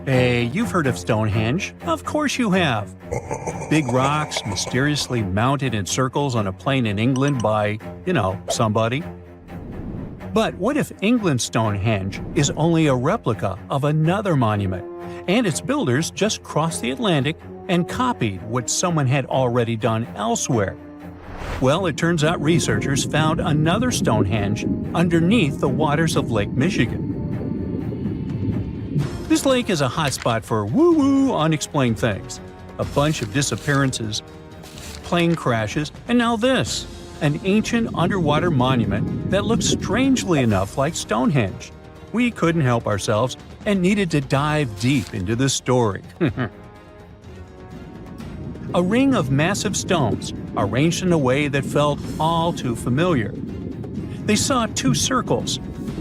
Hey, you've heard of Stonehenge? Of course you have. Big rocks mysteriously mounted in circles on a plain in England by, somebody. But what if England's Stonehenge is only a replica of another monument, and its builders just crossed the Atlantic and copied what someone had already done elsewhere? Well, it turns out researchers found another Stonehenge underneath the waters of Lake Michigan. This lake is a hotspot for woo-woo unexplained things. A bunch of disappearances, plane crashes, and now this, an ancient underwater monument that looks strangely enough like Stonehenge. We couldn't help ourselves and needed to dive deep into this story. A ring of massive stones, arranged in a way that felt all too familiar. They saw two circles,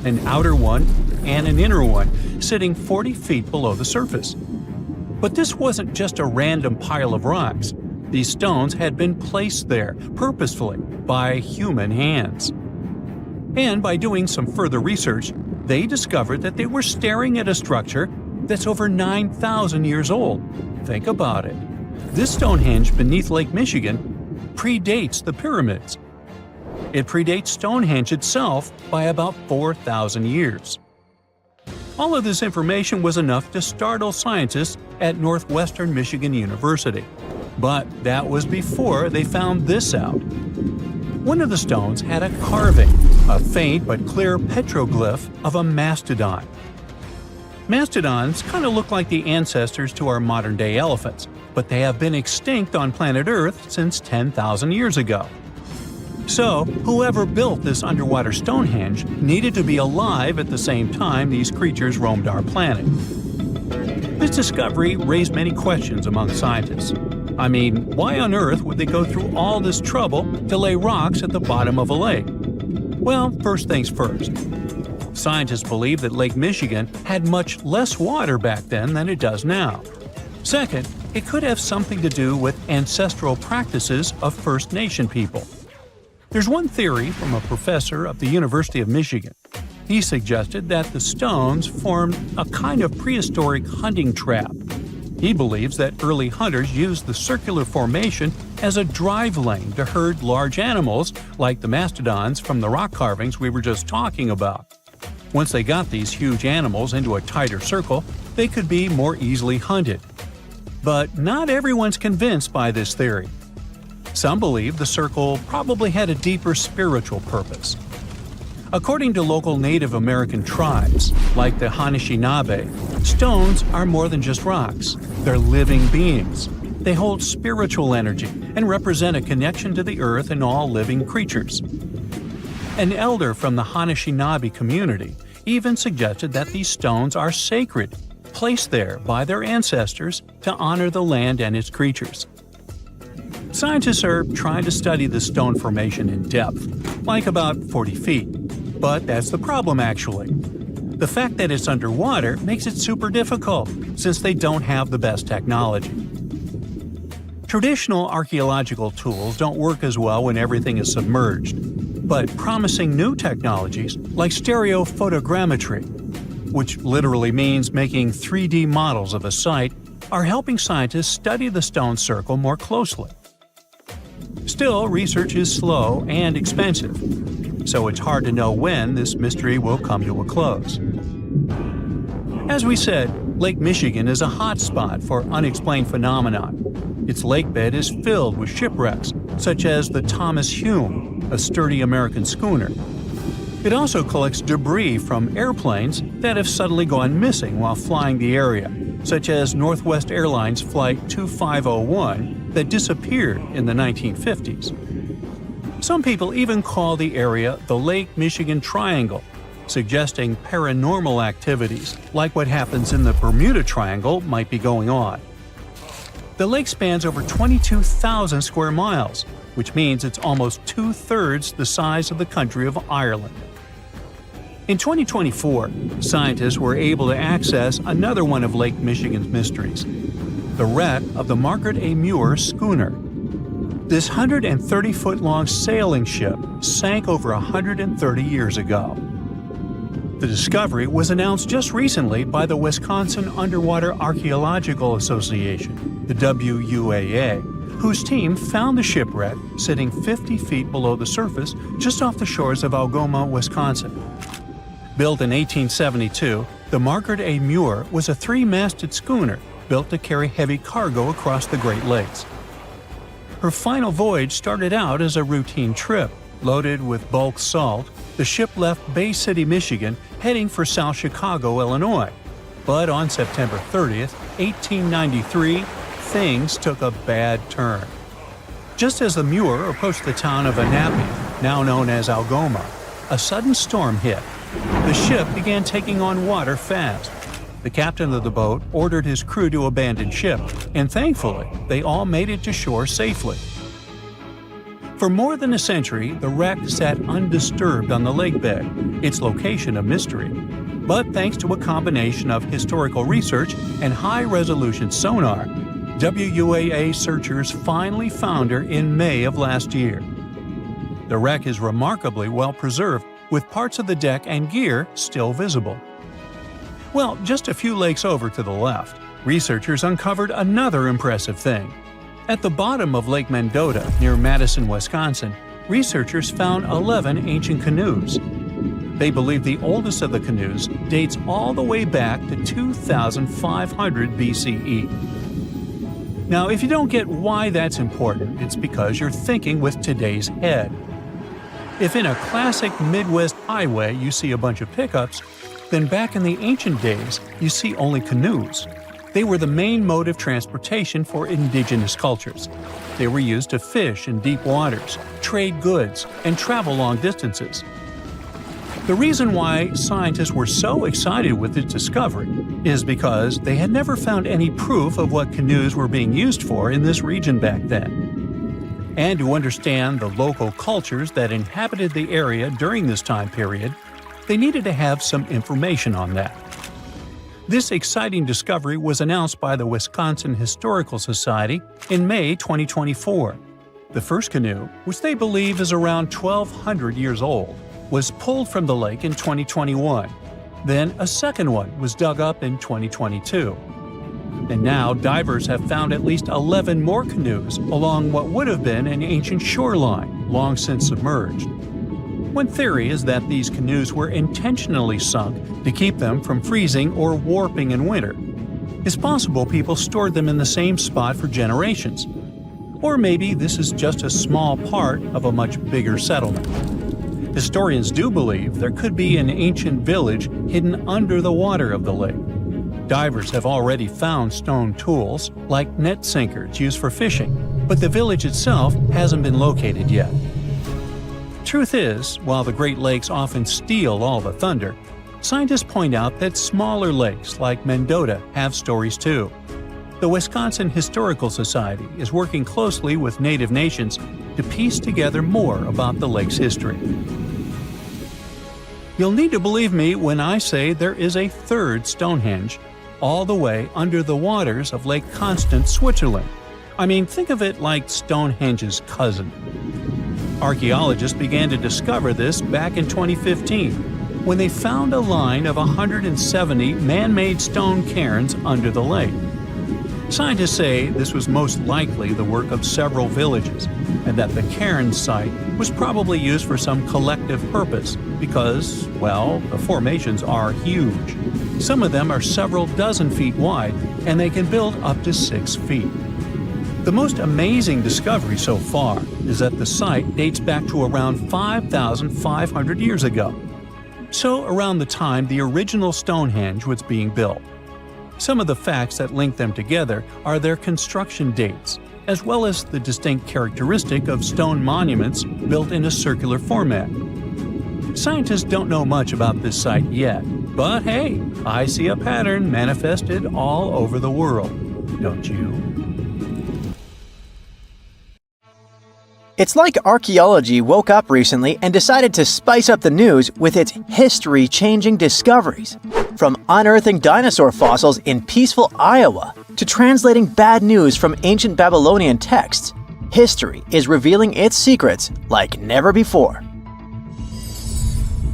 an outer one and an inner one, sitting 40 feet below the surface. But this wasn't just a random pile of rocks. These stones had been placed there, purposefully, by human hands. And by doing some further research, they discovered that they were staring at a structure that's over 9,000 years old. Think about it. This Stonehenge beneath Lake Michigan predates the pyramids. It predates Stonehenge itself by about 4,000 years. All of this information was enough to startle scientists at Northwestern Michigan University. But that was before they found this out. One of the stones had a carving, a faint but clear petroglyph of a mastodon. Mastodons kind of look like the ancestors to our modern-day elephants, but they have been extinct on planet Earth since 10,000 years ago. So, whoever built this underwater Stonehenge needed to be alive at the same time these creatures roamed our planet. This discovery raised many questions among scientists. I mean, why on earth would they go through all this trouble to lay rocks at the bottom of a lake? Well, first things first. Scientists believe that Lake Michigan had much less water back then than it does now. Second, it could have something to do with ancestral practices of First Nation people. There's one theory from a professor of the University of Michigan. He suggested that the stones formed a kind of prehistoric hunting trap. He believes that early hunters used the circular formation as a drive lane to herd large animals like the mastodons from the rock carvings we were just talking about. Once they got these huge animals into a tighter circle, they could be more easily hunted. But not everyone's convinced by this theory. Some believe the circle probably had a deeper spiritual purpose. According to local Native American tribes, like the Anishinaabe, stones are more than just rocks. They're living beings. They hold spiritual energy and represent a connection to the earth and all living creatures. An elder from the Anishinaabe community even suggested that these stones are sacred, placed there by their ancestors to honor the land and its creatures. Scientists are trying to study the stone formation in depth, like about 40 feet. But that's the problem, actually. The fact that it's underwater makes it super difficult, since they don't have the best technology. Traditional archaeological tools don't work as well when everything is submerged, but promising new technologies like stereophotogrammetry, which literally means making 3D models of a site, are helping scientists study the stone circle more closely. Still, research is slow and expensive, so it's hard to know when this mystery will come to a close. As we said, Lake Michigan is a hotspot for unexplained phenomena. Its lakebed is filled with shipwrecks, such as the Thomas Hume, a sturdy American schooner. It also collects debris from airplanes that have suddenly gone missing while flying the area, such as Northwest Airlines Flight 2501 that disappeared in the 1950s. Some people even call the area the Lake Michigan Triangle, suggesting paranormal activities like what happens in the Bermuda Triangle might be going on. The lake spans over 22,000 square miles, which means it's almost two-thirds the size of the country of Ireland. In 2024, scientists were able to access another one of Lake Michigan's mysteries, the wreck of the Margaret A. Muir schooner. This 130-foot-long sailing ship sank over 130 years ago. The discovery was announced just recently by the Wisconsin Underwater Archaeological Association, the WUAA, whose team found the shipwreck sitting 50 feet below the surface just off the shores of Algoma, Wisconsin. Built in 1872, the Margaret A. Muir was a three-masted schooner built to carry heavy cargo across the Great Lakes. Her final voyage started out as a routine trip. Loaded with bulk salt, the ship left Bay City, Michigan, heading for South Chicago, Illinois. But on September 30th, 1893, things took a bad turn. Just as the Muir approached the town of Annapolis, now known as Algoma, a sudden storm hit. The ship began taking on water fast. The captain of the boat ordered his crew to abandon ship, and thankfully, they all made it to shore safely. For more than a century, the wreck sat undisturbed on the lake bed, its location a mystery. But thanks to a combination of historical research and high-resolution sonar, WUAA searchers finally found her in May of last year. The wreck is remarkably well preserved, with parts of the deck and gear still visible. Well, just a few lakes over to the left, researchers uncovered another impressive thing. At the bottom of Lake Mendota, near Madison, Wisconsin, researchers found 11 ancient canoes. They believe the oldest of the canoes dates all the way back to 2500 BCE. Now, if you don't get why that's important, it's because you're thinking with today's head. If in a classic Midwest highway you see a bunch of pickups, then back in the ancient days you see only canoes. They were the main mode of transportation for indigenous cultures. They were used to fish in deep waters, trade goods, and travel long distances. The reason why scientists were so excited with its discovery is because they had never found any proof of what canoes were being used for in this region back then. And to understand the local cultures that inhabited the area during this time period, they needed to have some information on that. This exciting discovery was announced by the Wisconsin Historical Society in May 2024. The first canoe, which they believe is around 1,200 years old, was pulled from the lake in 2021. Then a second one was dug up in 2022. And now divers have found at least 11 more canoes along what would have been an ancient shoreline, long since submerged. One theory is that these canoes were intentionally sunk to keep them from freezing or warping in winter. It's possible people stored them in the same spot for generations. Or maybe this is just a small part of a much bigger settlement. Historians do believe there could be an ancient village hidden under the water of the lake. Divers have already found stone tools, like net sinkers used for fishing, but the village itself hasn't been located yet. Truth is, while the Great Lakes often steal all the thunder, scientists point out that smaller lakes like Mendota have stories too. The Wisconsin Historical Society is working closely with Native nations to piece together more about the lake's history. You'll need to believe me when I say there is a third Stonehenge, all the way under the waters of Lake Constance, Switzerland. I mean, think of it like Stonehenge's cousin. Archaeologists began to discover this back in 2015, when they found a line of 170 man-made stone cairns under the lake. Scientists say this was most likely the work of several villages, and that the cairn site was probably used for some collective purpose because, well, the formations are huge. Some of them are several dozen feet wide, and they can build up to 6 feet. The most amazing discovery so far is that the site dates back to around 5,500 years ago. So around the time the original Stonehenge was being built. Some of the facts that link them together are their construction dates, as well as the distinct characteristic of stone monuments built in a circular format. Scientists don't know much about this site yet, but hey, I see a pattern manifested all over the world, don't you? It's like archaeology woke up recently and decided to spice up the news with its history-changing discoveries. From unearthing dinosaur fossils in peaceful Iowa to translating bad news from ancient Babylonian texts, history is revealing its secrets like never before.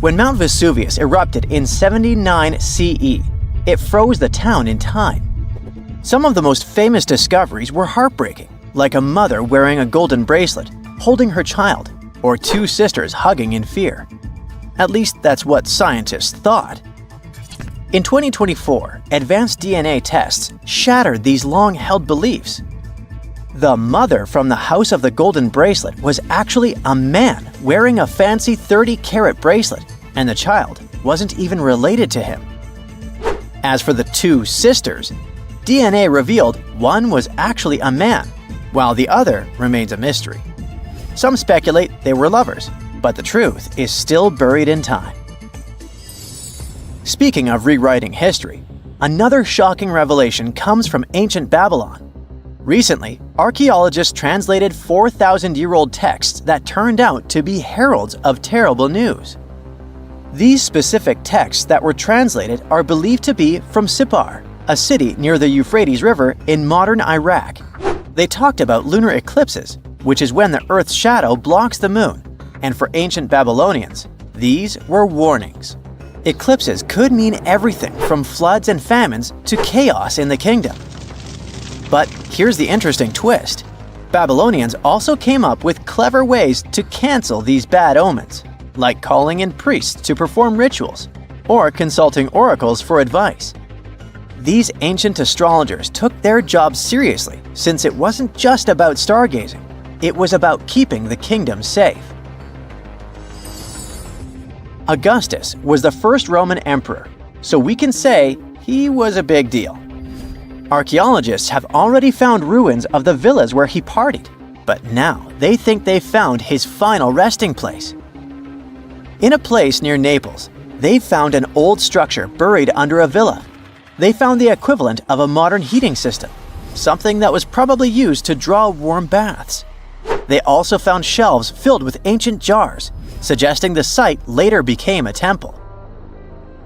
When Mount Vesuvius erupted in 79 CE, it froze the town in time. Some of the most famous discoveries were heartbreaking, like a mother wearing a golden bracelet, holding her child, or two sisters hugging in fear. At least that's what scientists thought. In 2024, advanced DNA tests shattered these long-held beliefs. The mother from the House of the Golden Bracelet was actually a man wearing a fancy 30-carat bracelet, and the child wasn't even related to him. As for the two sisters, DNA revealed one was actually a man, while the other remains a mystery. Some speculate they were lovers, but the truth is still buried in time. Speaking of rewriting history, another shocking revelation comes from ancient Babylon. Recently, archaeologists translated 4,000-year-old texts that turned out to be heralds of terrible news. These specific texts that were translated are believed to be from Sippar, a city near the Euphrates River in modern Iraq. They talked about lunar eclipses, which is when the Earth's shadow blocks the moon, and for ancient Babylonians, these were warnings. Eclipses could mean everything from floods and famines to chaos in the kingdom. But here's the interesting twist. Babylonians also came up with clever ways to cancel these bad omens, like calling in priests to perform rituals, or consulting oracles for advice. These ancient astrologers took their job seriously, since it wasn't just about stargazing, it was about keeping the kingdom safe. Augustus was the first Roman emperor, so we can say he was a big deal. Archaeologists have already found ruins of the villas where he partied, but now they think they've found his final resting place. In a place near Naples, they found an old structure buried under a villa. They found the equivalent of a modern heating system, something that was probably used to draw warm baths. They also found shelves filled with ancient jars, suggesting the site later became a temple.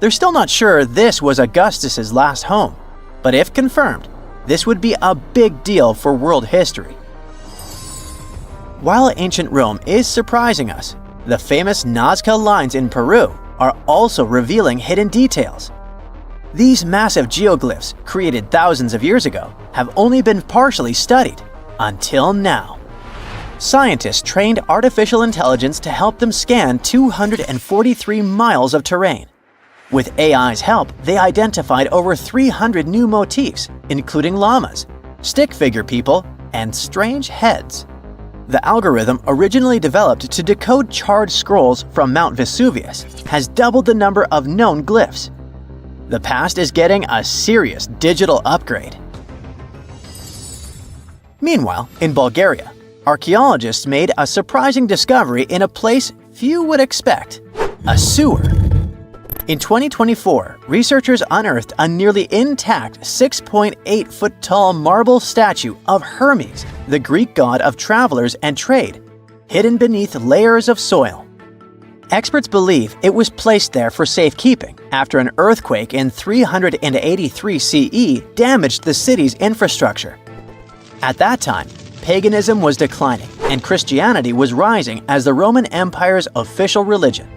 They're still not sure this was Augustus's last home, but if confirmed, this would be a big deal for world history. While ancient Rome is surprising us, the famous Nazca lines in Peru are also revealing hidden details. These massive geoglyphs, created thousands of years ago, have only been partially studied until now. Scientists trained artificial intelligence to help them scan 243 miles of terrain. With AI's help, they identified over 300 new motifs, including llamas, stick figure people, and strange heads. The algorithm, originally developed to decode charred scrolls from Mount Vesuvius, has doubled the number of known glyphs. The past is getting a serious digital upgrade. Meanwhile, in Bulgaria, archaeologists made a surprising discovery in a place few would expect: a sewer. In 2024, researchers unearthed a nearly intact 6.8-foot-tall marble statue of Hermes, the Greek god of travelers and trade, hidden beneath layers of soil. Experts believe it was placed there for safekeeping after an earthquake in 383 CE damaged the city's infrastructure. At that time, paganism was declining and Christianity was rising as the Roman Empire's official religion.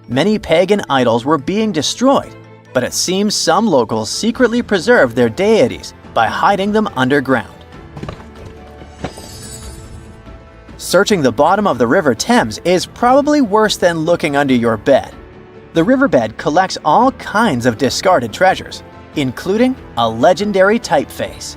Many pagan idols were being destroyed, but it seems some locals secretly preserved their deities by hiding them underground. Searching the bottom of the River Thames is probably worse than looking under your bed. The riverbed collects all kinds of discarded treasures, including a legendary typeface.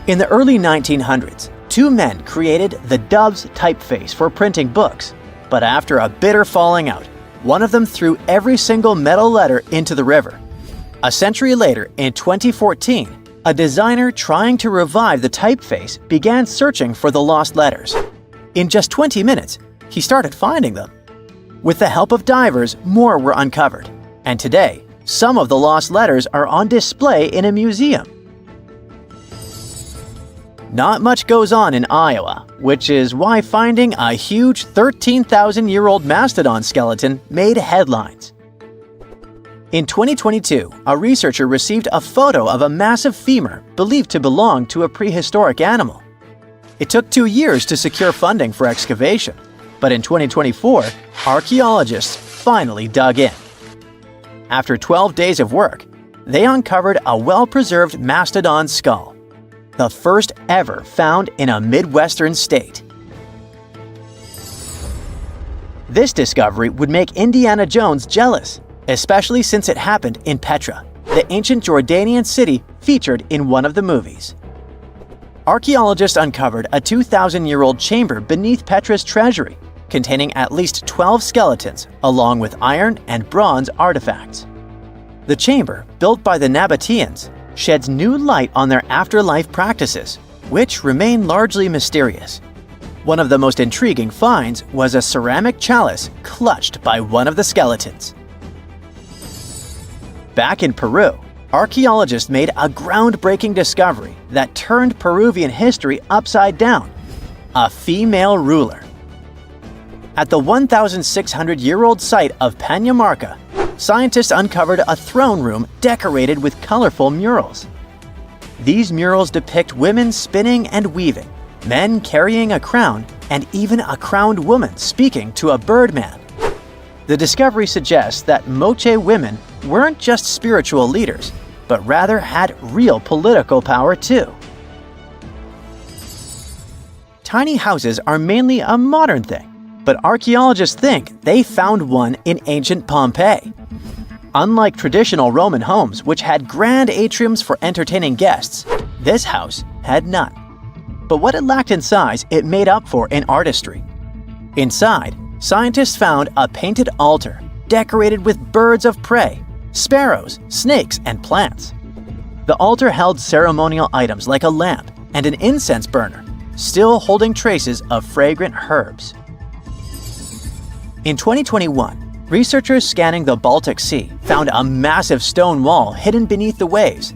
In the early 1900s, two men created the Doves typeface for printing books, but after a bitter falling out, one of them threw every single metal letter into the river. A century later, in 2014, a designer trying to revive the typeface began searching for the lost letters. In just 20 minutes, he started finding them. With the help of divers, more were uncovered, and today, some of the lost letters are on display in a museum. Not much goes on in Iowa, which is why finding a huge 13,000-year-old mastodon skeleton made headlines. In 2022, a researcher received a photo of a massive femur believed to belong to a prehistoric animal. It took 2 years to secure funding for excavation, but in 2024, archaeologists finally dug in. After 12 days of work, they uncovered a well-preserved mastodon skull, the first ever found in a Midwestern state. This discovery would make Indiana Jones jealous, especially since it happened in Petra, the ancient Jordanian city featured in one of the movies. Archaeologists uncovered a 2,000-year-old chamber beneath Petra's treasury, containing at least 12 skeletons along with iron and bronze artifacts. The chamber, built by the Nabateans, sheds new light on their afterlife practices, which remain largely mysterious. One of the most intriguing finds was a ceramic chalice clutched by one of the skeletons. Back in Peru, archaeologists made a groundbreaking discovery that turned Peruvian history upside down: a female ruler. At the 1,600-year-old site of Pañamarca, scientists uncovered a throne room decorated with colorful murals. These murals depict women spinning and weaving, men carrying a crown, and even a crowned woman speaking to a birdman. The discovery suggests that Moche women weren't just spiritual leaders, but rather had real political power too. Tiny houses are mainly a modern thing, but archaeologists think they found one in ancient Pompeii. Unlike traditional Roman homes, which had grand atriums for entertaining guests, this house had none. But what it lacked in size, it made up for in artistry. Inside, scientists found a painted altar decorated with birds of prey, sparrows, snakes, and plants. The altar held ceremonial items like a lamp and an incense burner, still holding traces of fragrant herbs. In 2021, researchers scanning the Baltic Sea found a massive stone wall hidden beneath the waves.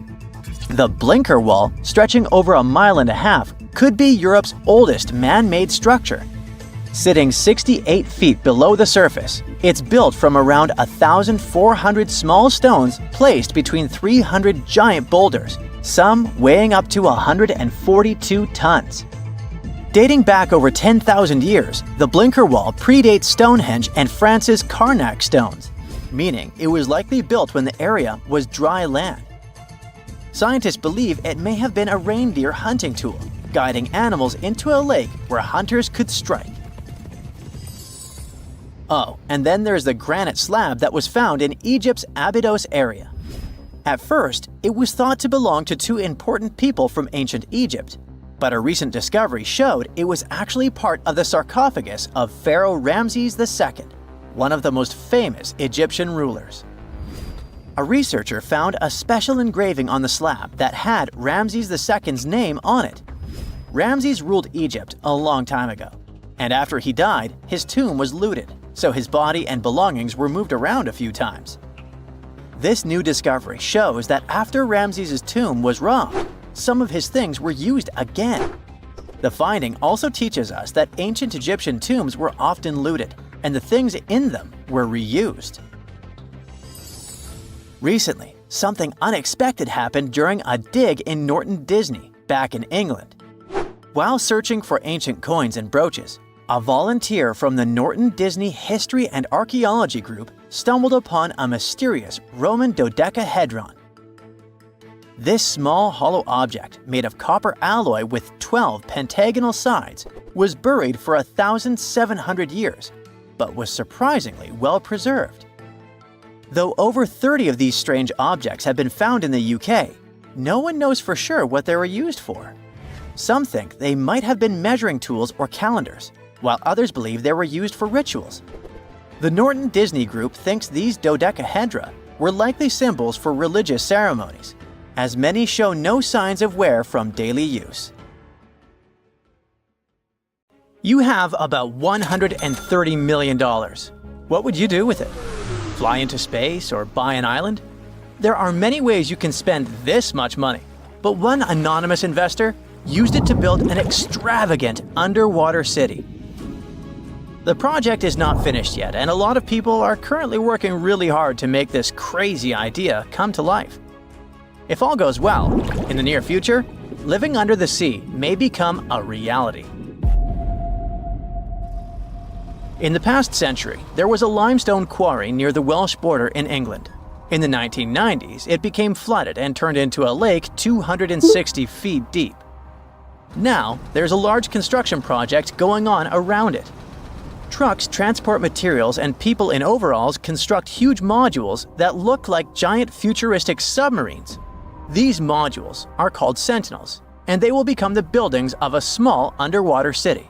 The Blinker Wall, stretching over 1.5 miles, could be Europe's oldest man-made structure. Sitting 68 feet below the surface, it's built from around 1,400 small stones placed between 300 giant boulders, some weighing up to 142 tons. Dating back over 10,000 years, the Blinker Wall predates Stonehenge and France's Karnak stones, meaning it was likely built when the area was dry land. Scientists believe it may have been a reindeer hunting tool, guiding animals into a lake where hunters could strike. Oh, and then there's the granite slab that was found in Egypt's Abydos area. At first, it was thought to belong to two important people from ancient Egypt, but a recent discovery showed it was actually part of the sarcophagus of Pharaoh Ramses II, one of the most famous Egyptian rulers. A researcher found a special engraving on the slab that had Ramses II's name on it. Ramses ruled Egypt a long time ago, and after he died, his tomb was looted, so his body and belongings were moved around a few times. This new discovery shows that after Ramses' tomb was robbed, some of his things were used again. The finding also teaches us that ancient Egyptian tombs were often looted, and the things in them were reused. Recently, something unexpected happened during a dig in Norton Disney, back in England. While searching for ancient coins and brooches, a volunteer from the Norton Disney History and Archaeology Group stumbled upon a mysterious Roman dodecahedron. This small hollow object, made of copper alloy with 12 pentagonal sides, was buried for 1,700 years, but was surprisingly well preserved. Though over 30 of these strange objects have been found in the UK, no one knows for sure what they were used for. Some think they might have been measuring tools or calendars, while others believe they were used for rituals. The Norton Disney Group thinks these dodecahedra were likely symbols for religious ceremonies, as many show no signs of wear from daily use. You have about $130 million. What would you do with it? Fly into space or buy an island? There are many ways you can spend this much money, but one anonymous investor used it to build an extravagant underwater city. The project is not finished yet, and a lot of people are currently working really hard to make this crazy idea come to life. If all goes well, in the near future, living under the sea may become a reality. In the past century, there was a limestone quarry near the Welsh border in England. In the 1990s, it became flooded and turned into a lake 260 feet deep. Now, there's a large construction project going on around it. Trucks transport materials and people in overalls construct huge modules that look like giant futuristic submarines. These modules are called Sentinels, and they will become the buildings of a small underwater city.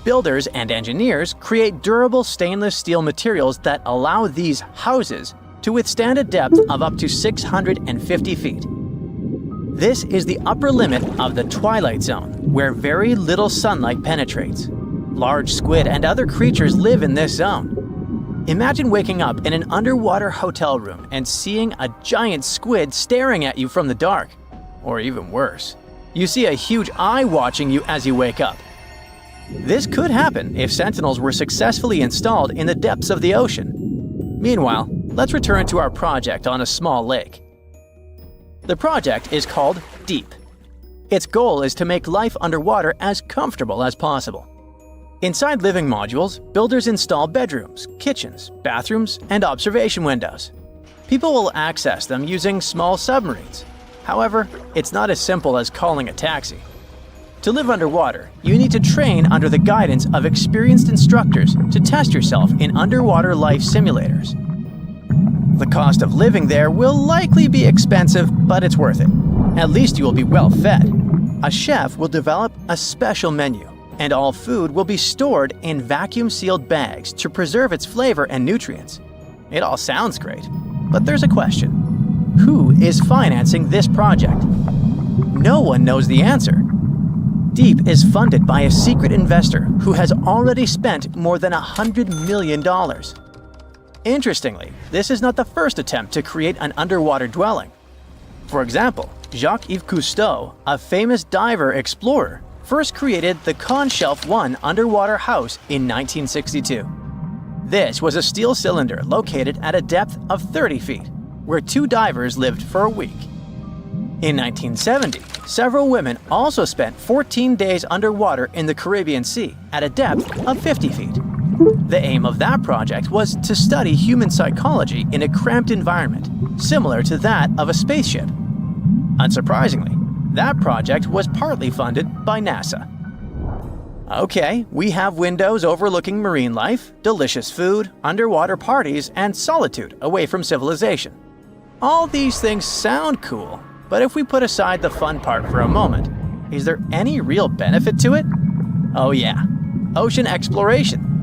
Builders and engineers create durable stainless steel materials that allow these houses to withstand a depth of up to 650 feet. This is the upper limit of the twilight zone, where very little sunlight penetrates. Large squid and other creatures live in this zone. Imagine waking up in an underwater hotel room and seeing a giant squid staring at you from the dark. Or even worse, you see a huge eye watching you as you wake up. This could happen if sentinels were successfully installed in the depths of the ocean. Meanwhile, let's return to our project on a small lake. The project is called Deep. Its goal is to make life underwater as comfortable as possible. Inside living modules, builders install bedrooms, kitchens, bathrooms, and observation windows. People will access them using small submarines. However, it's not as simple as calling a taxi. To live underwater, you need to train under the guidance of experienced instructors to test yourself in underwater life simulators. The cost of living there will likely be expensive, but it's worth it. At least you will be well fed. A chef will develop a special menu, and all food will be stored in vacuum-sealed bags to preserve its flavor and nutrients. It all sounds great, but there's a question. Who is financing this project? No one knows the answer. Deep is funded by a secret investor who has already spent more than $100 million. Interestingly, this is not the first attempt to create an underwater dwelling. For example, Jacques-Yves Cousteau, a famous diver explorer, first created the Conshelf 1 underwater house in 1962. This was a steel cylinder located at a depth of 30 feet, where 2 divers lived for a week. In 1970, several women also spent 14 days underwater in the Caribbean Sea at a depth of 50 feet. The aim of that project was to study human psychology in a cramped environment, similar to that of a spaceship. Unsurprisingly, that project was partly funded by NASA. Okay, we have windows overlooking marine life, delicious food, underwater parties, and solitude away from civilization. All these things sound cool, but if we put aside the fun part for a moment, is there any real benefit to it? Oh yeah, ocean exploration.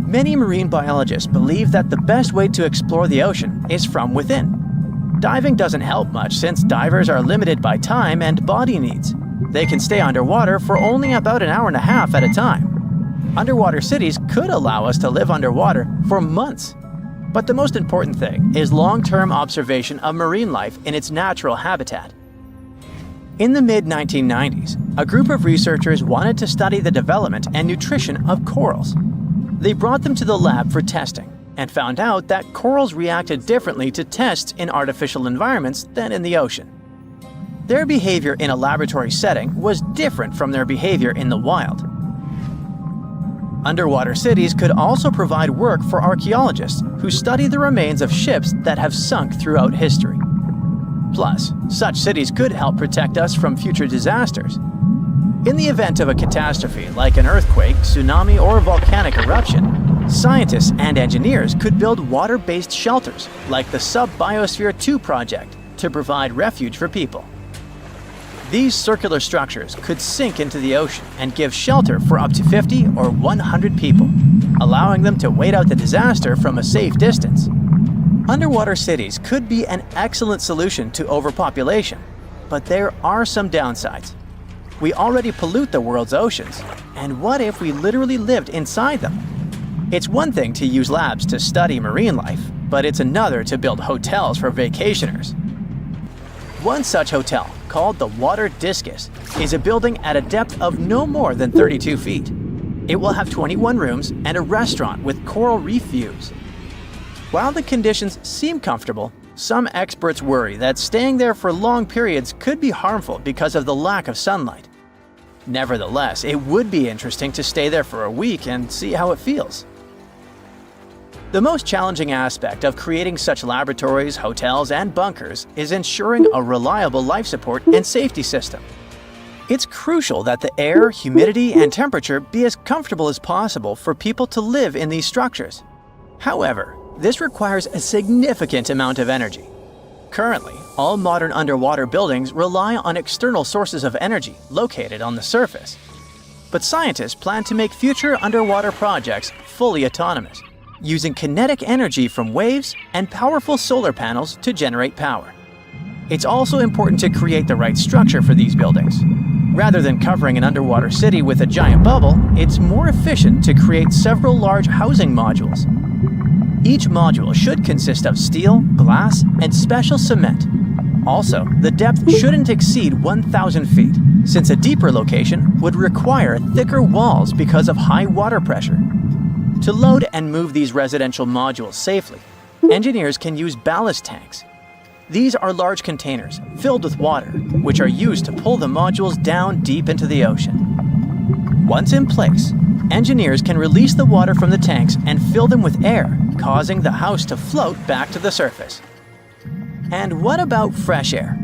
Many marine biologists believe that the best way to explore the ocean is from within. Diving doesn't help much since divers are limited by time and body needs. They can stay underwater for only about an hour and a half at a time. Underwater cities could allow us to live underwater for months. But the most important thing is long-term observation of marine life in its natural habitat. In the mid-1990s, a group of researchers wanted to study the development and nutrition of corals. They brought them to the lab for testing and found out that corals reacted differently to tests in artificial environments than in the ocean. Their behavior in a laboratory setting was different from their behavior in the wild. Underwater cities could also provide work for archaeologists who study the remains of ships that have sunk throughout history. Plus, such cities could help protect us from future disasters. In the event of a catastrophe like an earthquake, tsunami, or volcanic eruption, scientists and engineers could build water-based shelters like the Sub-Biosphere 2 project to provide refuge for people. These circular structures could sink into the ocean and give shelter for up to 50 or 100 people, allowing them to wait out the disaster from a safe distance. Underwater cities could be an excellent solution to overpopulation, but there are some downsides. We already pollute the world's oceans, and what if we literally lived inside them? It's one thing to use labs to study marine life, but it's another to build hotels for vacationers. One such hotel, called the Water Discus, is a building at a depth of no more than 32 feet. It will have 21 rooms and a restaurant with coral reef views. While the conditions seem comfortable, some experts worry that staying there for long periods could be harmful because of the lack of sunlight. Nevertheless, it would be interesting to stay there for a week and see how it feels. The most challenging aspect of creating such laboratories, hotels, and bunkers is ensuring a reliable life support and safety system. It's crucial that the air, humidity, and temperature be as comfortable as possible for people to live in these structures. However, this requires a significant amount of energy. Currently, all modern underwater buildings rely on external sources of energy located on the surface. But scientists plan to make future underwater projects fully autonomous, using kinetic energy from waves and powerful solar panels to generate power. It's also important to create the right structure for these buildings. Rather than covering an underwater city with a giant bubble, it's more efficient to create several large housing modules. Each module should consist of steel, glass, and special cement. Also, the depth shouldn't exceed 1,000 feet, since a deeper location would require thicker walls because of high water pressure. To load and move these residential modules safely, engineers can use ballast tanks. These are large containers filled with water, which are used to pull the modules down deep into the ocean. Once in place, engineers can release the water from the tanks and fill them with air, causing the house to float back to the surface. And what about fresh air?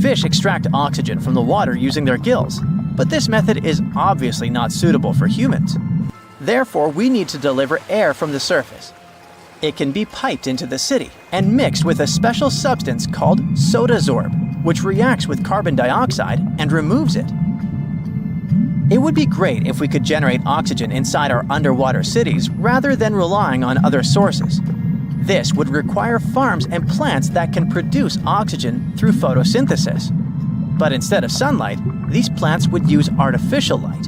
Fish extract oxygen from the water using their gills, but this method is obviously not suitable for humans. Therefore, we need to deliver air from the surface. It can be piped into the city and mixed with a special substance called sodasorb, which reacts with carbon dioxide and removes it. It would be great if we could generate oxygen inside our underwater cities rather than relying on other sources. This would require farms and plants that can produce oxygen through photosynthesis. But instead of sunlight, these plants would use artificial light.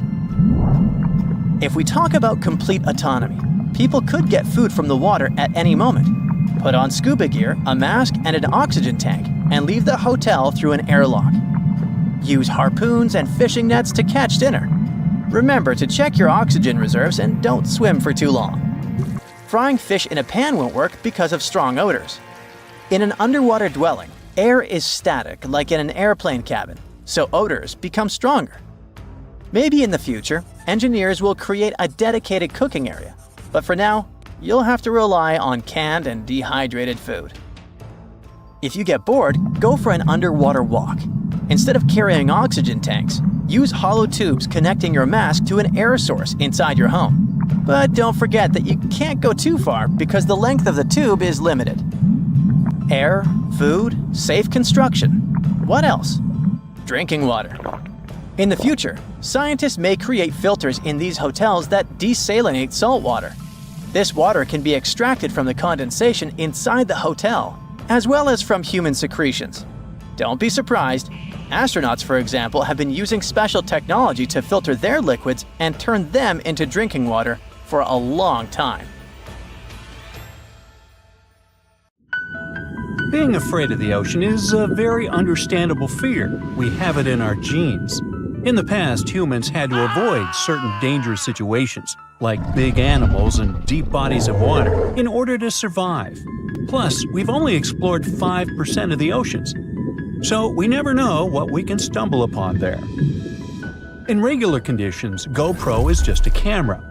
If we talk about complete autonomy, people could get food from the water at any moment, put on scuba gear, a mask, and an oxygen tank, and leave the hotel through an airlock. Use harpoons and fishing nets to catch dinner. Remember to check your oxygen reserves and don't swim for too long. Frying fish in a pan won't work because of strong odors. In an underwater dwelling, air is static like in an airplane cabin, so odors become stronger. Maybe in the future, engineers will create a dedicated cooking area, but for now, you'll have to rely on canned and dehydrated food. If you get bored, go for an underwater walk. Instead of carrying oxygen tanks, use hollow tubes connecting your mask to an air source inside your home. But don't forget that you can't go too far because the length of the tube is limited. Air, food, safe construction. What else? Drinking water. In the future, scientists may create filters in these hotels that desalinate salt water. This water can be extracted from the condensation inside the hotel, as well as from human secretions. Don't be surprised. Astronauts, for example, have been using special technology to filter their liquids and turn them into drinking water for a long time. Being afraid of the ocean is a very understandable fear. We have it in our genes. In the past, humans had to avoid certain dangerous situations, like big animals and deep bodies of water, in order to survive. Plus, we've only explored 5% of the oceans, so we never know what we can stumble upon there. In regular conditions, GoPro is just a camera.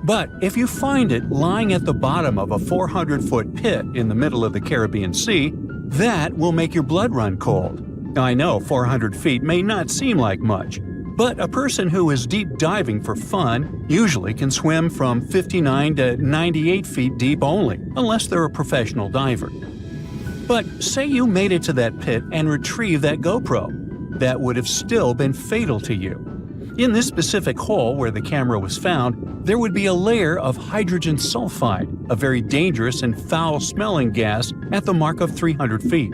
But if you find it lying at the bottom of a 400-foot pit in the middle of the Caribbean Sea, that will make your blood run cold. I know 400 feet may not seem like much, but a person who is deep diving for fun usually can swim from 59 to 98 feet deep only, unless they're a professional diver. But say you made it to that pit and retrieved that GoPro. That would have still been fatal to you. In this specific hole where the camera was found, there would be a layer of hydrogen sulfide, a very dangerous and foul-smelling gas, at the mark of 300 feet.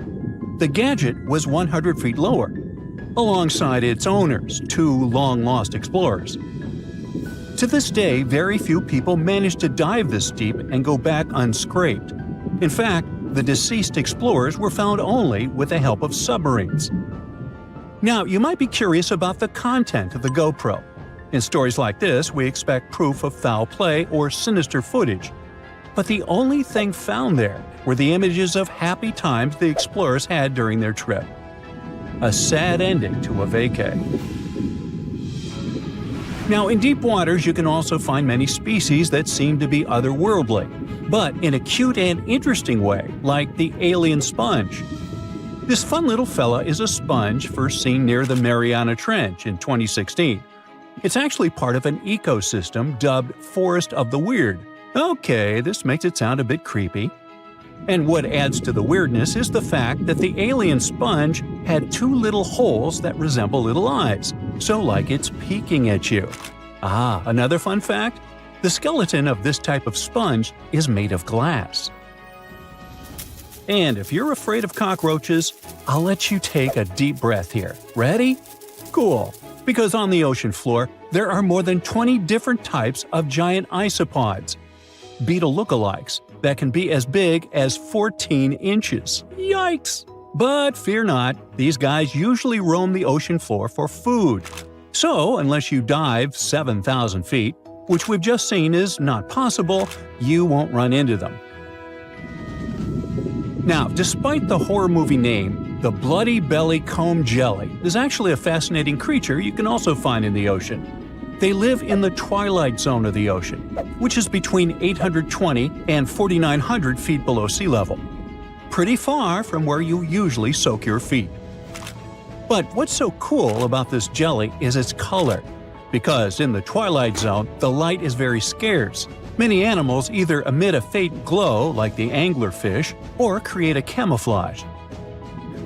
The gadget was 100 feet lower, alongside its owners, two long-lost explorers. To this day, very few people manage to dive this deep and go back unscraped. In fact, the deceased explorers were found only with the help of submarines. Now, you might be curious about the content of the GoPro. In stories like this, we expect proof of foul play or sinister footage. But the only thing found there were the images of happy times the explorers had during their trip. A sad ending to a vacay. Now, in deep waters, you can also find many species that seem to be otherworldly, but in a cute and interesting way, like the alien sponge. This fun little fella is a sponge first seen near the Mariana Trench in 2016. It's actually part of an ecosystem dubbed Forest of the Weird. Okay, this makes it sound a bit creepy. And what adds to the weirdness is the fact that the alien sponge had two little holes that resemble little eyes, so like it's peeking at you. Ah, another fun fact? The skeleton of this type of sponge is made of glass. And if you're afraid of cockroaches, I'll let you take a deep breath here. Ready? Cool. Because on the ocean floor, there are more than 20 different types of giant isopods, beetle lookalikes, that can be as big as 14 inches. Yikes! But fear not, these guys usually roam the ocean floor for food. So, unless you dive 7,000 feet, which we've just seen is not possible, you won't run into them. Now, despite the horror movie name, the bloody belly comb jelly is actually a fascinating creature you can also find in the ocean. They live in the twilight zone of the ocean, which is between 820 and 4,900 feet below sea level. Pretty far from where you usually soak your feet. But what's so cool about this jelly is its color. Because in the twilight zone, the light is very scarce. Many animals either emit a faint glow, like the anglerfish, or create a camouflage.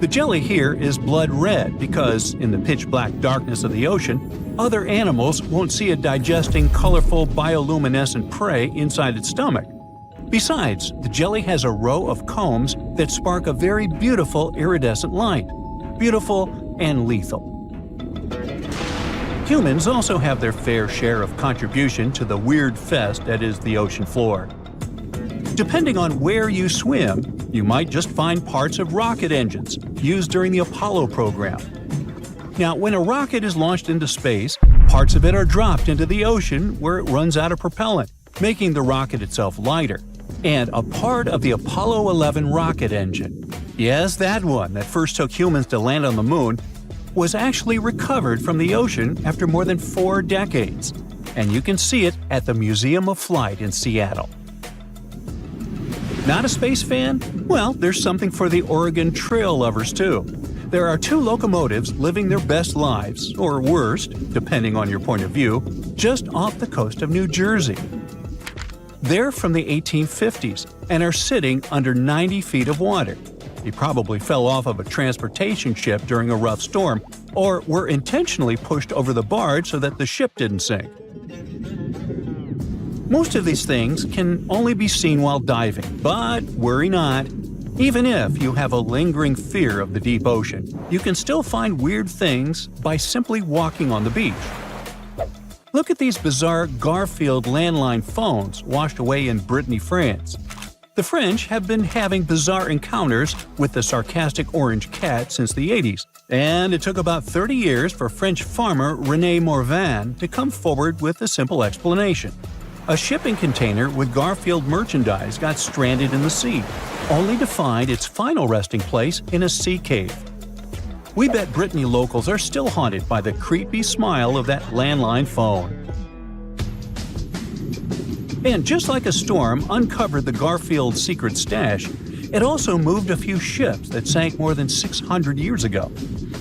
The jelly here is blood red because, in the pitch-black darkness of the ocean, other animals won't see it digesting colorful bioluminescent prey inside its stomach. Besides, the jelly has a row of combs that spark a very beautiful iridescent light. Beautiful and lethal. Humans also have their fair share of contribution to the weird fest that is the ocean floor. Depending on where you swim, you might just find parts of rocket engines used during the Apollo program. Now, when a rocket is launched into space, parts of it are dropped into the ocean where it runs out of propellant, making the rocket itself lighter. And a part of the Apollo 11 rocket engine, yes, that one that first took humans to land on the moon, was actually recovered from the ocean after more than 4 decades. And you can see it at the Museum of Flight in Seattle. Not a space fan? Well, there's something for the Oregon Trail lovers too. There are 2 locomotives living their best lives, or worst, depending on your point of view, just off the coast of New Jersey. They're from the 1850s and are sitting under 90 feet of water. They probably fell off of a transportation ship during a rough storm, or were intentionally pushed over the barge so that the ship didn't sink. Most of these things can only be seen while diving, but worry not. Even if you have a lingering fear of the deep ocean, you can still find weird things by simply walking on the beach. Look at these bizarre Garfield landline phones washed away in Brittany, France. The French have been having bizarre encounters with the sarcastic orange cat since the 80s, and it took about 30 years for French farmer René Morvan to come forward with a simple explanation. A shipping container with Garfield merchandise got stranded in the sea, only to find its final resting place in a sea cave. We bet Brittany locals are still haunted by the creepy smile of that landline phone. And just like a storm uncovered the Garfield secret stash, it also moved a few ships that sank more than 600 years ago.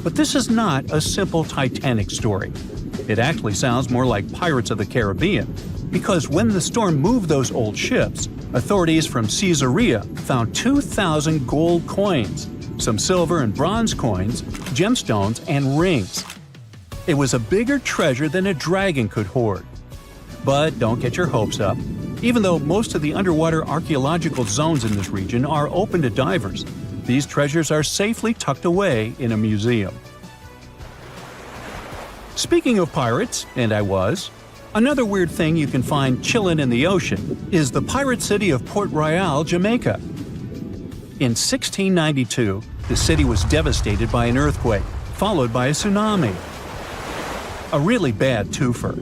But this is not a simple Titanic story. It actually sounds more like Pirates of the Caribbean, because when the storm moved those old ships, authorities from Caesarea found 2,000 gold coins, some silver and bronze coins, gemstones, and rings. It was a bigger treasure than a dragon could hoard. But don't get your hopes up. Even though most of the underwater archaeological zones in this region are open to divers, these treasures are safely tucked away in a museum. Speaking of pirates, and I was, another weird thing you can find chillin' in the ocean is the pirate city of Port Royal, Jamaica. In 1692, the city was devastated by an earthquake, followed by a tsunami. A really bad twofer.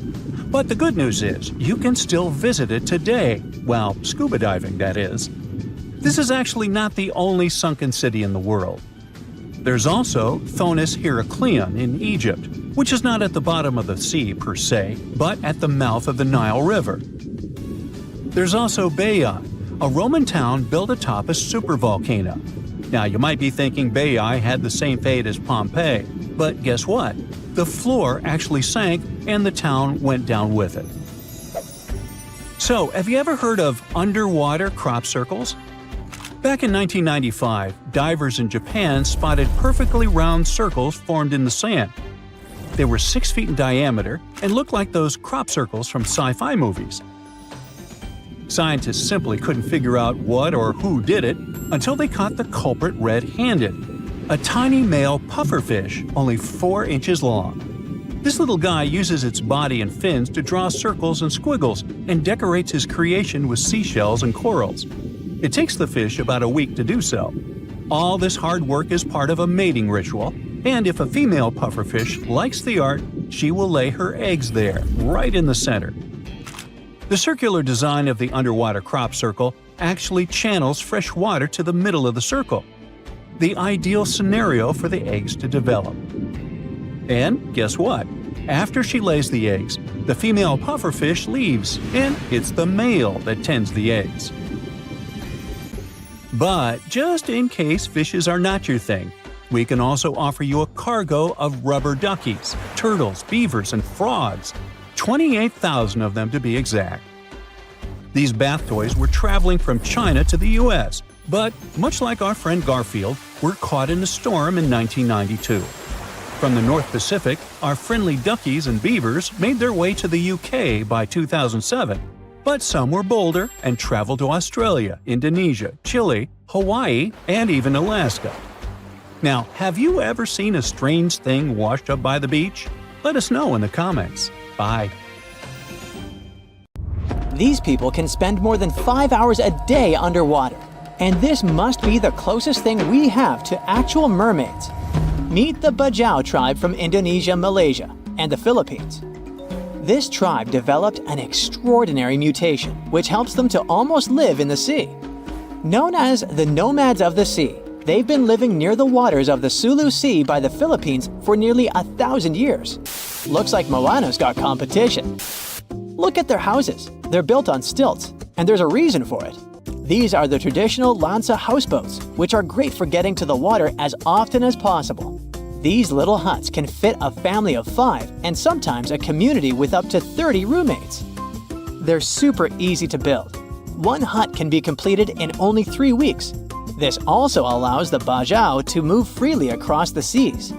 But the good news is, you can still visit it today, well, scuba diving, that is. This is actually not the only sunken city in the world. There's also Thonis Heracleon in Egypt, which is not at the bottom of the sea per se, but at the mouth of the Nile River. There's also Baiae, a Roman town built atop a supervolcano. Now, you might be thinking Baiae had the same fate as Pompeii, but guess what? The floor actually sank and the town went down with it. So, have you ever heard of underwater crop circles? Back in 1995, divers in Japan spotted perfectly round circles formed in the sand. They were 6 feet in diameter and looked like those crop circles from sci-fi movies. Scientists simply couldn't figure out what or who did it until they caught the culprit red-handed, a tiny male pufferfish only 4 inches long. This little guy uses its body and fins to draw circles and squiggles and decorates his creation with seashells and corals. It takes the fish about a week to do so. All this hard work is part of a mating ritual, and if a female pufferfish likes the art, she will lay her eggs there, right in the center. The circular design of the underwater crop circle actually channels fresh water to the middle of the circle, the ideal scenario for the eggs to develop. And guess what? After she lays the eggs, the female pufferfish leaves, and it's the male that tends the eggs. But just in case fishes are not your thing, we can also offer you a cargo of rubber duckies, turtles, beavers, and frogs, 28,000 of them to be exact. These bath toys were traveling from China to the US, but much like our friend Garfield, were caught in a storm in 1992. From the North Pacific, our friendly duckies and beavers made their way to the UK by 2007. But some were bolder and traveled to Australia, Indonesia, Chile, Hawaii, and even Alaska. Now, have you ever seen a strange thing washed up by the beach? Let us know in the comments. Bye. These people can spend more than 5 hours a day underwater, and this must be the closest thing we have to actual mermaids. Meet the Bajau tribe from Indonesia, Malaysia, and the Philippines. This tribe developed an extraordinary mutation which helps them to almost live in the sea. Known as the nomads of the sea, they've been living near the waters of the Sulu Sea by the Philippines for nearly 1,000 years. Looks like Moana's got competition. Look at their houses. They're built on stilts, and there's a reason for it. These are the traditional lancha houseboats, which are great for getting to the water as often as possible. These little huts can fit a family of 5 and sometimes a community with up to 30 roommates. They're super easy to build. One hut can be completed in only 3 weeks. This also allows the Bajau to move freely across the seas.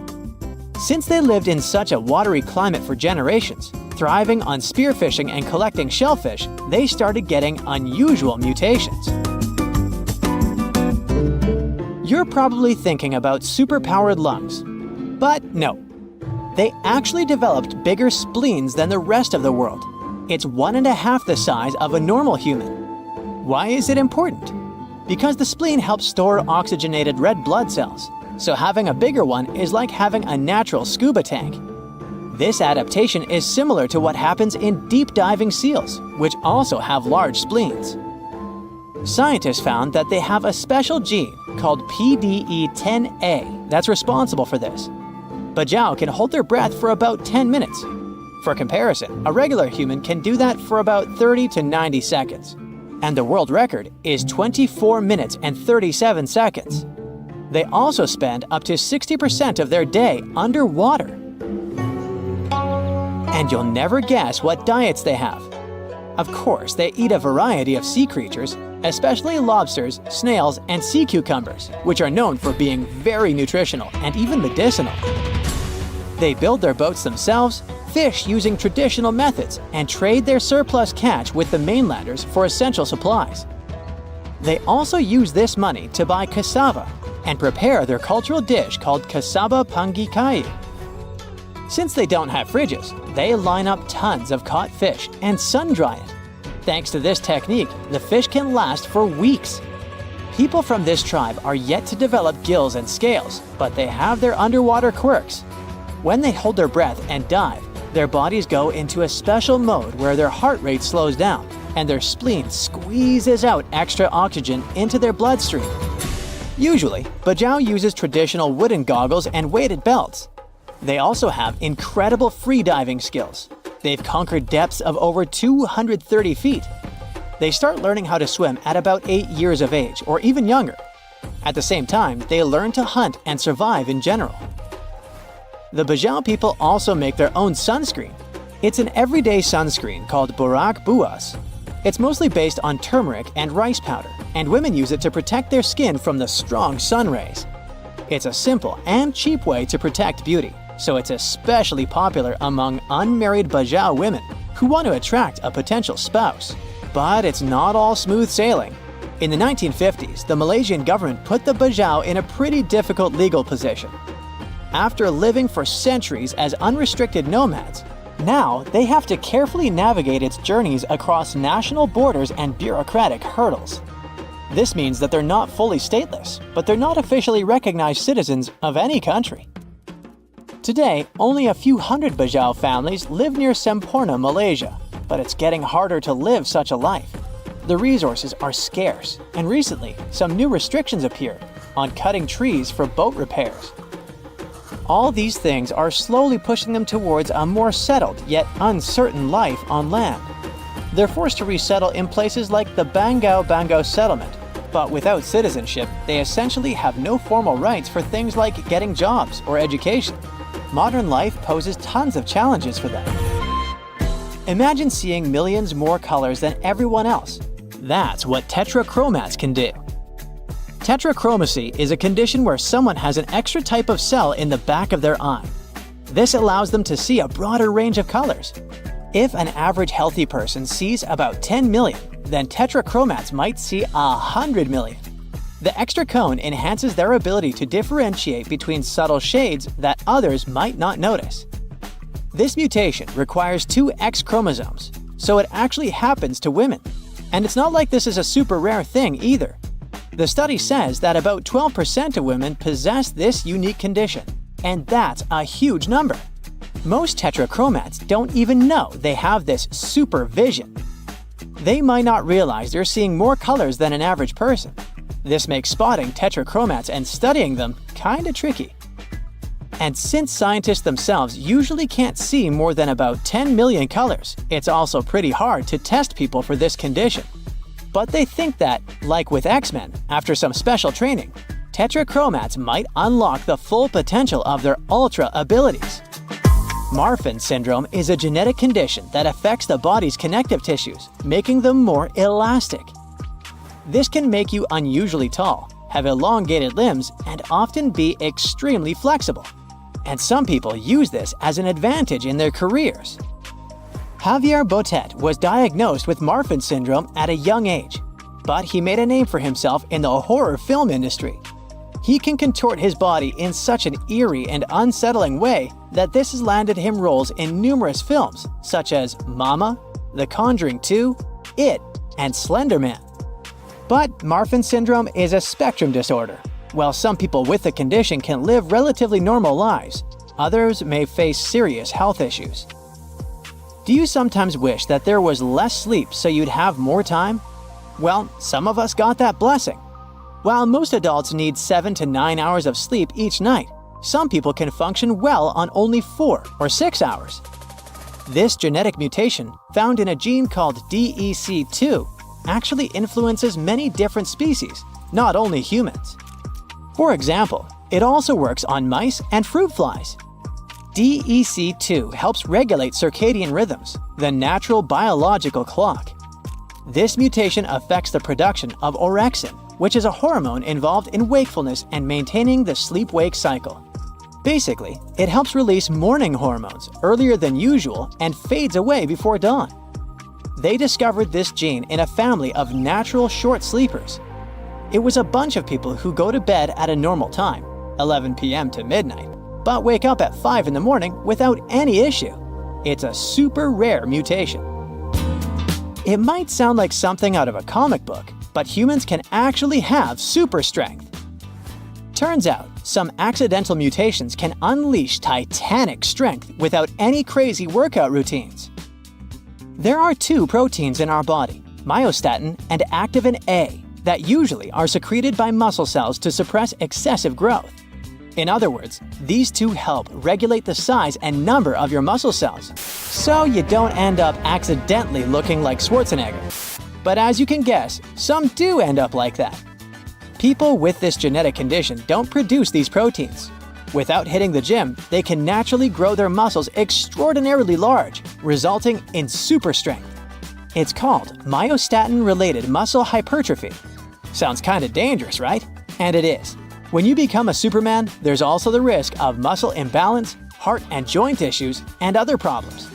Since they lived in such a watery climate for generations, thriving on spearfishing and collecting shellfish, they started getting unusual mutations. You're probably thinking about superpowered lungs. But no. They actually developed bigger spleens than the rest of the world. It's 1.5 the size of a normal human. Why is it important? Because the spleen helps store oxygenated red blood cells, so having a bigger one is like having a natural scuba tank. This adaptation is similar to what happens in deep diving seals, which also have large spleens. Scientists found that they have a special gene called PDE10A that's responsible for this. Bajau can hold their breath for about 10 minutes. For comparison, a regular human can do that for about 30 to 90 seconds. And the world record is 24 minutes and 37 seconds. They also spend up to 60% of their day underwater. And you'll never guess what diets they have. Of course, they eat a variety of sea creatures, especially lobsters, snails, and sea cucumbers, which are known for being very nutritional and even medicinal. They build their boats themselves, fish using traditional methods, and trade their surplus catch with the mainlanders for essential supplies. They also use this money to buy cassava and prepare their cultural dish called cassava panggikayu. Since they don't have fridges, they line up tons of caught fish and sun-dry it. Thanks to this technique, the fish can last for weeks. People from this tribe are yet to develop gills and scales, but they have their underwater quirks. When they hold their breath and dive, their bodies go into a special mode where their heart rate slows down and their spleen squeezes out extra oxygen into their bloodstream. Usually, Bajau uses traditional wooden goggles and weighted belts. They also have incredible freediving skills. They've conquered depths of over 230 feet. They start learning how to swim at about 8 years of age, or even younger. At the same time, they learn to hunt and survive in general. The Bajau people also make their own sunscreen. It's an everyday sunscreen called Borak Buas. It's mostly based on turmeric and rice powder, and women use it to protect their skin from the strong sun rays. It's a simple and cheap way to protect beauty, so it's especially popular among unmarried Bajau women who want to attract a potential spouse. But it's not all smooth sailing. In the 1950s, the Malaysian government put the Bajau in a pretty difficult legal position. After living for centuries as unrestricted nomads, now they have to carefully navigate its journeys across national borders and bureaucratic hurdles. This means that they're not fully stateless, but they're not officially recognized citizens of any country. Today, only a few hundred Bajau families live near Semporna, Malaysia, but it's getting harder to live such a life. The resources are scarce, and recently, some new restrictions appeared on cutting trees for boat repairs. All these things are slowly pushing them towards a more settled yet uncertain life on land. They're forced to resettle in places like the Bangau settlement, but without citizenship, they essentially have no formal rights for things like getting jobs or education. Modern life poses tons of challenges for them. Imagine seeing millions more colors than everyone else. That's what tetrachromats can do. Tetrachromacy is a condition where someone has an extra type of cell in the back of their eye. This allows them to see a broader range of colors. If an average healthy person sees about 10 million, then tetrachromats might see 100 million. The extra cone enhances their ability to differentiate between subtle shades that others might not notice. This mutation requires 2 X chromosomes, so it actually happens to women. And it's not like this is a super rare thing either. The study says that about 12% of women possess this unique condition, and that's a huge number. Most tetrachromats don't even know they have this super vision. They might not realize they're seeing more colors than an average person. This makes spotting tetrachromats and studying them kinda tricky. And since scientists themselves usually can't see more than about 10 million colors, it's also pretty hard to test people for this condition. But they think that, like with X-Men, after some special training, tetrachromats might unlock the full potential of their ultra abilities. Marfan syndrome is a genetic condition that affects the body's connective tissues, making them more elastic. This can make you unusually tall, have elongated limbs, and often be extremely flexible. And some people use this as an advantage in their careers. Javier Botet was diagnosed with Marfan syndrome at a young age, but he made a name for himself in the horror film industry. He can contort his body in such an eerie and unsettling way that this has landed him roles in numerous films such as Mama, The Conjuring 2, It, and Slender Man. But Marfan syndrome is a spectrum disorder. While some people with the condition can live relatively normal lives, others may face serious health issues. Do you sometimes wish that there was less sleep so you'd have more time? Well, some of us got that blessing. While most adults need 7 to 9 hours of sleep each night, some people can function well on only 4 or 6 hours. This genetic mutation, found in a gene called DEC2, actually influences many different species, not only humans. For example, it also works on mice and fruit flies. DEC2 helps regulate circadian rhythms, the natural biological clock. This mutation affects the production of orexin, which is a hormone involved in wakefulness and maintaining the sleep-wake cycle. Basically, it helps release morning hormones earlier than usual and fades away before dawn. They discovered this gene in a family of natural short sleepers. It was a bunch of people who go to bed at a normal time, 11 p.m. to midnight, but wake up at 5 in the morning without any issue. It's a super rare mutation. It might sound like something out of a comic book, but humans can actually have super strength. Turns out, some accidental mutations can unleash titanic strength without any crazy workout routines. There are 2 proteins in our body, myostatin and activin A, that usually are secreted by muscle cells to suppress excessive growth. In other words, these two help regulate the size and number of your muscle cells, so you don't end up accidentally looking like Schwarzenegger. But as you can guess, some do end up like that. People with this genetic condition don't produce these proteins. Without hitting the gym, they can naturally grow their muscles extraordinarily large, resulting in super strength. It's called myostatin-related muscle hypertrophy. Sounds kinda dangerous, right? And it is. When you become a Superman, there's also the risk of muscle imbalance, heart and joint issues, and other problems.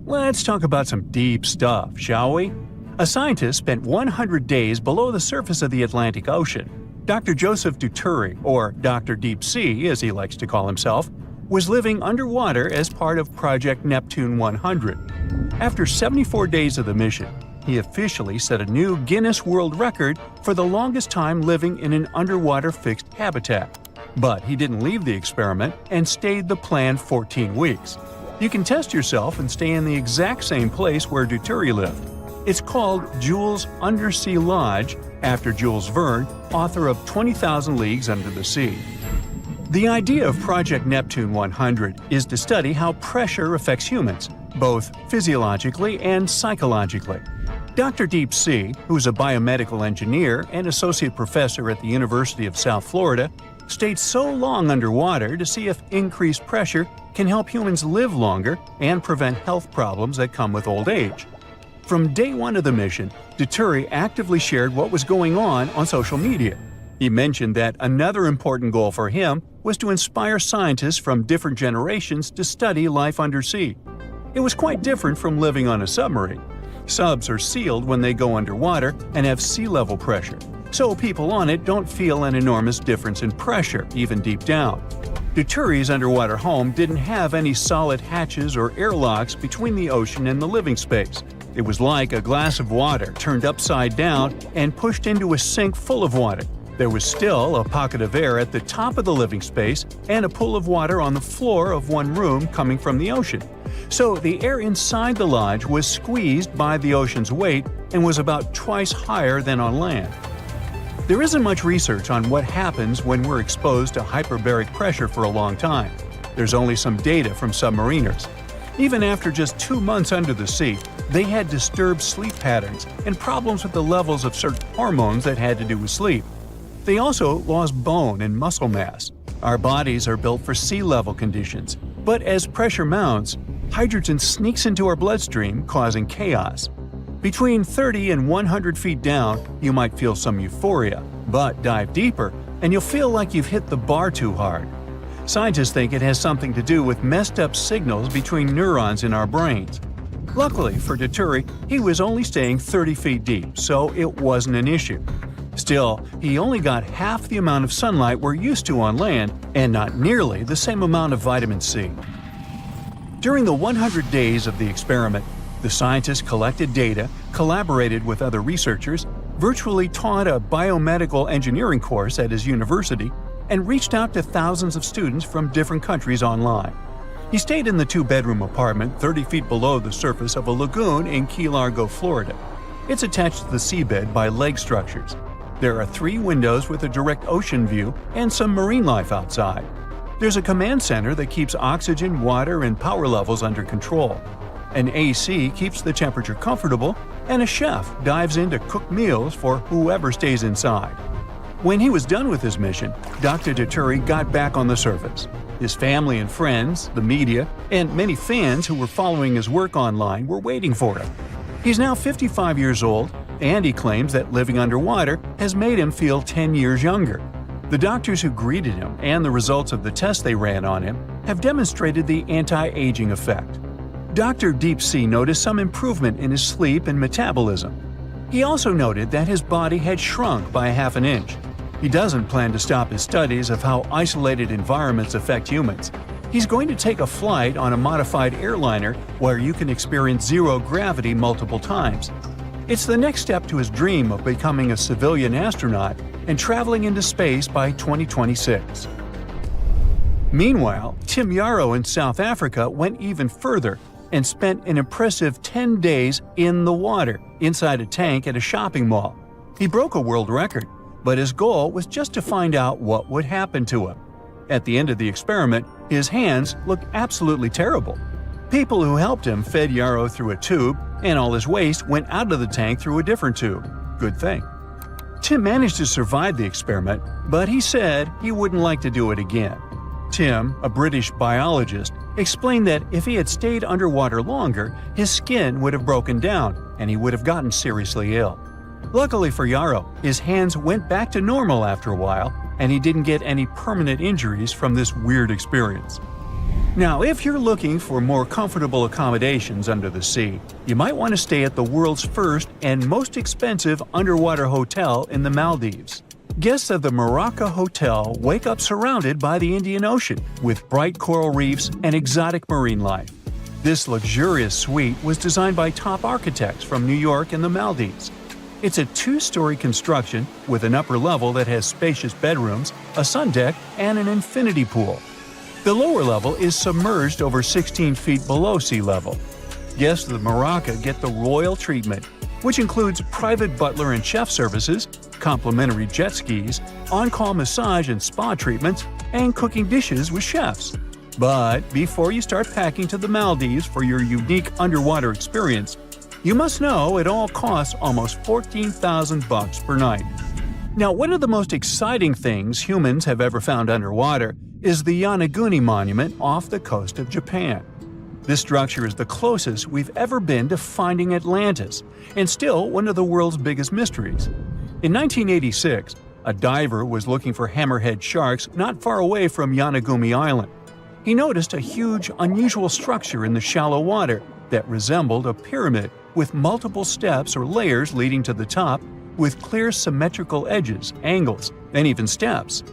Let's talk about some deep stuff, shall we? A scientist spent 100 days below the surface of the Atlantic Ocean. Dr. Joseph Duturi, or Dr. Deep Sea as he likes to call himself, was living underwater as part of Project Neptune 100. After 74 days of the mission, he officially set a new Guinness World Record for the longest time living in an underwater fixed habitat. But he didn't leave the experiment and stayed the planned 14 weeks. You can test yourself and stay in the exact same place where Duturi lived. It's called Jules Undersea Lodge, after Jules Verne, author of 20,000 Leagues Under the Sea. The idea of Project Neptune 100 is to study how pressure affects humans, both physiologically and psychologically. Dr. Deep Sea, who's a biomedical engineer and associate professor at the University of South Florida, stayed so long underwater to see if increased pressure can help humans live longer and prevent health problems that come with old age. From day one of the mission, Duturi actively shared what was going on social media. He mentioned that another important goal for him was to inspire scientists from different generations to study life undersea. It was quite different from living on a submarine. Subs are sealed when they go underwater and have sea level pressure, so people on it don't feel an enormous difference in pressure, even deep down. Duturi's underwater home didn't have any solid hatches or airlocks between the ocean and the living space. It was like a glass of water turned upside down and pushed into a sink full of water. There was still a pocket of air at the top of the living space and a pool of water on the floor of one room coming from the ocean. So the air inside the lodge was squeezed by the ocean's weight and was about twice higher than on land. There isn't much research on what happens when we're exposed to hyperbaric pressure for a long time. There's only some data from submariners. Even after just 2 months under the sea, they had disturbed sleep patterns and problems with the levels of certain hormones that had to do with sleep. They also lost bone and muscle mass. Our bodies are built for sea level conditions, but as pressure mounts, hydrogen sneaks into our bloodstream, causing chaos. Between 30 and 100 feet down, you might feel some euphoria, but dive deeper and you'll feel like you've hit the bar too hard. Scientists think it has something to do with messed up signals between neurons in our brains. Luckily for Duturi, he was only staying 30 feet deep, so it wasn't an issue. Still, he only got half the amount of sunlight we're used to on land and not nearly the same amount of vitamin C. During the 100 days of the experiment, the scientists collected data, collaborated with other researchers, virtually taught a biomedical engineering course at his university, and reached out to thousands of students from different countries online. He stayed in the 2-bedroom apartment 30 feet below the surface of a lagoon in Key Largo, Florida. It's attached to the seabed by leg structures. There are 3 windows with a direct ocean view and some marine life outside. There's a command center that keeps oxygen, water, and power levels under control. An AC keeps the temperature comfortable, and a chef dives in to cook meals for whoever stays inside. When he was done with his mission, Dr. Duturi got back on the surface. His family and friends, the media, and many fans who were following his work online were waiting for him. He's now 55 years old, and he claims that living underwater has made him feel 10 years younger. The doctors who greeted him and the results of the tests they ran on him have demonstrated the anti-aging effect. Dr. Deep Sea noticed some improvement in his sleep and metabolism. He also noted that his body had shrunk by ½ an inch. He doesn't plan to stop his studies of how isolated environments affect humans. He's going to take a flight on a modified airliner where you can experience zero gravity multiple times. It's the next step to his dream of becoming a civilian astronaut and traveling into space by 2026. Meanwhile, Tim Yarrow in South Africa went even further and spent an impressive 10 days in the water inside a tank at a shopping mall. He broke a world record, but his goal was just to find out what would happen to him. At the end of the experiment, his hands looked absolutely terrible. People who helped him fed Yarrow through a tube, and all his waste went out of the tank through a different tube. Good thing. Tim managed to survive the experiment, but he said he wouldn't like to do it again. Tim, a British biologist, explained that if he had stayed underwater longer, his skin would have broken down and he would have gotten seriously ill. Luckily for Yarrow, his hands went back to normal after a while, and he didn't get any permanent injuries from this weird experience. Now, if you're looking for more comfortable accommodations under the sea, you might want to stay at the world's first and most expensive underwater hotel in the Maldives. Guests of the Maraca Hotel wake up surrounded by the Indian Ocean, with bright coral reefs and exotic marine life. This luxurious suite was designed by top architects from New York and the Maldives. It's a two-story construction with an upper level that has spacious bedrooms, a sun deck, and an infinity pool. The lower level is submerged over 16 feet below sea level. Guests of the Maraca get the royal treatment, which includes private butler and chef services, complimentary jet skis, on-call massage and spa treatments, and cooking dishes with chefs. But before you start packing to the Maldives for your unique underwater experience, you must know it all costs almost $14,000 per night. Now, one of the most exciting things humans have ever found underwater is the Yonaguni Monument off the coast of Japan. This structure is the closest we've ever been to finding Atlantis, and still one of the world's biggest mysteries. In 1986, a diver was looking for hammerhead sharks not far away from Yonaguni Island. He noticed a huge, unusual structure in the shallow water that resembled a pyramid with multiple steps or layers leading to the top, with clear symmetrical edges, angles, and even steps.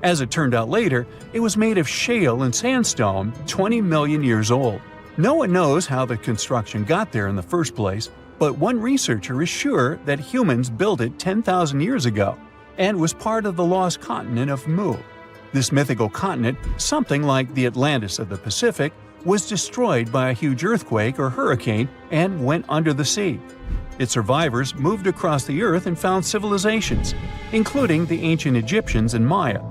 As it turned out later, it was made of shale and sandstone 20 million years old. No one knows how the construction got there in the first place, but one researcher is sure that humans built it 10,000 years ago and was part of the lost continent of Mu. This mythical continent, something like the Atlantis of the Pacific, was destroyed by a huge earthquake or hurricane and went under the sea. Its survivors moved across the earth and found civilizations, including the ancient Egyptians and Maya.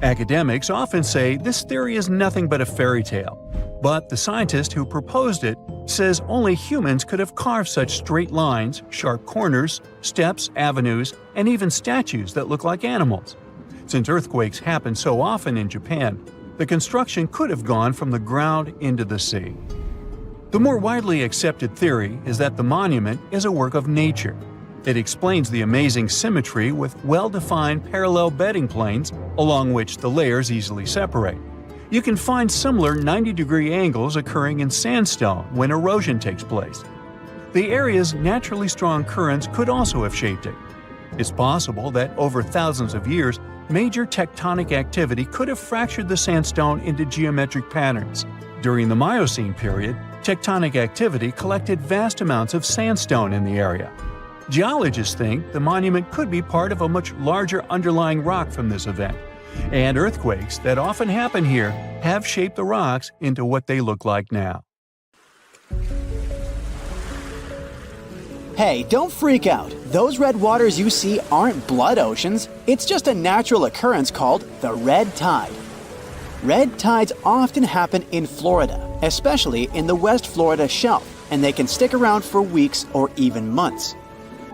Academics often say this theory is nothing but a fairy tale, but the scientist who proposed it says only humans could have carved such straight lines, sharp corners, steps, avenues, and even statues that look like animals. Since earthquakes happen so often in Japan, the construction could have gone from the ground into the sea. The more widely accepted theory is that the monument is a work of nature. It explains the amazing symmetry with well-defined parallel bedding planes along which the layers easily separate. You can find similar 90-degree angles occurring in sandstone when erosion takes place. The area's naturally strong currents could also have shaped it. It's possible that over thousands of years, major tectonic activity could have fractured the sandstone into geometric patterns. During the Miocene period, tectonic activity collected vast amounts of sandstone in the area. Geologists think the monument could be part of a much larger underlying rock from this event, and earthquakes that often happen here have shaped the rocks into what they look like now. Hey, don't freak out. Those red waters you see aren't blood oceans. It's just a natural occurrence called the red tide. Red tides often happen in Florida, especially in the West Florida shelf, and they can stick around for weeks or even months.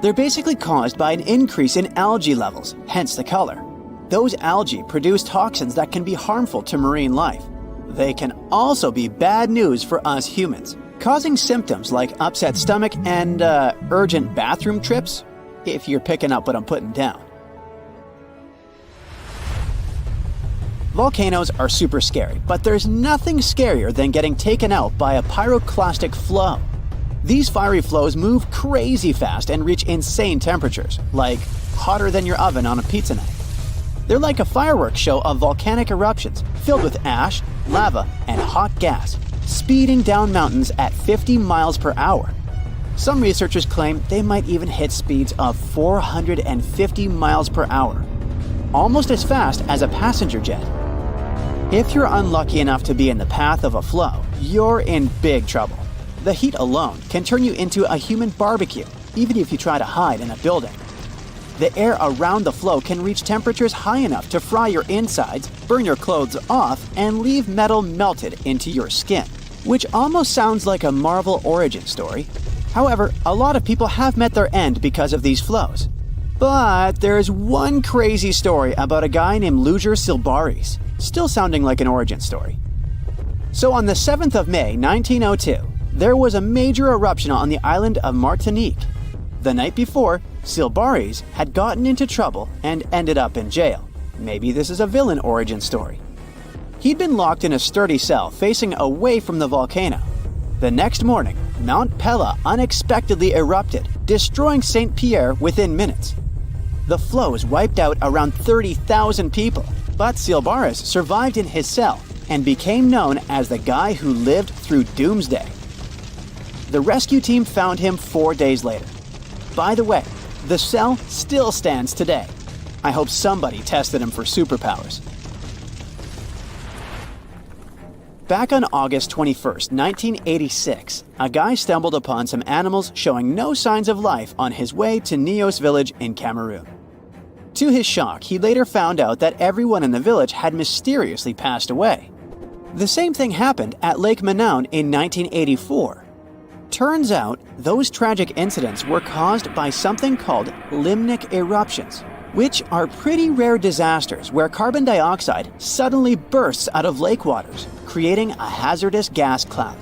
They're basically caused by an increase in algae levels, hence the color. Those algae produce toxins that can be harmful to marine life. They can also be bad news for us humans, causing symptoms like upset stomach and urgent bathroom trips, if you're picking up what I'm putting down. Volcanoes are super scary, but there's nothing scarier than getting taken out by a pyroclastic flow. These fiery flows move crazy fast and reach insane temperatures, like hotter than your oven on a pizza night. They're like a fireworks show of volcanic eruptions filled with ash, lava, and hot gas, speeding down mountains at 50 miles per hour. Some researchers claim they might even hit speeds of 450 miles per hour, almost as fast as a passenger jet. If you're unlucky enough to be in the path of a flow, you're in big trouble. The heat alone can turn you into a human barbecue, even if you try to hide in a building. The air around the flow can reach temperatures high enough to fry your insides, burn your clothes off, and leave metal melted into your skin, which almost sounds like a Marvel origin story. However, a lot of people have met their end because of these flows. But there's one crazy story about a guy named Luger Silbaris, still sounding like an origin story. So on the 7th of May, 1902, there was a major eruption on the island of Martinique. The night before, Silbaris had gotten into trouble and ended up in jail. Maybe this is a villain origin story. He'd been locked in a sturdy cell facing away from the volcano. The next morning, Mount Pella unexpectedly erupted, destroying St. Pierre within minutes. The flows wiped out around 30,000 people, but Silbaris survived in his cell and became known as the guy who lived through doomsday. The rescue team found him 4 days later. By the way, the cell still stands today. I hope somebody tested him for superpowers. Back on August 21st, 1986, a guy stumbled upon some animals showing no signs of life on his way to Nios village in Cameroon. To his shock, he later found out that everyone in the village had mysteriously passed away. The same thing happened at Lake Manaun in 1984. Turns out, those tragic incidents were caused by something called limnic eruptions, which are pretty rare disasters where carbon dioxide suddenly bursts out of lake waters, creating a hazardous gas cloud.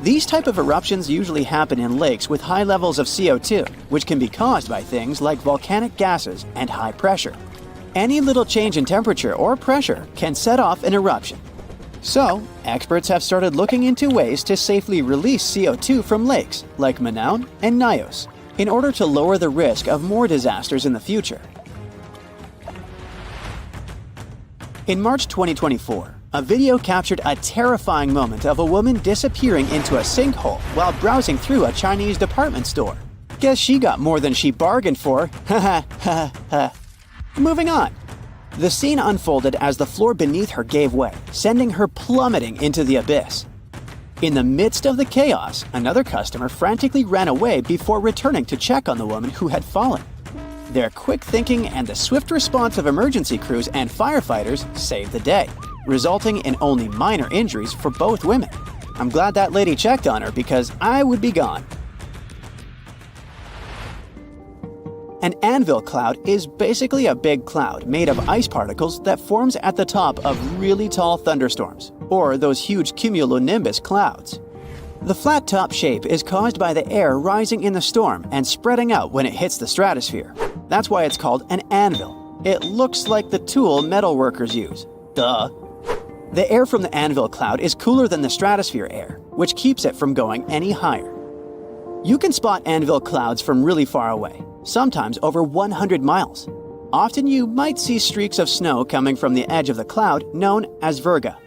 These type of eruptions usually happen in lakes with high levels of CO2, which can be caused by things like volcanic gases and high pressure. Any little change in temperature or pressure can set off an eruption. So, experts have started looking into ways to safely release CO2 from lakes like Manaun and Nios, in order to lower the risk of more disasters in the future. In March 2024, a video captured a terrifying moment of a woman disappearing into a sinkhole while browsing through a Chinese department store. Guess she got more than she bargained for. Ha ha ha. Moving on. The scene unfolded as the floor beneath her gave way, sending her plummeting into the abyss. In the midst of the chaos, another customer frantically ran away before returning to check on the woman who had fallen. Their quick thinking and the swift response of emergency crews and firefighters saved the day, resulting in only minor injuries for both women. I'm glad that lady checked on her because I would be gone. An anvil cloud is basically a big cloud made of ice particles that forms at the top of really tall thunderstorms, or those huge cumulonimbus clouds. The flat top shape is caused by the air rising in the storm and spreading out when it hits the stratosphere. That's why it's called an anvil. It looks like the tool metal workers use. Duh. The air from the anvil cloud is cooler than the stratosphere air, which keeps it from going any higher. You can spot anvil clouds from really far away, sometimes over 100 miles. Often you might see streaks of snow coming from the edge of the cloud known as virga.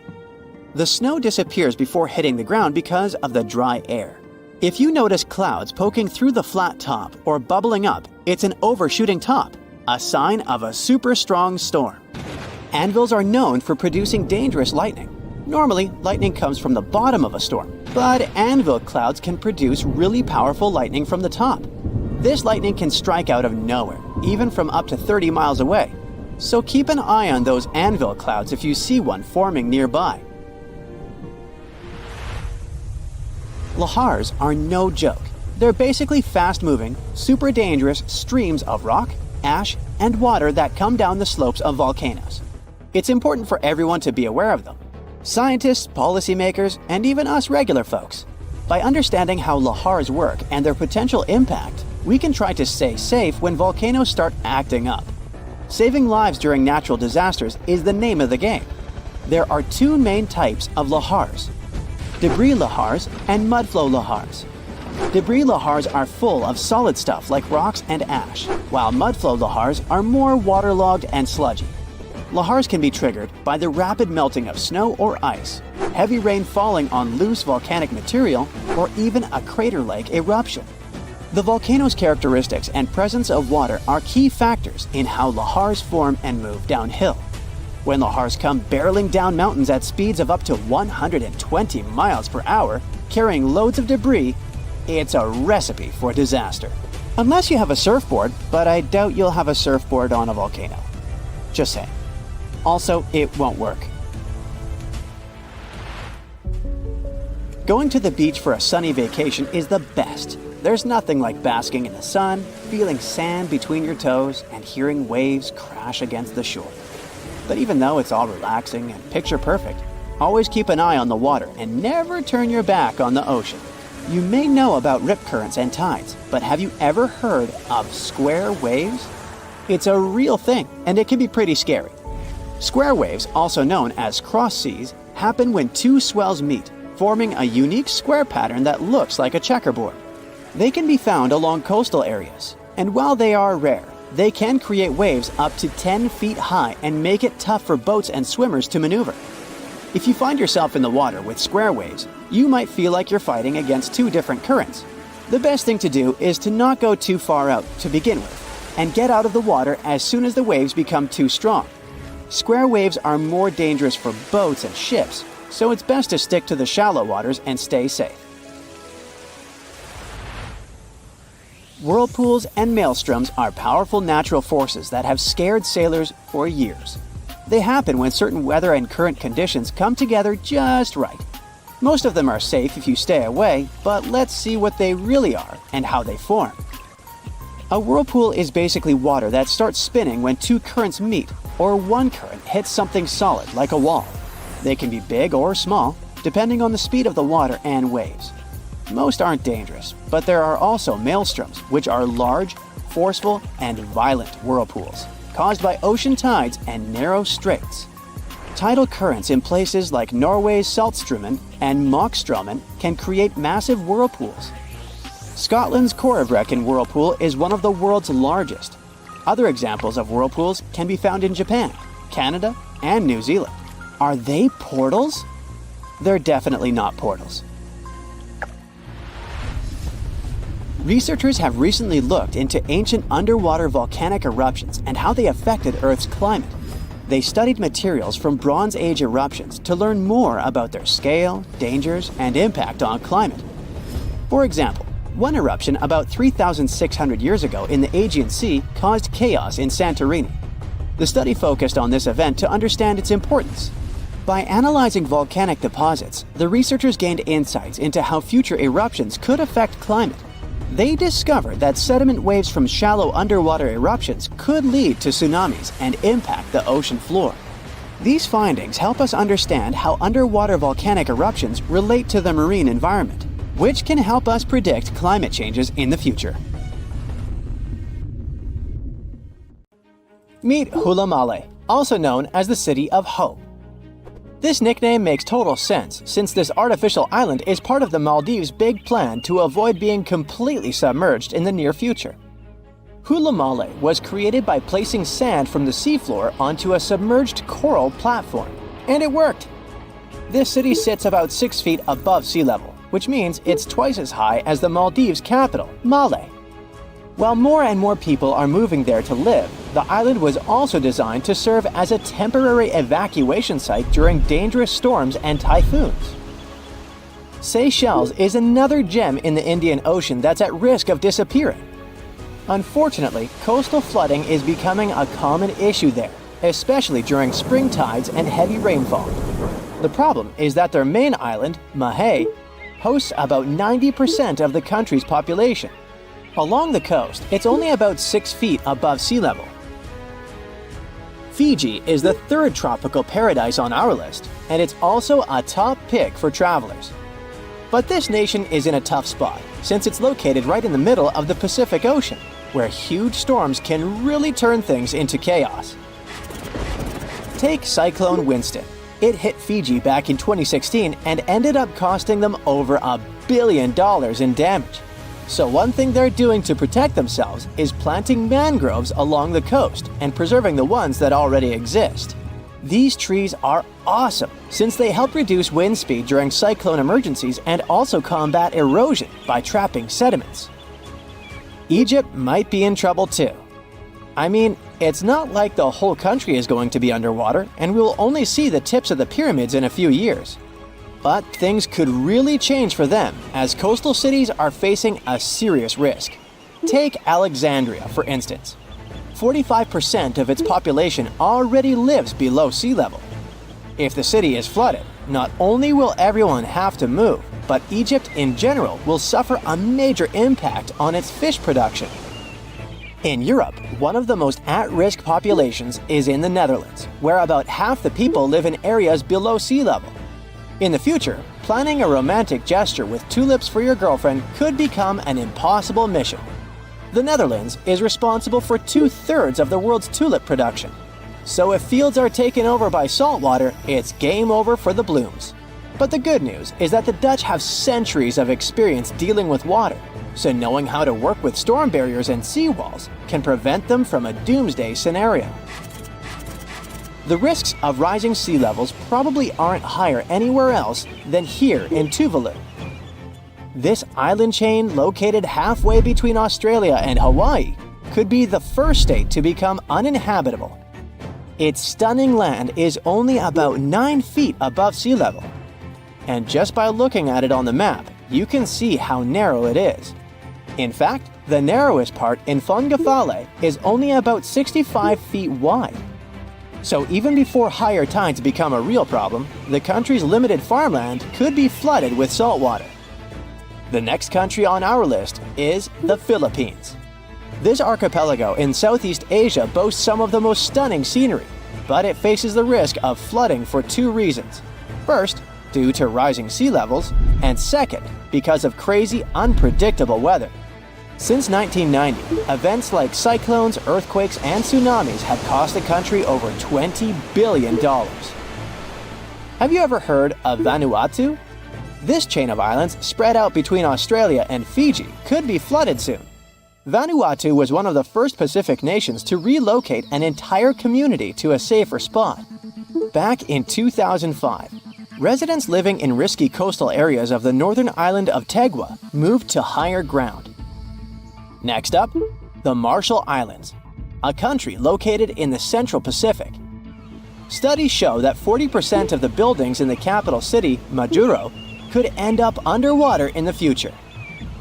The snow disappears before hitting the ground because of the dry air. If you notice clouds poking through the flat top or bubbling up, it's an overshooting top, a sign of a super strong storm. Anvils are known for producing dangerous lightning. Normally, lightning comes from the bottom of a storm, but anvil clouds can produce really powerful lightning from the top. This lightning can strike out of nowhere, even from up to 30 miles away. So keep an eye on those anvil clouds if you see one forming nearby. Lahars are no joke. They're basically fast-moving, super dangerous streams of rock, ash, and water that come down the slopes of volcanoes. It's important for everyone to be aware of them. Scientists, policymakers, and even us regular folks. By understanding how lahars work and their potential impact, we can try to stay safe when volcanoes start acting up. Saving lives during natural disasters is the name of the game. There are two main types of lahars: debris lahars and mudflow lahars. Debris lahars are full of solid stuff like rocks and ash, while mudflow lahars are more waterlogged and sludgy. Lahars can be triggered by the rapid melting of snow or ice, heavy rain falling on loose volcanic material, or even a crater-like eruption. The volcano's characteristics and presence of water are key factors in how lahars form and move downhill. When lahars come barreling down mountains at speeds of up to 120 miles per hour, carrying loads of debris, it's a recipe for disaster. Unless you have a surfboard, but I doubt you'll have a surfboard on a volcano. Just saying. Also, it won't work. Going to the beach for a sunny vacation is the best. There's nothing like basking in the sun, feeling sand between your toes, and hearing waves crash against the shore. But even though it's all relaxing and picture perfect, always keep an eye on the water and never turn your back on the ocean. You may know about rip currents and tides, but have you ever heard of square waves? It's a real thing, and it can be pretty scary. Square waves, also known as cross seas, happen when two swells meet, forming a unique square pattern that looks like a checkerboard. They can be found along coastal areas, and while they are rare, they can create waves up to 10 feet high and make it tough for boats and swimmers to maneuver. If you find yourself in the water with square waves, you might feel like you're fighting against two different currents. The best thing to do is to not go too far out to begin with, and get out of the water as soon as the waves become too strong. Square waves are more dangerous for boats and ships, so it's best to stick to the shallow waters and stay safe. Whirlpools and maelstroms are powerful natural forces that have scared sailors for years. They happen when certain weather and current conditions come together just right. Most of them are safe if you stay away, but let's see what they really are and how they form. A whirlpool is basically water that starts spinning when two currents meet, or one current hits something solid like a wall. They can be big or small, depending on the speed of the water and waves. Most aren't dangerous, but there are also maelstroms, which are large, forceful, and violent whirlpools, caused by ocean tides and narrow straits. Tidal currents in places like Norway's Saltstraumen and Moxstraumen can create massive whirlpools. Scotland's Corryvreckan whirlpool is one of the world's largest. Other examples of whirlpools can be found in Japan, Canada, and New Zealand. Are they portals? They're definitely not portals. Researchers have recently looked into ancient underwater volcanic eruptions and how they affected Earth's climate. They studied materials from Bronze Age eruptions to learn more about their scale, dangers, and impact on climate. For example, one eruption about 3,600 years ago in the Aegean Sea caused chaos in Santorini. The study focused on this event to understand its importance. By analyzing volcanic deposits, the researchers gained insights into how future eruptions could affect climate. They discovered that sediment waves from shallow underwater eruptions could lead to tsunamis and impact the ocean floor. These findings help us understand how underwater volcanic eruptions relate to the marine environment, which can help us predict climate changes in the future. Meet Hula Male, also known as the City of Hope. This nickname makes total sense since this artificial island is part of the Maldives' big plan to avoid being completely submerged in the near future. Hula Male was created by placing sand from the seafloor onto a submerged coral platform, and it worked. This city sits about 6 feet above sea level, which means it's twice as high as the Maldives' capital, Male. While more and more people are moving there to live, the island was also designed to serve as a temporary evacuation site during dangerous storms and typhoons. Seychelles is another gem in the Indian Ocean that's at risk of disappearing. Unfortunately, coastal flooding is becoming a common issue there, especially during spring tides and heavy rainfall. The problem is that their main island, Mahé, hosts about 90% of the country's population. Along the coast, it's only about 6 feet above sea level. Fiji is the third tropical paradise on our list, and it's also a top pick for travelers. But this nation is in a tough spot, since it's located right in the middle of the Pacific Ocean, where huge storms can really turn things into chaos. Take Cyclone Winston. It hit Fiji back in 2016 and ended up costing them over $1 billion in damage. So one thing they're doing to protect themselves is planting mangroves along the coast and preserving the ones that already exist. These trees are awesome since they help reduce wind speed during cyclone emergencies and also combat erosion by trapping sediments. Egypt might be in trouble too. I mean, it's not like the whole country is going to be underwater and we'll only see the tips of the pyramids in a few years. But things could really change for them as coastal cities are facing a serious risk. Take Alexandria, for instance. 45% of its population already lives below sea level. If the city is flooded, not only will everyone have to move, but Egypt in general will suffer a major impact on its fish production. In Europe, one of the most at-risk populations is in the Netherlands, where about half the people live in areas below sea level. In the future, planning a romantic gesture with tulips for your girlfriend could become an impossible mission. The Netherlands is responsible for 2/3 of the world's tulip production. So if fields are taken over by saltwater, it's game over for the blooms. But the good news is that the Dutch have centuries of experience dealing with water, so knowing how to work with storm barriers and seawalls can prevent them from a doomsday scenario. The risks of rising sea levels probably aren't higher anywhere else than here in Tuvalu. This island chain, located halfway between Australia and Hawaii, could be the first state to become uninhabitable. Its stunning land is only about 9 feet above sea level. And just by looking at it on the map, you can see how narrow it is. In fact, the narrowest part in Fongafale is only about 65 feet wide. So even before higher tides become a real problem, the country's limited farmland could be flooded with saltwater. The next country on our list is the Philippines. This archipelago in Southeast Asia boasts some of the most stunning scenery, but it faces the risk of flooding for 2 reasons. First, due to rising sea levels, and second, because of crazy, unpredictable weather. Since 1990, events like cyclones, earthquakes, and tsunamis have cost the country over $20 billion. Have you ever heard of Vanuatu? This chain of islands, spread out between Australia and Fiji, could be flooded soon. Vanuatu was one of the first Pacific nations to relocate an entire community to a safer spot. Back in 2005, residents living in risky coastal areas of the northern island of Tegua moved to higher ground. Next up, the Marshall Islands, a country located in the Central Pacific. Studies show that 40% of the buildings in the capital city, Majuro, could end up underwater in the future.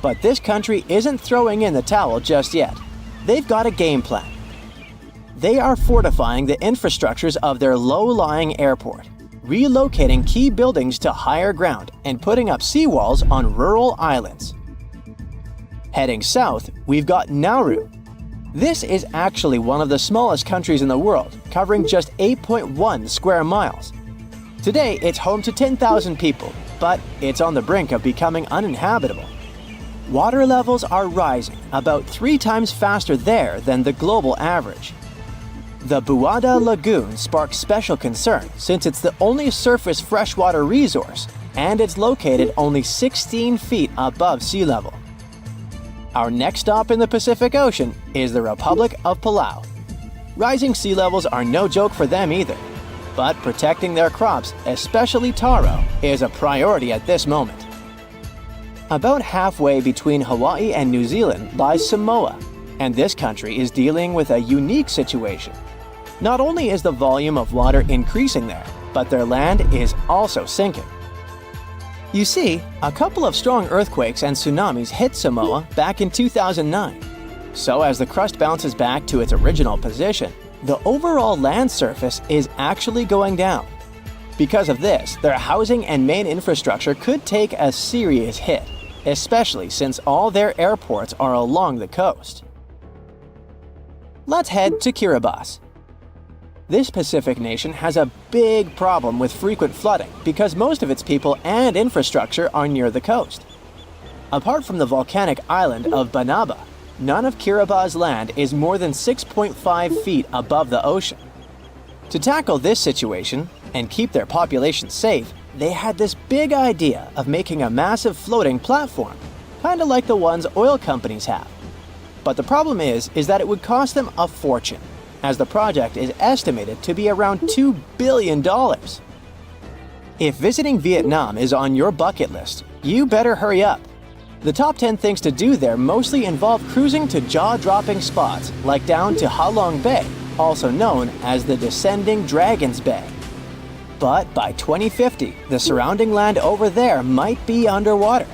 But this country isn't throwing in the towel just yet. They've got a game plan. They are fortifying the infrastructures of their low-lying airport, relocating key buildings to higher ground, and putting up seawalls on rural islands. Heading south, we've got Nauru. This is actually one of the smallest countries in the world, covering just 8.1 square miles. Today, it's home to 10,000 people, but it's on the brink of becoming uninhabitable. Water levels are rising about 3 times faster there than the global average. The Buada Lagoon sparks special concern since it's the only surface freshwater resource, and it's located only 16 feet above sea level. Our next stop in the Pacific Ocean is the Republic of Palau. Rising sea levels are no joke for them either, but protecting their crops, especially taro, is a priority at this moment. About halfway between Hawaii and New Zealand lies Samoa, and this country is dealing with a unique situation. Not only is the volume of water increasing there, but their land is also sinking. You see, a couple of strong earthquakes and tsunamis hit Samoa back in 2009. So as the crust bounces back to its original position, the overall land surface is actually going down. Because of this, their housing and main infrastructure could take a serious hit, especially since all their airports are along the coast. Let's head to Kiribati. This Pacific nation has a big problem with frequent flooding because most of its people and infrastructure are near the coast. Apart from the volcanic island of Banaba, none of Kiribati's land is more than 6.5 feet above the ocean. To tackle this situation and keep their population safe, they had this big idea of making a massive floating platform, kind of like the ones oil companies have. But the problem is that it would cost them a fortune, as the project is estimated to be around $2 billion. If visiting Vietnam is on your bucket list, you better hurry up. The top 10 things to do there mostly involve cruising to jaw-dropping spots like down to Ha Long Bay, also known as the Descending Dragons Bay. But by 2050, the surrounding land over there might be underwater.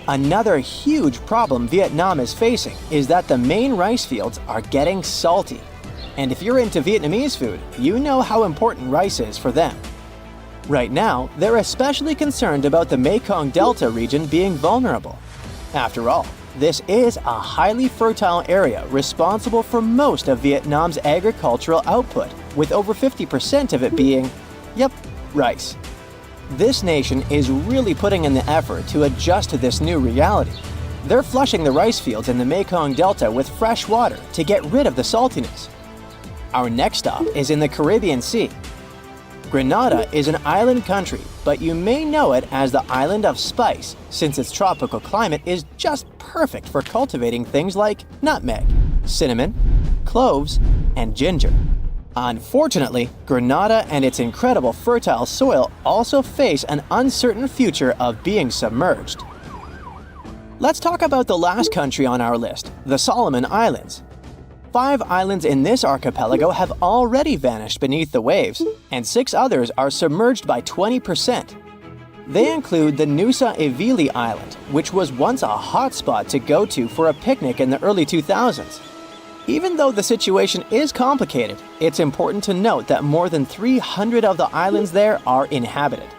Another huge problem Vietnam is facing is that the main rice fields are getting salty. And if you're into Vietnamese food, you know how important rice is for them. Right now, they're especially concerned about the Mekong Delta region being vulnerable. After all, this is a highly fertile area responsible for most of Vietnam's agricultural output, with over 50% of it being, rice. This nation is really putting in the effort to adjust to this new reality. They're flushing the rice fields in the Mekong Delta with fresh water to get rid of the saltiness. Our next stop is in the Caribbean Sea. Grenada is an island country, but you may know it as the Island of Spice, since its tropical climate is just perfect for cultivating things like nutmeg, cinnamon, cloves, and ginger. Unfortunately, Grenada and its incredible fertile soil also face an uncertain future of being submerged. Let's talk about the last country on our list, the Solomon Islands. 5 islands in this archipelago have already vanished beneath the waves, and 6 others are submerged by 20%. They include the Nusa Evili Island, which was once a hotspot to go to for a picnic in the early 2000s. Even though the situation is complicated, it's important to note that more than 300 of the islands there are inhabited.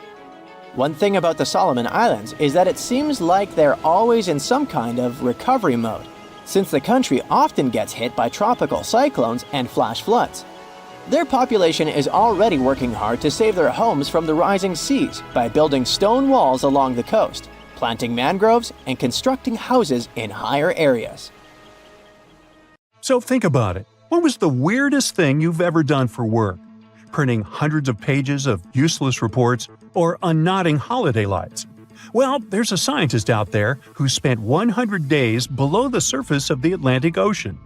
One thing about the Solomon Islands is that it seems like they're always in some kind of recovery mode, since the country often gets hit by tropical cyclones and flash floods. Their population is already working hard to save their homes from the rising seas by building stone walls along the coast, planting mangroves, and constructing houses in higher areas. So think about it. What was the weirdest thing you've ever done for work? Printing hundreds of pages of useless reports or unknotting holiday lights? Well, there's a scientist out there who spent 100 days below the surface of the Atlantic Ocean.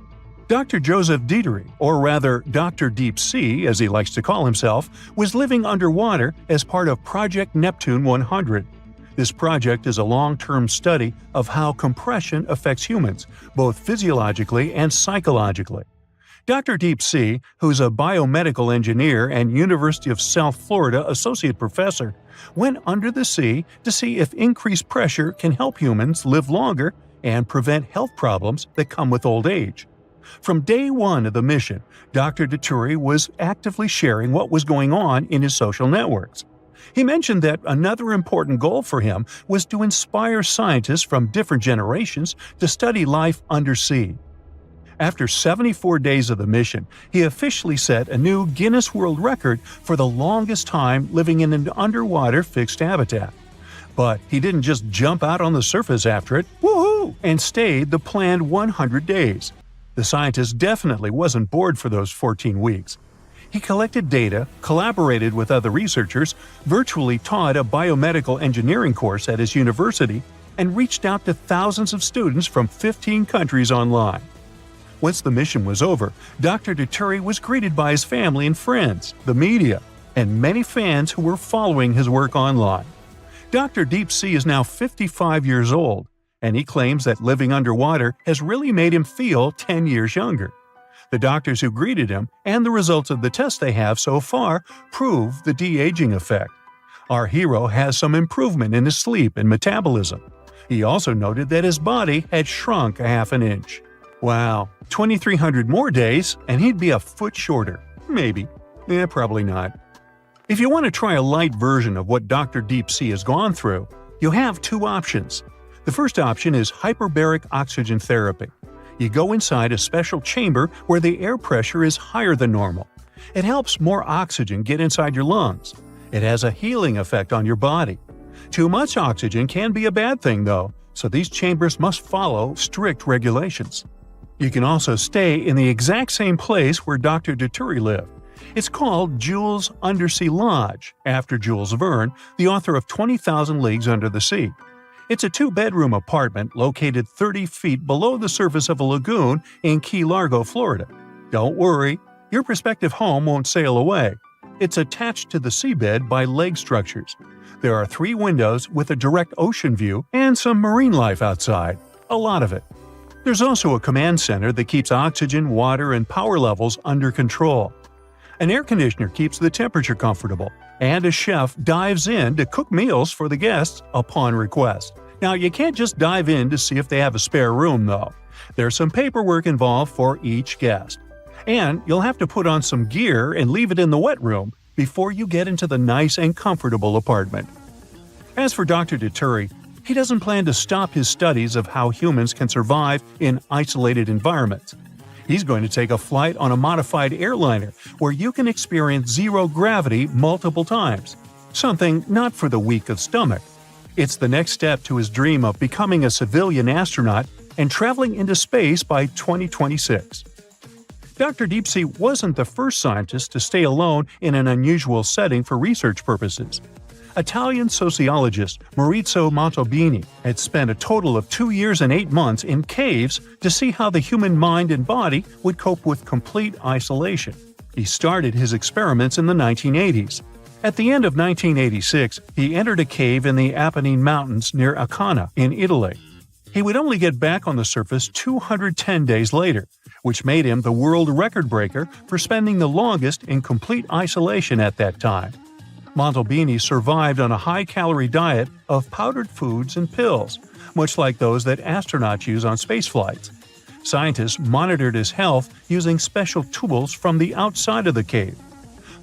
Dr. Joseph Dieterich, or rather Dr. Deep Sea as he likes to call himself, was living underwater as part of Project Neptune 100. This project is a long-term study of how compression affects humans, both physiologically and psychologically. Dr. Deep Sea, who's a biomedical engineer and University of South Florida associate professor, went under the sea to see if increased pressure can help humans live longer and prevent health problems that come with old age. From day one of the mission, Dr. Dieterich was actively sharing what was going on in his social networks. He mentioned that another important goal for him was to inspire scientists from different generations to study life undersea. After 74 days of the mission, he officially set a new Guinness World Record for the longest time living in an underwater fixed habitat. But he didn't just jump out on the surface after it, woohoo, and stayed the planned 100 days. The scientist definitely wasn't bored for those 14 weeks. He collected data, collaborated with other researchers, virtually taught a biomedical engineering course at his university, and reached out to thousands of students from 15 countries online. Once the mission was over, Dr. Dieterich was greeted by his family and friends, the media, and many fans who were following his work online. Dr. Deep Sea is now 55 years old, and he claims that living underwater has really made him feel 10 years younger. The doctors who greeted him and the results of the tests they have so far prove the de-aging effect. Our hero has some improvement in his sleep and metabolism. He also noted that his body had shrunk a half an inch. Wow, 2,300 more days and he'd be a foot shorter. Maybe. Probably not. If you want to try a light version of what Dr. Deep Sea has gone through, you have 2 options. The first option is hyperbaric oxygen therapy. You go inside a special chamber where the air pressure is higher than normal. It helps more oxygen get inside your lungs. It has a healing effect on your body. Too much oxygen can be a bad thing, though, so these chambers must follow strict regulations. You can also stay in the exact same place where Dr. Dieterich lived. It's called Jules Undersea Lodge, after Jules Verne, the author of 20,000 Leagues Under the Sea. It's a 2-bedroom apartment located 30 feet below the surface of a lagoon in Key Largo, Florida. Don't worry, your prospective home won't sail away. It's attached to the seabed by leg structures. There are 3 windows with a direct ocean view and some marine life outside. A lot of it. There's also a command center that keeps oxygen, water, and power levels under control. An air conditioner keeps the temperature comfortable, and a chef dives in to cook meals for the guests upon request. Now, you can't just dive in to see if they have a spare room, though. There's some paperwork involved for each guest. And you'll have to put on some gear and leave it in the wet room before you get into the nice and comfortable apartment. As for Dr. Dituri, he doesn't plan to stop his studies of how humans can survive in isolated environments. He's going to take a flight on a modified airliner where you can experience zero gravity multiple times. Something not for the weak of stomach. It's the next step to his dream of becoming a civilian astronaut and traveling into space by 2026. Dr. Deepsea wasn't the first scientist to stay alone in an unusual setting for research purposes. Italian sociologist Maurizio Montalbini had spent a total of 2 years and 8 months in caves to see how the human mind and body would cope with complete isolation. He started his experiments in the 1980s. At the end of 1986, he entered a cave in the Apennine Mountains near Ancona in Italy. He would only get back on the surface 210 days later, which made him the world record breaker for spending the longest in complete isolation at that time. Montalbini survived on a high-calorie diet of powdered foods and pills, much like those that astronauts use on space flights. Scientists monitored his health using special tools from the outside of the cave.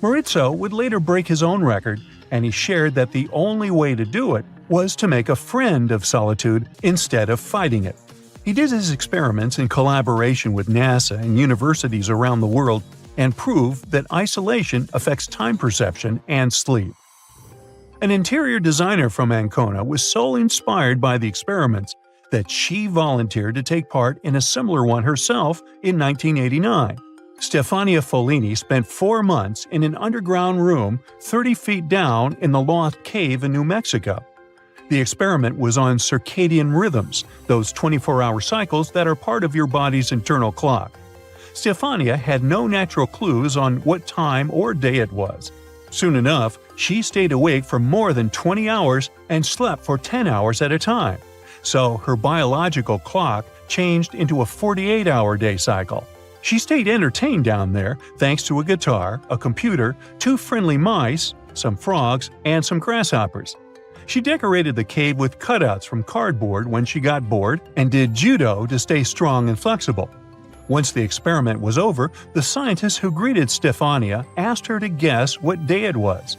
Maurizio would later break his own record, and he shared that the only way to do it was to make a friend of solitude instead of fighting it. He did his experiments in collaboration with NASA and universities around the world and proved that isolation affects time perception and sleep. An interior designer from Ancona was so inspired by the experiments that she volunteered to take part in a similar one herself in 1989. Stefania Follini spent 4 months in an underground room 30 feet down in the Lost Cave in New Mexico. The experiment was on circadian rhythms, those 24-hour cycles that are part of your body's internal clock. Stefania had no natural clues on what time or day it was. Soon enough, she stayed awake for more than 20 hours and slept for 10 hours at a time. So her biological clock changed into a 48-hour day cycle. She stayed entertained down there thanks to a guitar, a computer, 2 friendly mice, some frogs, and some grasshoppers. She decorated the cave with cutouts from cardboard when she got bored and did judo to stay strong and flexible. Once the experiment was over, the scientist who greeted Stefania asked her to guess what day it was.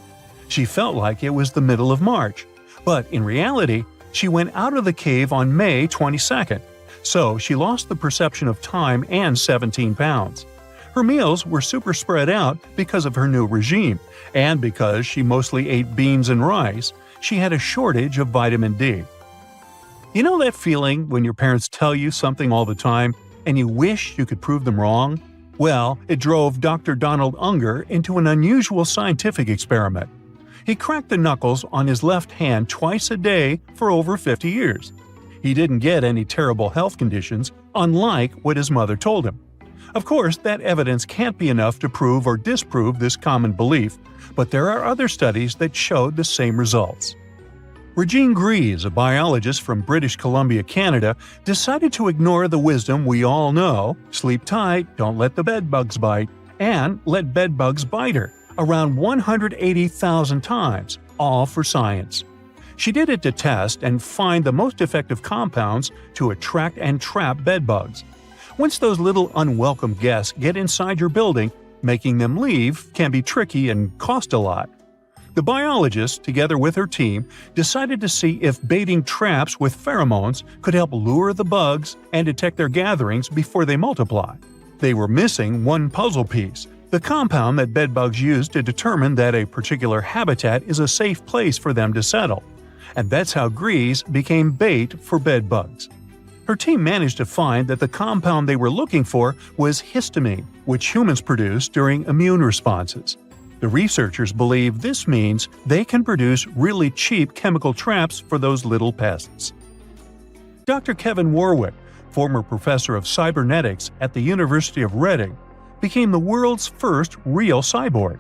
She felt like it was the middle of March, but in reality, she went out of the cave on May 22nd. So she lost the perception of time and 17 pounds. Her meals were super spread out because of her new regime, and because she mostly ate beans and rice, she had a shortage of vitamin D. You know that feeling when your parents tell you something all the time and you wish you could prove them wrong? Well, it drove Dr. Donald Unger into an unusual scientific experiment. He cracked the knuckles on his left hand twice a day for over 50 years. He didn't get any terrible health conditions, unlike what his mother told him. Of course, that evidence can't be enough to prove or disprove this common belief, but there are other studies that showed the same results. Regine Gries, a biologist from British Columbia, Canada, decided to ignore the wisdom we all know: sleep tight, don't let the bedbugs bite, and let bedbugs bite her, around 180,000 times, all for science. She did it to test and find the most effective compounds to attract and trap bedbugs. Once those little unwelcome guests get inside your building, making them leave can be tricky and cost a lot. The biologist, together with her team, decided to see if baiting traps with pheromones could help lure the bugs and detect their gatherings before they multiply. They were missing one puzzle piece: the compound that bedbugs use to determine that a particular habitat is a safe place for them to settle. And that's how Gries became bait for bedbugs. Her team managed to find that the compound they were looking for was histamine, which humans produce during immune responses. The researchers believe this means they can produce really cheap chemical traps for those little pests. Dr. Kevin Warwick, former professor of cybernetics at the University of Reading, became the world's first real cyborg.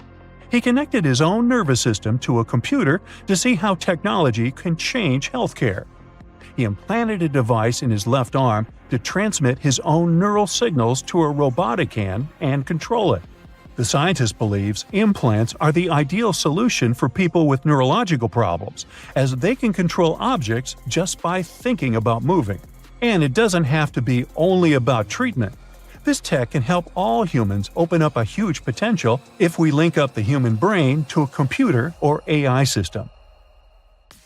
He connected his own nervous system to a computer to see how technology can change healthcare. He implanted a device in his left arm to transmit his own neural signals to a robotic hand and control it. The scientist believes implants are the ideal solution for people with neurological problems, as they can control objects just by thinking about moving. And it doesn't have to be only about treatment. This tech can help all humans open up a huge potential if we link up the human brain to a computer or AI system.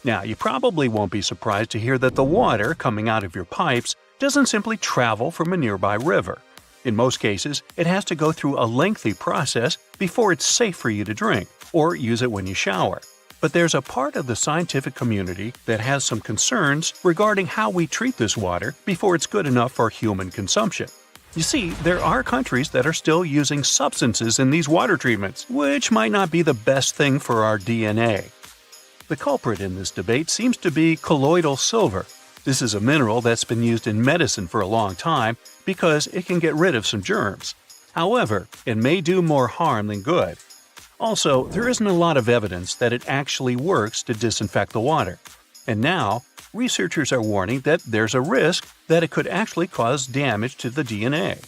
Now, you probably won't be surprised to hear that the water coming out of your pipes doesn't simply travel from a nearby river. In most cases, it has to go through a lengthy process before it's safe for you to drink or use it when you shower. But there's a part of the scientific community that has some concerns regarding how we treat this water before it's good enough for human consumption. You see, there are countries that are still using substances in these water treatments, which might not be the best thing for our DNA. The culprit in this debate seems to be colloidal silver. This is a mineral that's been used in medicine for a long time because it can get rid of some germs. However, it may do more harm than good. Also, there isn't a lot of evidence that it actually works to disinfect the water. And now, researchers are warning that there's a risk that it could actually cause damage to the DNA.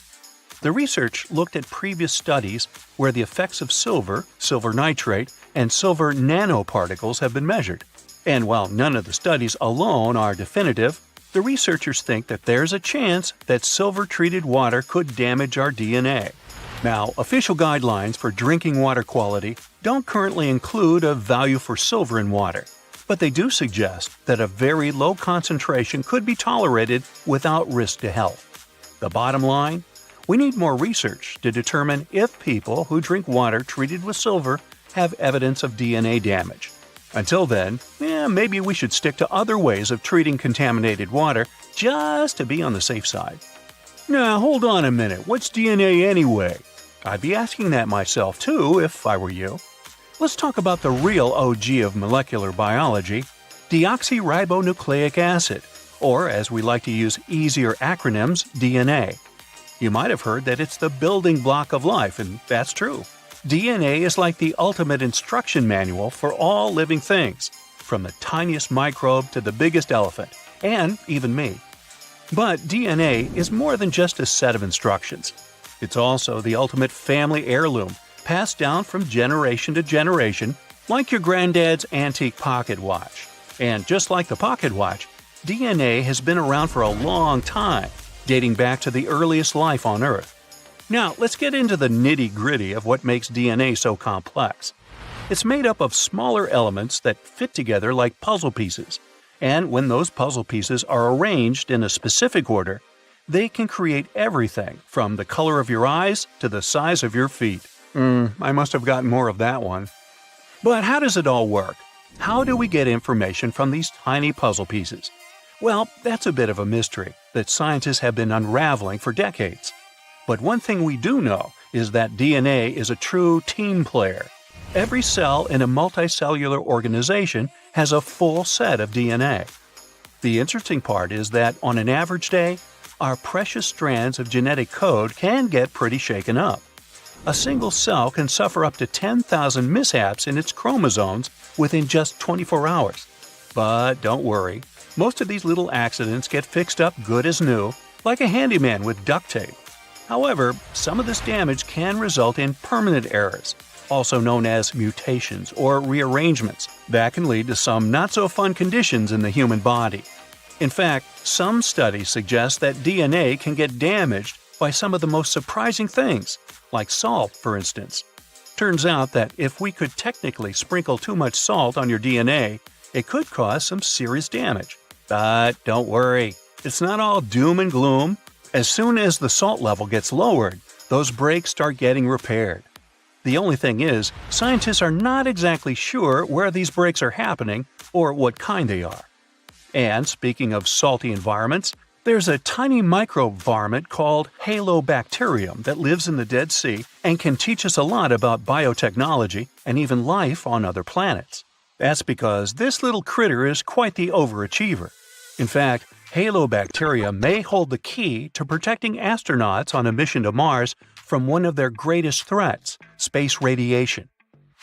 The research looked at previous studies where the effects of silver, silver nitrate, and silver nanoparticles have been measured. And while none of the studies alone are definitive, the researchers think that there's a chance that silver-treated water could damage our DNA. Now, official guidelines for drinking water quality don't currently include a value for silver in water, but they do suggest that a very low concentration could be tolerated without risk to health. The bottom line? We need more research to determine if people who drink water treated with silver have evidence of DNA damage. Until then, maybe we should stick to other ways of treating contaminated water just to be on the safe side. Now, hold on a minute, what's DNA anyway? I'd be asking that myself too if I were you. Let's talk about the real OG of molecular biology, deoxyribonucleic acid, or as we like to use easier acronyms, DNA. You might have heard that it's the building block of life, and that's true. DNA is like the ultimate instruction manual for all living things, from the tiniest microbe to the biggest elephant, and even me. But DNA is more than just a set of instructions. It's also the ultimate family heirloom, passed down from generation to generation, like your granddad's antique pocket watch. And just like the pocket watch, DNA has been around for a long time, dating back to the earliest life on Earth. Now, let's get into the nitty-gritty of what makes DNA so complex. It's made up of smaller elements that fit together like puzzle pieces, and when those puzzle pieces are arranged in a specific order, they can create everything from the color of your eyes to the size of your feet. I must have gotten more of that one. But how does it all work? How do we get information from these tiny puzzle pieces? Well, that's a bit of a mystery that scientists have been unraveling for decades. But one thing we do know is that DNA is a true team player. Every cell in a multicellular organization has a full set of DNA. The interesting part is that on an average day, our precious strands of genetic code can get pretty shaken up. A single cell can suffer up to 10,000 mishaps in its chromosomes within just 24 hours. But don't worry, most of these little accidents get fixed up good as new, like a handyman with duct tape. However, some of this damage can result in permanent errors, also known as mutations or rearrangements, that can lead to some not-so-fun conditions in the human body. In fact, some studies suggest that DNA can get damaged by some of the most surprising things, like salt, for instance. Turns out that if we could technically sprinkle too much salt on your DNA, it could cause some serious damage. But don't worry, it's not all doom and gloom. As soon as the salt level gets lowered, those breaks start getting repaired. The only thing is, scientists are not exactly sure where these breaks are happening or what kind they are. And speaking of salty environments, there's a tiny microbe varmint called halobacterium that lives in the Dead Sea and can teach us a lot about biotechnology and even life on other planets. That's because this little critter is quite the overachiever. In fact, halobacteria may hold the key to protecting astronauts on a mission to Mars from one of their greatest threats, space radiation.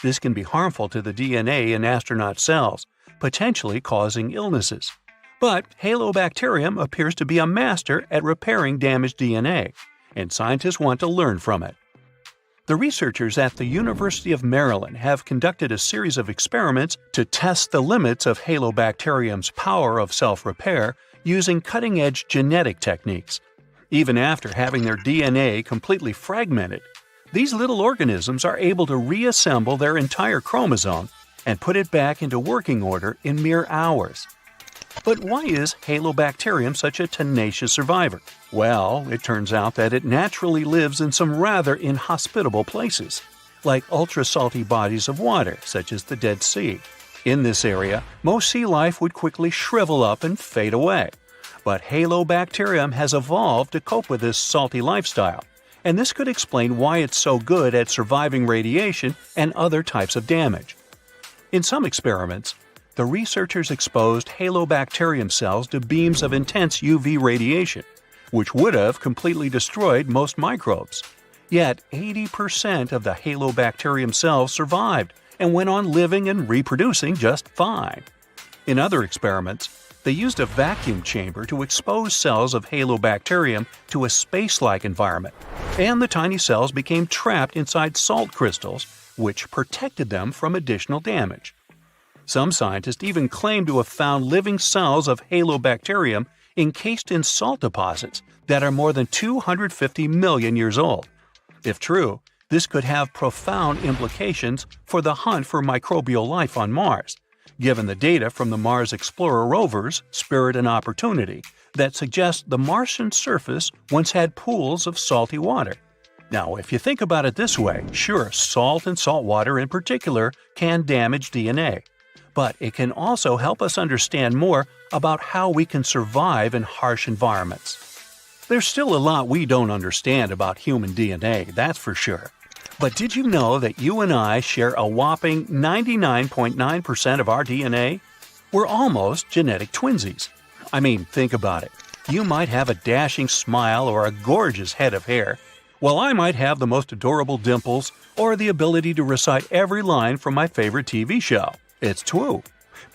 This can be harmful to the DNA in astronaut cells, potentially causing illnesses. But halobacterium appears to be a master at repairing damaged DNA, and scientists want to learn from it. The researchers at the University of Maryland have conducted a series of experiments to test the limits of Halobacterium's power of self-repair using cutting-edge genetic techniques. Even after having their DNA completely fragmented, these little organisms are able to reassemble their entire chromosome and put it back into working order in mere hours. But why is Halobacterium such a tenacious survivor? Well, it turns out that it naturally lives in some rather inhospitable places, like ultra-salty bodies of water, such as the Dead Sea. In this area, most sea life would quickly shrivel up and fade away. But Halobacterium has evolved to cope with this salty lifestyle, and this could explain why it's so good at surviving radiation and other types of damage. In some experiments, the researchers exposed Halobacterium cells to beams of intense UV radiation, which would have completely destroyed most microbes. Yet 80% of the Halobacterium cells survived and went on living and reproducing just fine. In other experiments, they used a vacuum chamber to expose cells of Halobacterium to a space-like environment, and the tiny cells became trapped inside salt crystals, which protected them from additional damage. Some scientists even claim to have found living cells of Halobacterium encased in salt deposits that are more than 250 million years old. If true, this could have profound implications for the hunt for microbial life on Mars, given the data from the Mars Explorer rovers Spirit and Opportunity that suggest the Martian surface once had pools of salty water. Now, if you think about it this way, sure, salt and salt water in particular can damage DNA. But it can also help us understand more about how we can survive in harsh environments. There's still a lot we don't understand about human DNA, that's for sure. But did you know that you and I share a whopping 99.9% of our DNA? We're almost genetic twinsies. I mean, think about it. You might have a dashing smile or a gorgeous head of hair, while I might have the most adorable dimples or the ability to recite every line from my favorite TV show. It's true.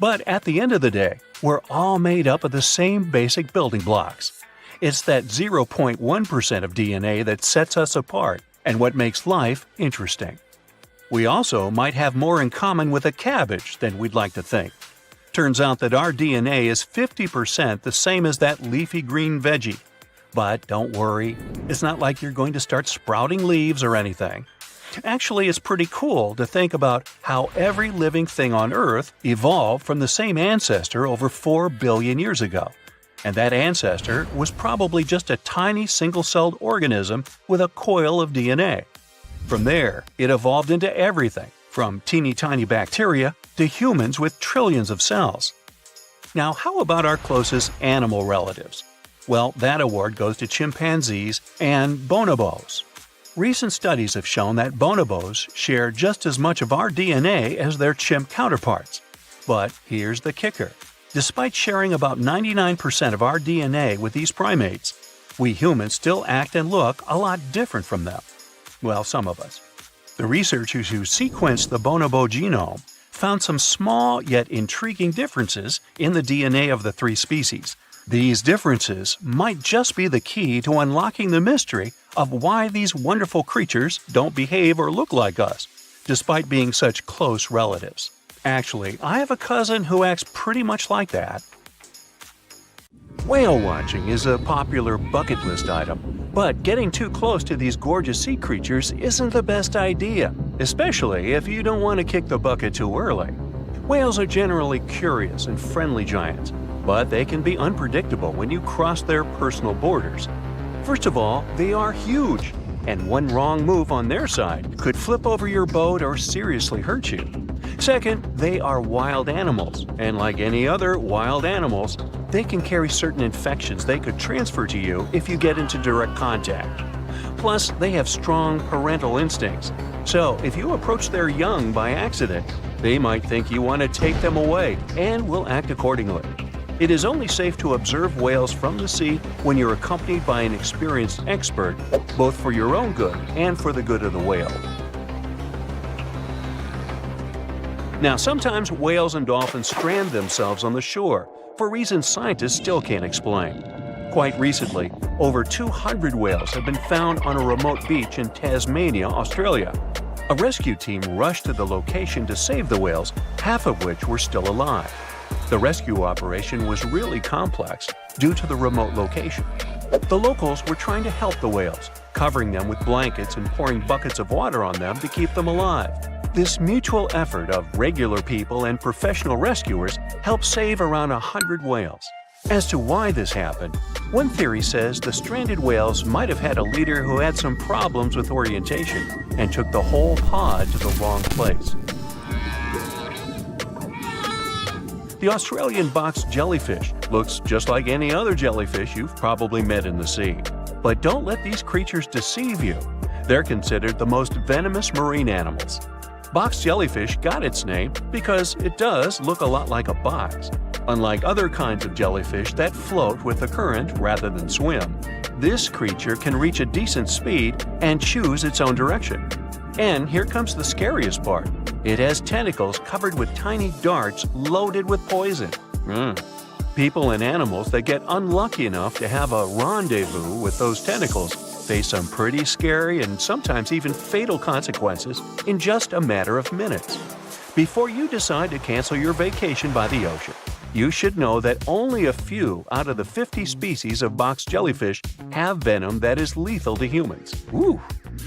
But at the end of the day, we're all made up of the same basic building blocks. It's that 0.1% of DNA that sets us apart and what makes life interesting. We also might have more in common with a cabbage than we'd like to think. Turns out that our DNA is 50% the same as that leafy green veggie. But don't worry, it's not like you're going to start sprouting leaves or anything. Actually, it's pretty cool to think about how every living thing on Earth evolved from the same ancestor over 4 billion years ago. And that ancestor was probably just a tiny single-celled organism with a coil of DNA. From there, it evolved into everything, from teeny-tiny bacteria to humans with trillions of cells. Now, how about our closest animal relatives? Well, that award goes to chimpanzees and bonobos. Recent studies have shown that bonobos share just as much of our DNA as their chimp counterparts. But here's the kicker. Despite sharing about 99% of our DNA with these primates, we humans still act and look a lot different from them. Well, some of us. The researchers who sequenced the bonobo genome found some small yet intriguing differences in the DNA of the three species. These differences might just be the key to unlocking the mystery of why these wonderful creatures don't behave or look like us, despite being such close relatives. Actually, I have a cousin who acts pretty much like that. Whale watching is a popular bucket list item, but getting too close to these gorgeous sea creatures isn't the best idea, especially if you don't want to kick the bucket too early. Whales are generally curious and friendly giants, but they can be unpredictable when you cross their personal borders. First of all, they are huge, and one wrong move on their side could flip over your boat or seriously hurt you. Second, they are wild animals, and like any other wild animals, they can carry certain infections they could transfer to you if you get into direct contact. Plus, they have strong parental instincts, so if you approach their young by accident, they might think you want to take them away and will act accordingly. It is only safe to observe whales from the sea when you're accompanied by an experienced expert, both for your own good and for the good of the whale. Now, sometimes whales and dolphins strand themselves on the shore for reasons scientists still can't explain. Quite recently, over 200 whales have been found on a remote beach in Tasmania, Australia. A rescue team rushed to the location to save the whales, half of which were still alive. The rescue operation was really complex due to the remote location. The locals were trying to help the whales, covering them with blankets and pouring buckets of water on them to keep them alive. This mutual effort of regular people and professional rescuers helped save around 100 whales. As to why this happened, one theory says the stranded whales might have had a leader who had some problems with orientation and took the whole pod to the wrong place. The Australian box jellyfish looks just like any other jellyfish you've probably met in the sea. But don't let these creatures deceive you. They're considered the most venomous marine animals. Box jellyfish got its name because it does look a lot like a box. Unlike other kinds of jellyfish that float with the current rather than swim, this creature can reach a decent speed and choose its own direction. And here comes the scariest part. It has tentacles covered with tiny darts loaded with poison. People and animals that get unlucky enough to have a rendezvous with those tentacles face some pretty scary and sometimes even fatal consequences in just a matter of minutes. Before you decide to cancel your vacation by the ocean, you should know that only a few out of the 50 species of box jellyfish have venom that is lethal to humans. Ooh.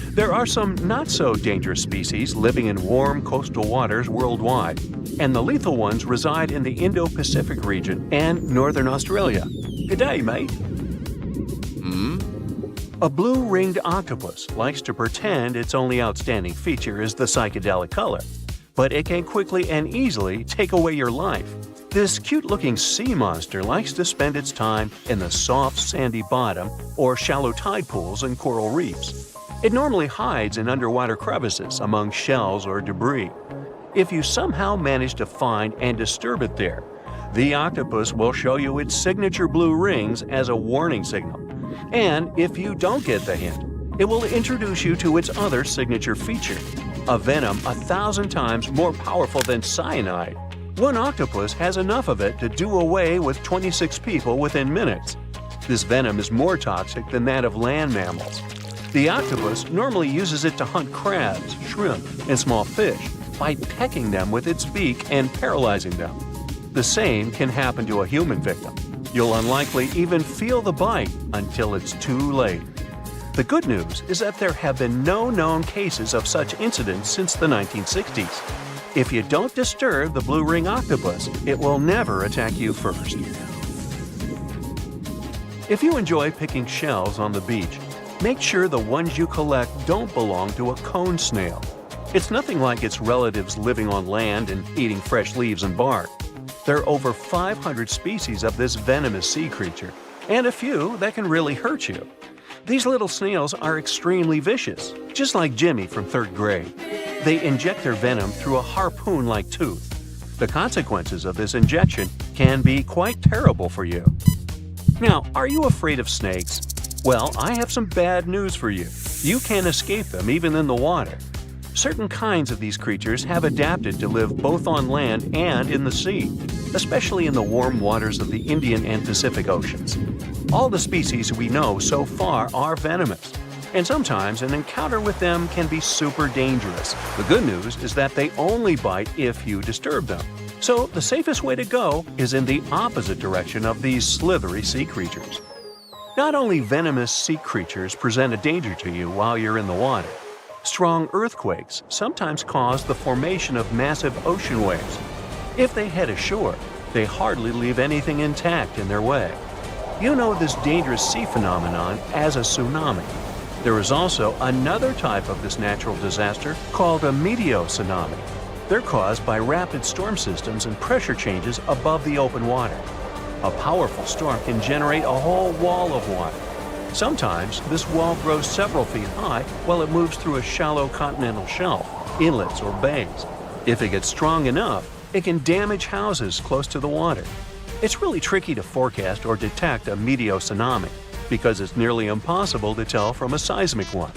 There are some not-so-dangerous species living in warm coastal waters worldwide, and the lethal ones reside in the Indo-Pacific region and northern Australia. Good day, mate. A blue-ringed octopus likes to pretend its only outstanding feature is the psychedelic color, but it can quickly and easily take away your life. This cute-looking sea monster likes to spend its time in the soft, sandy bottom or shallow tide pools and coral reefs. It normally hides in underwater crevices among shells or debris. If you somehow manage to find and disturb it there, the octopus will show you its signature blue rings as a warning signal. And if you don't get the hint, it will introduce you to its other signature feature, a venom 1,000 times more powerful than cyanide. One octopus has enough of it to do away with 26 people within minutes. This venom is more toxic than that of land mammals. The octopus normally uses it to hunt crabs, shrimp, and small fish by pecking them with its beak and paralyzing them. The same can happen to a human victim. You'll unlikely even feel the bite until it's too late. The good news is that there have been no known cases of such incidents since the 1960s. If you don't disturb the blue ring octopus, it will never attack you first. If you enjoy picking shells on the beach, make sure the ones you collect don't belong to a cone snail. It's nothing like its relatives living on land and eating fresh leaves and bark. There are over 500 species of this venomous sea creature, and a few that can really hurt you. These little snails are extremely vicious, just like Jimmy from 3rd grade. They inject their venom through a harpoon-like tooth. The consequences of this injection can be quite terrible for you. Now, are you afraid of snakes? Well, I have some bad news for you. You can't escape them even in the water. Certain kinds of these creatures have adapted to live both on land and in the sea, especially in the warm waters of the Indian and Pacific Oceans. All the species we know so far are venomous, and sometimes an encounter with them can be super dangerous. The good news is that they only bite if you disturb them. So the safest way to go is in the opposite direction of these slithery sea creatures. Not only venomous sea creatures present a danger to you while you're in the water. Strong earthquakes sometimes cause the formation of massive ocean waves. If they head ashore, they hardly leave anything intact in their way. You know this dangerous sea phenomenon as a tsunami. There is also another type of this natural disaster called a meteotsunami. They're caused by rapid storm systems and pressure changes above the open water. A powerful storm can generate a whole wall of water. Sometimes this wall grows several feet high while it moves through a shallow continental shelf, inlets, or bays. If it gets strong enough, it can damage houses close to the water. It's really tricky to forecast or detect a meteotsunami because it's nearly impossible to tell from a seismic one.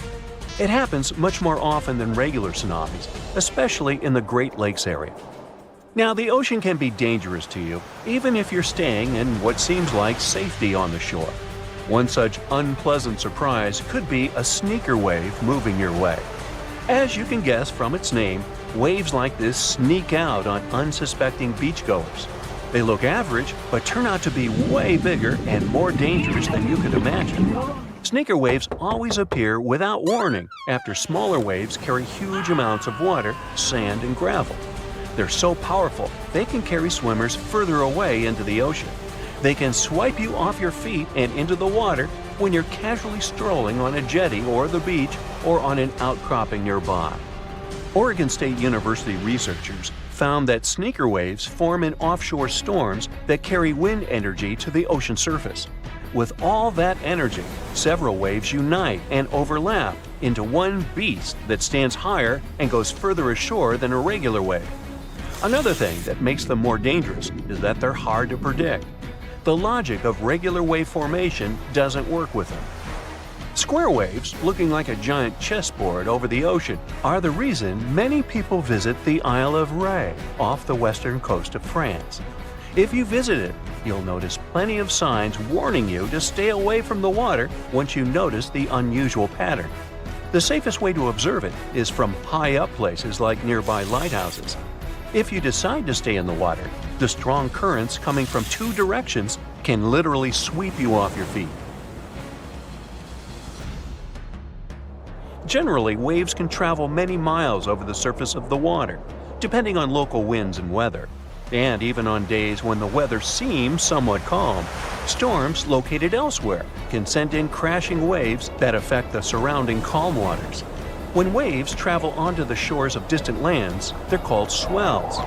It happens much more often than regular tsunamis, especially in the Great Lakes area. Now, the ocean can be dangerous to you, even if you're staying in what seems like safety on the shore. One such unpleasant surprise could be a sneaker wave moving your way. As you can guess from its name, waves like this sneak out on unsuspecting beachgoers. They look average, but turn out to be way bigger and more dangerous than you could imagine. Sneaker waves always appear without warning after smaller waves carry huge amounts of water, sand, and gravel. They're so powerful, they can carry swimmers further away into the ocean. They can swipe you off your feet and into the water when you're casually strolling on a jetty or the beach or on an outcropping nearby. Oregon State University researchers found that sneaker waves form in offshore storms that carry wind energy to the ocean surface. With all that energy, several waves unite and overlap into one beast that stands higher and goes further ashore than a regular wave. Another thing that makes them more dangerous is that they're hard to predict. The logic of regular wave formation doesn't work with them. Square waves, looking like a giant chessboard over the ocean, are the reason many people visit the Isle of Ré off the western coast of France. If you visit it, you'll notice plenty of signs warning you to stay away from the water once you notice the unusual pattern. The safest way to observe it is from high up places like nearby lighthouses. If you decide to stay in the water, the strong currents coming from two directions can literally sweep you off your feet. Generally, waves can travel many miles over the surface of the water, depending on local winds and weather. And even on days when the weather seems somewhat calm, storms located elsewhere can send in crashing waves that affect the surrounding calm waters. When waves travel onto the shores of distant lands, they're called swells.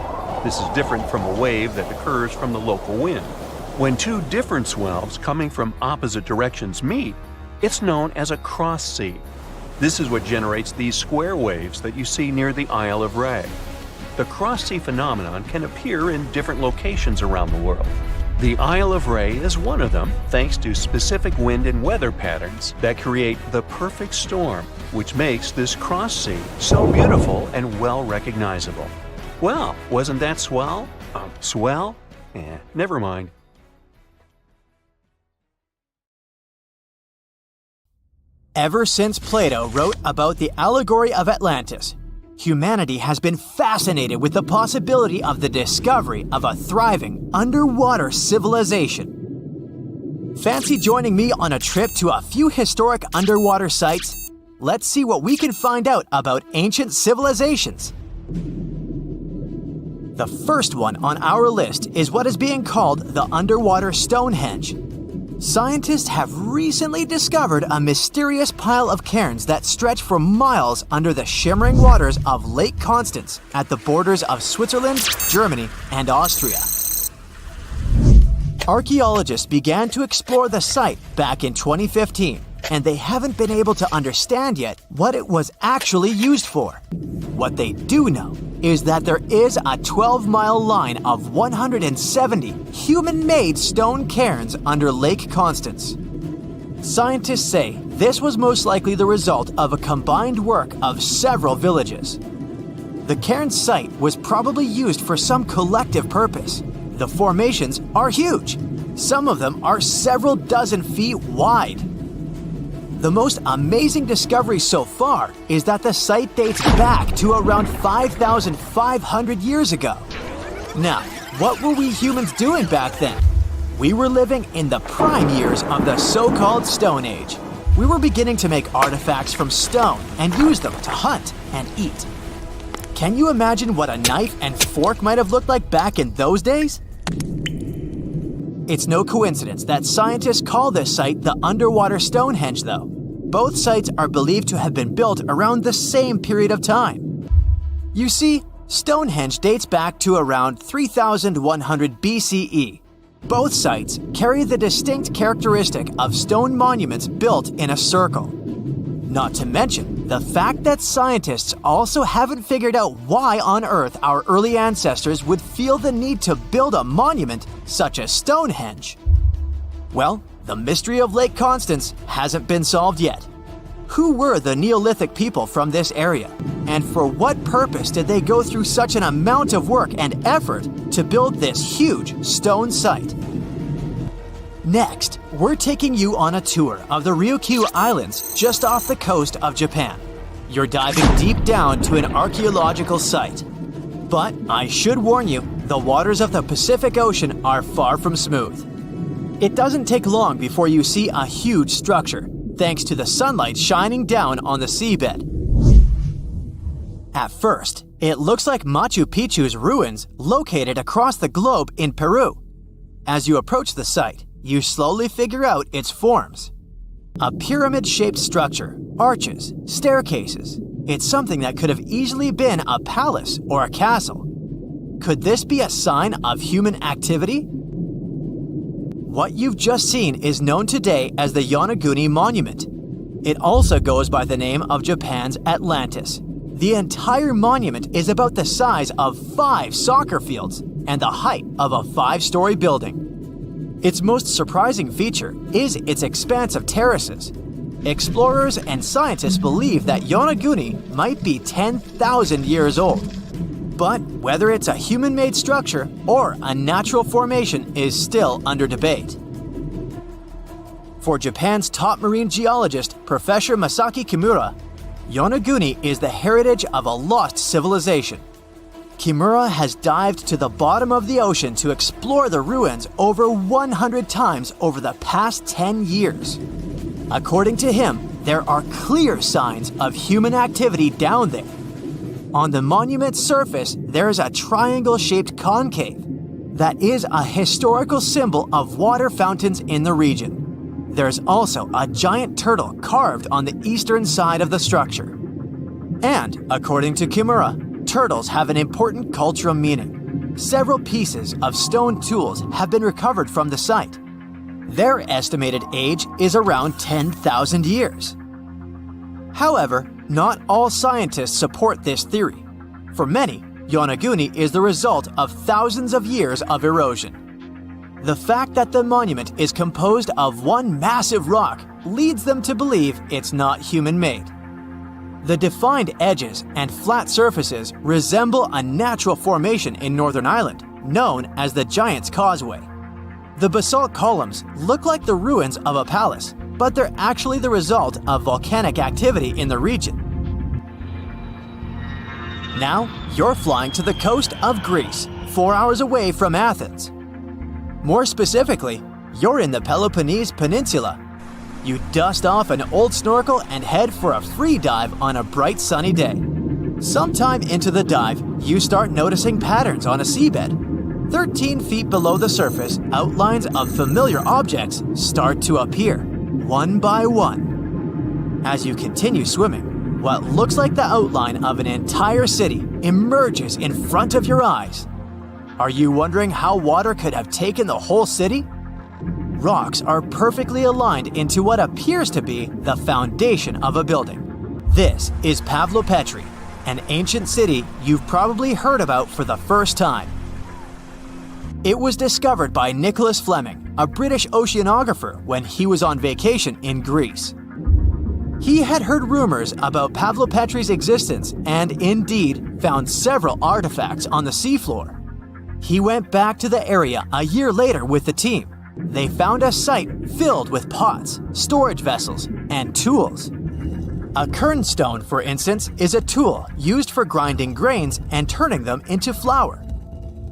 This is different from a wave that occurs from the local wind. When two different swells coming from opposite directions meet, it's known as a cross sea. This is what generates these square waves that you see near the Isle of Ré. The cross-sea phenomenon can appear in different locations around the world. The Isle of Ré is one of them, thanks to specific wind and weather patterns that create the perfect storm, which makes this cross-sea so beautiful and well recognizable. Well, wasn't that swell? Swell? Never mind. Ever since Plato wrote about the allegory of Atlantis, humanity has been fascinated with the possibility of the discovery of a thriving underwater civilization. Fancy joining me on a trip to a few historic underwater sites? Let's see what we can find out about ancient civilizations. The first one on our list is what is being called the underwater Stonehenge. Scientists have recently discovered a mysterious pile of cairns that stretch for miles under the shimmering waters of Lake Constance at the borders of Switzerland, Germany, and Austria. Archaeologists began to explore the site back in 2015, and they haven't been able to understand yet what it was actually used for. What they do know is that there is a 12-mile line of 170 human-made stone cairns under Lake Constance. Scientists say this was most likely the result of a combined work of several villages. The cairn site was probably used for some collective purpose. The formations are huge. Some of them are several dozen feet wide. The most amazing discovery so far is that the site dates back to around 5,500 years ago. Now, what were we humans doing back then? We were living in the prime years of the so-called Stone Age. We were beginning to make artifacts from stone and use them to hunt and eat. Can you imagine what a knife and fork might have looked like back in those days? It's no coincidence that scientists call this site the underwater Stonehenge, though. Both sites are believed to have been built around the same period of time. You see, Stonehenge dates back to around 3,100 BCE. Both sites carry the distinct characteristic of stone monuments built in a circle. Not to mention the fact that scientists also haven't figured out why on earth our early ancestors would feel the need to build a monument such as Stonehenge. Well, the mystery of Lake Constance hasn't been solved yet. Who were the Neolithic people from this area? And for what purpose did they go through such an amount of work and effort to build this huge stone site? Next, we're taking you on a tour of the Ryukyu Islands just off the coast of Japan. You're diving deep down to an archaeological site. But I should warn you, the waters of the Pacific Ocean are far from smooth. It doesn't take long before you see a huge structure, thanks to the sunlight shining down on the seabed. At first, it looks like Machu Picchu's ruins located across the globe in Peru. As you approach the site, you slowly figure out its forms. A pyramid-shaped structure, arches, staircases. It's something that could have easily been a palace or a castle. Could this be a sign of human activity? What you've just seen is known today as the Yonaguni Monument. It also goes by the name of Japan's Atlantis. The entire monument is about the size of 5 soccer fields and the height of a 5-story building. Its most surprising feature is its expanse of terraces. Explorers and scientists believe that Yonaguni might be 10,000 years old. But whether it's a human-made structure or a natural formation is still under debate. For Japan's top marine geologist, Professor Masaki Kimura, Yonaguni is the heritage of a lost civilization. Kimura has dived to the bottom of the ocean to explore the ruins over 100 times over the past 10 years. According to him, there are clear signs of human activity down there. On the monument's surface, there is a triangle-shaped concave that is a historical symbol of water fountains in the region. There's also a giant turtle carved on the eastern side of the structure. And, according to Kimura, turtles have an important cultural meaning. Several pieces of stone tools have been recovered from the site. Their estimated age is around 10,000 years. However, not all scientists support this theory. For many, Yonaguni is the result of thousands of years of erosion. The fact that the monument is composed of one massive rock leads them to believe it's not human-made. The defined edges and flat surfaces resemble a natural formation in Northern Ireland, known as the Giant's Causeway. The basalt columns look like the ruins of a palace, but they're actually the result of volcanic activity in the region. Now, you're flying to the coast of Greece, 4 hours away from Athens. More specifically, you're in the Peloponnese Peninsula. You dust off an old snorkel and head for a free dive on a bright sunny day. Sometime into the dive, you start noticing patterns on a seabed. 13 feet below the surface, outlines of familiar objects start to appear, one by one. As you continue swimming, what looks like the outline of an entire city emerges in front of your eyes. Are you wondering how water could have taken the whole city? Rocks are perfectly aligned into what appears to be the foundation of a building. This is Pavlopetri, an ancient city you've probably heard about for the first time. It was discovered by Nicholas Fleming, a British oceanographer, when he was on vacation in Greece. He had heard rumors about Pavlopetri's existence and indeed found several artifacts on the seafloor. He went back to the area a year later with the team. They found a site filled with pots, storage vessels, and tools. A kernstone, for instance, is a tool used for grinding grains and turning them into flour.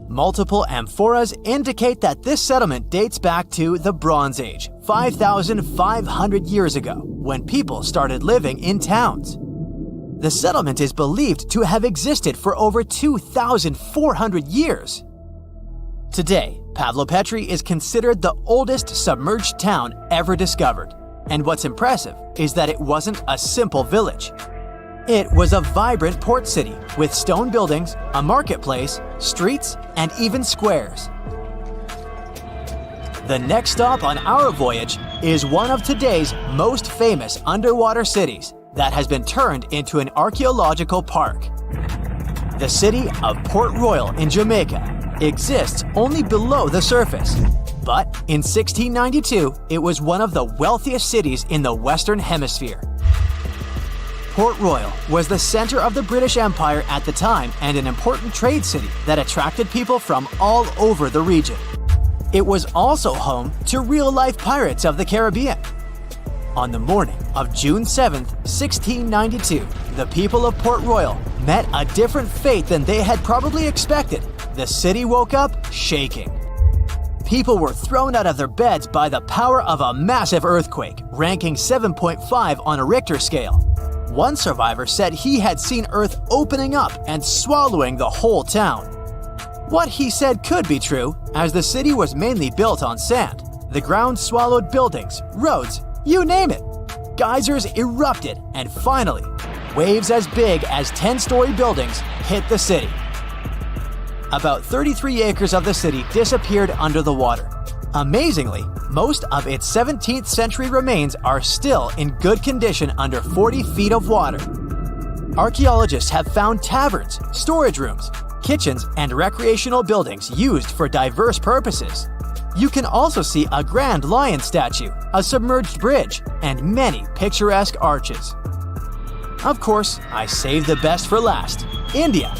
Multiple amphoras indicate that this settlement dates back to the Bronze Age, 5,500 years ago, when people started living in towns. The settlement is believed to have existed for over 2,400 years. Today, Pavlopetri is considered the oldest submerged town ever discovered, and what's impressive is that it wasn't a simple village. It was a vibrant port city with stone buildings, a marketplace, streets, and even squares. The next stop on our voyage is one of today's most famous underwater cities that has been turned into an archaeological park. The city of Port Royal in Jamaica exists only below the surface, but in 1692 it was one of the wealthiest cities in the Western Hemisphere. Port Royal was the center of the British Empire at the time and an important trade city that attracted people from all over the region. It was also home to real-life pirates of the Caribbean. On the morning of June 7, 1692, the people of Port Royal met a different fate than they had probably expected. The city woke up shaking. People were thrown out of their beds by the power of a massive earthquake, ranking 7.5 on a Richter scale. One survivor said he had seen Earth opening up and swallowing the whole town. What he said could be true, as the city was mainly built on sand. The ground swallowed buildings, roads, you name it. Geysers erupted, and finally, waves as big as 10-story buildings hit the city. About 33 acres of the city disappeared under the water. Amazingly, most of its 17th century remains are still in good condition under 40 feet of water. Archaeologists have found taverns, storage rooms, kitchens, and recreational buildings used for diverse purposes. You can also see a grand lion statue, a submerged bridge, and many picturesque arches. Of course, I saved the best for last: India.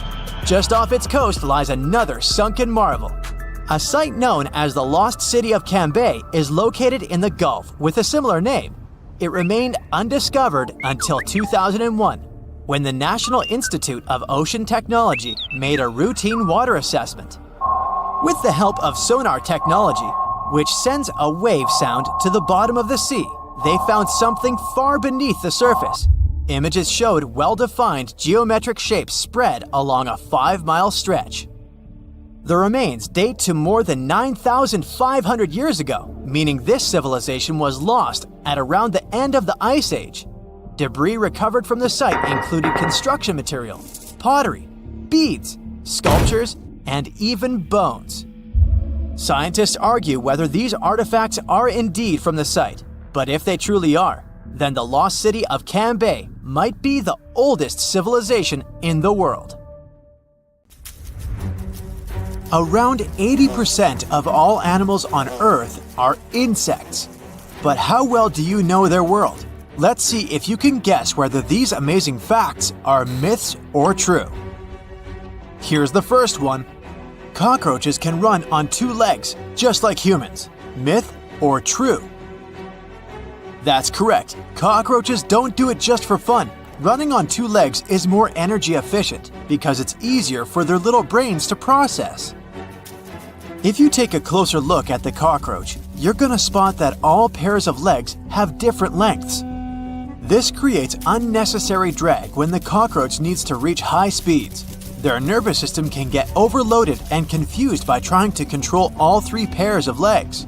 Just off its coast lies another sunken marvel. A site known as the Lost City of Cambay is located in the Gulf with a similar name. It remained undiscovered until 2001, when the National Institute of Ocean Technology made a routine water assessment. With the help of sonar technology, which sends a wave sound to the bottom of the sea, they found something far beneath the surface. Images showed well-defined geometric shapes spread along a 5-mile stretch. The remains date to more than 9,500 years ago, meaning this civilization was lost at around the end of the Ice Age. Debris recovered from the site included construction material, pottery, beads, sculptures, and even bones. Scientists argue whether these artifacts are indeed from the site, but if they truly are, then the lost city of Cambay might be the oldest civilization in the world. Around 80% of all animals on Earth are insects. But how well do you know their world? Let's see if you can guess whether these amazing facts are myths or true. Here's the first one. Cockroaches can run on 2 legs, just like humans. Myth or true? That's correct. Cockroaches don't do it just for fun. Running on 2 legs is more energy efficient because it's easier for their little brains to process. If you take a closer look at the cockroach, you're gonna spot that all pairs of legs have different lengths. This creates unnecessary drag when the cockroach needs to reach high speeds. Their nervous system can get overloaded and confused by trying to control all 3 pairs of legs.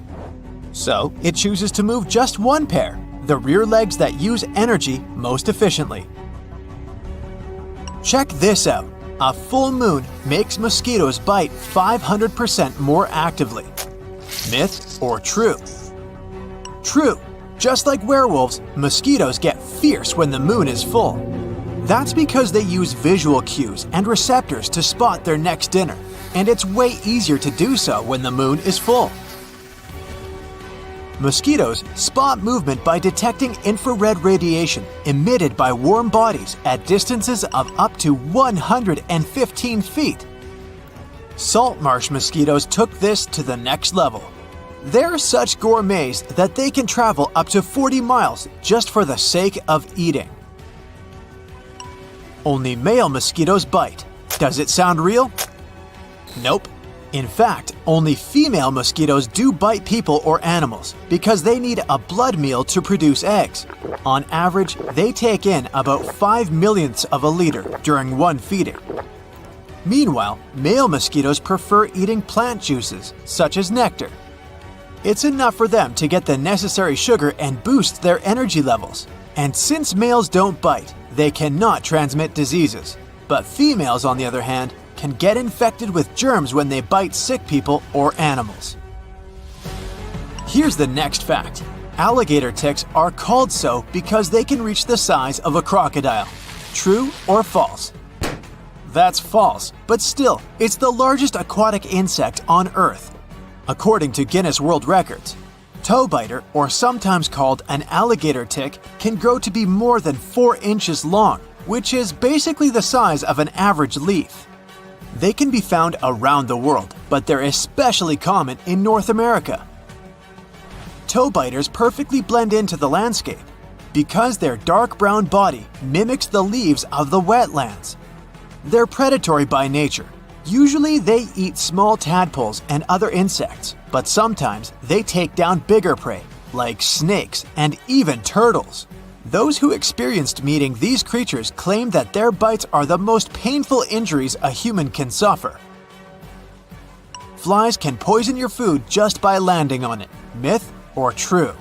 So, it chooses to move just 1 pair, the rear legs that use energy most efficiently. Check this out. A full moon makes mosquitoes bite 500% more actively. Myth or true? True. Just like werewolves, mosquitoes get fierce when the moon is full. That's because they use visual cues and receptors to spot their next dinner, and it's way easier to do so when the moon is full. Mosquitoes spot movement by detecting infrared radiation emitted by warm bodies at distances of up to 115 feet. Salt marsh mosquitoes took this to the next level. They're such gourmets that they can travel up to 40 miles just for the sake of eating. Only male mosquitoes bite. Does it sound real? Nope. In fact, only female mosquitoes do bite people or animals because they need a blood meal to produce eggs. On average, they take in about 5 millionths of a liter during one feeding. Meanwhile, male mosquitoes prefer eating plant juices, such as nectar. It's enough for them to get the necessary sugar and boost their energy levels. And since males don't bite, they cannot transmit diseases. But females, on the other hand, can get infected with germs when they bite sick people or animals. Here's the next fact. Alligator ticks are called so because they can reach the size of a crocodile. True or false? That's false, but still, it's the largest aquatic insect on Earth. According to Guinness World Records, toe biter, or sometimes called an alligator tick, can grow to be more than 4 inches long, which is basically the size of an average leaf. They can be found around the world, but they're especially common in North America. Toe biters perfectly blend into the landscape because their dark brown body mimics the leaves of the wetlands. They're predatory by nature. Usually they eat small tadpoles and other insects, but sometimes they take down bigger prey, like snakes and even turtles. Those who experienced meeting these creatures claim that their bites are the most painful injuries a human can suffer. Flies can poison your food just by landing on it. Myth or true?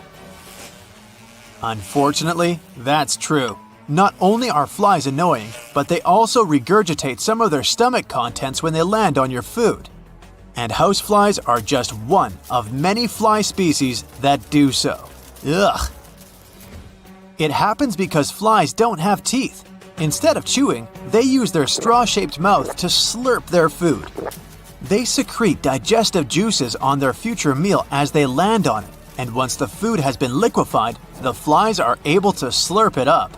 Unfortunately, that's true. Not only are flies annoying, but they also regurgitate some of their stomach contents when they land on your food. And houseflies are just one of many fly species that do so. Ugh! It happens because flies don't have teeth. Instead of chewing, they use their straw-shaped mouth to slurp their food. They secrete digestive juices on their future meal as they land on it, and once the food has been liquefied, the flies are able to slurp it up.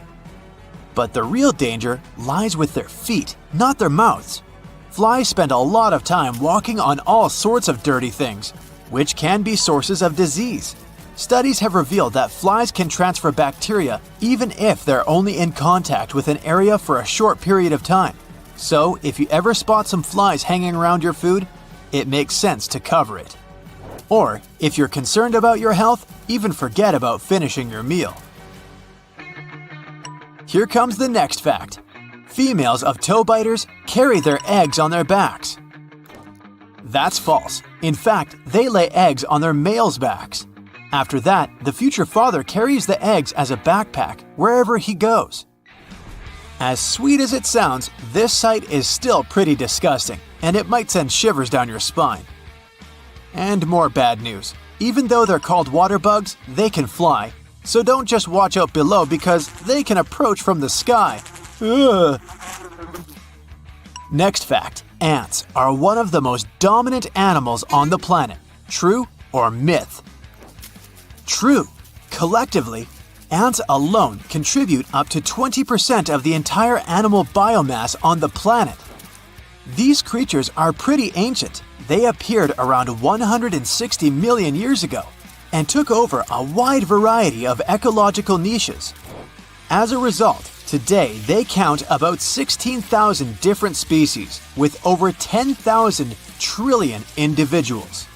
But the real danger lies with their feet, not their mouths. Flies spend a lot of time walking on all sorts of dirty things, which can be sources of disease. Studies have revealed that flies can transfer bacteria even if they're only in contact with an area for a short period of time. So, if you ever spot some flies hanging around your food, it makes sense to cover it. Or, if you're concerned about your health, even forget about finishing your meal. Here comes the next fact. Females of toe biters carry their eggs on their backs. That's false. In fact, they lay eggs on their males' backs. After that, the future father carries the eggs as a backpack wherever he goes. As sweet as it sounds, this sight is still pretty disgusting, and it might send shivers down your spine. And more bad news. Even though they're called water bugs, they can fly. So don't just watch out below because they can approach from the sky. Ugh. Next fact. Ants are one of the most dominant animals on the planet. True or myth? True. Collectively, ants alone contribute up to 20% of the entire animal biomass on the planet. These creatures are pretty ancient. They appeared around 160 million years ago and took over a wide variety of ecological niches. As a result, today they count about 16,000 different species with over 10,000 trillion individuals.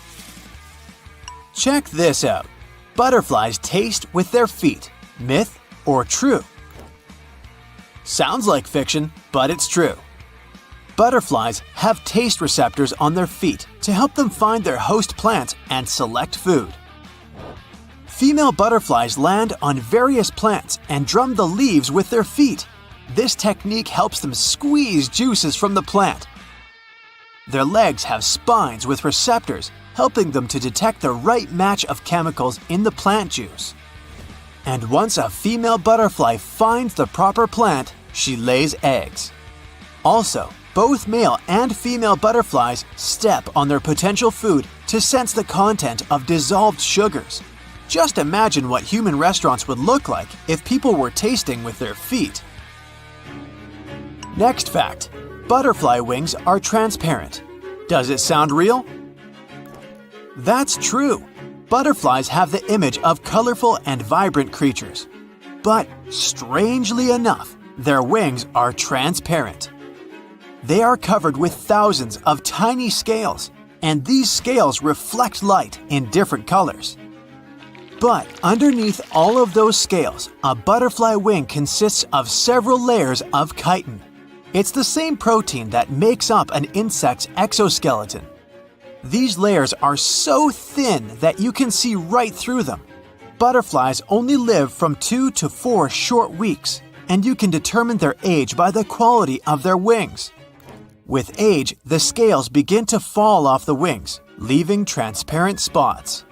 Check this out. Butterflies taste with their feet. Myth or true? Sounds like fiction, but it's true. Butterflies have taste receptors on their feet to help them find their host plants and select food. Female butterflies land on various plants and drum the leaves with their feet. This technique helps them squeeze juices from the plant. Their legs have spines with receptors, helping them to detect the right match of chemicals in the plant juice. And once a female butterfly finds the proper plant, she lays eggs. Also, both male and female butterflies step on their potential food to sense the content of dissolved sugars. Just imagine what human restaurants would look like if people were tasting with their feet. Next fact. Butterfly wings are transparent. Does it sound real? That's true. Butterflies have the image of colorful and vibrant creatures. But, strangely enough, their wings are transparent. They are covered with thousands of tiny scales, and these scales reflect light in different colors. But underneath all of those scales, a butterfly wing consists of several layers of chitin. It's the same protein that makes up an insect's exoskeleton. These layers are so thin that you can see right through them. Butterflies only live from 2 to 4 short weeks, and you can determine their age by the quality of their wings. With age, the scales begin to fall off the wings, leaving transparent spots.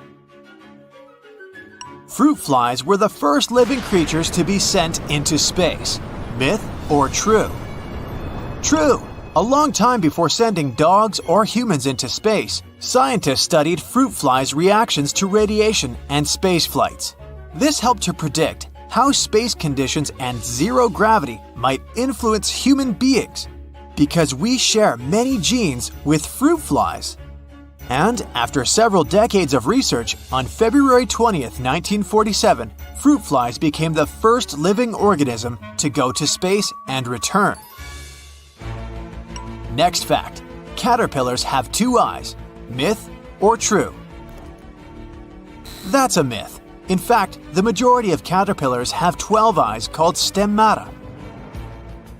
Fruit flies were the first living creatures to be sent into space. Myth or true? True! A long time before sending dogs or humans into space, scientists studied fruit flies' reactions to radiation and space flights. This helped to predict how space conditions and zero gravity might influence human beings. because we share many genes with fruit flies. And after several decades of research, on February 20th, 1947, fruit flies became the first living organism to go to space and return. Next fact: caterpillars have 2 eyes. Myth or true? That's a myth. In fact, the majority of caterpillars have 12 eyes called stemmata.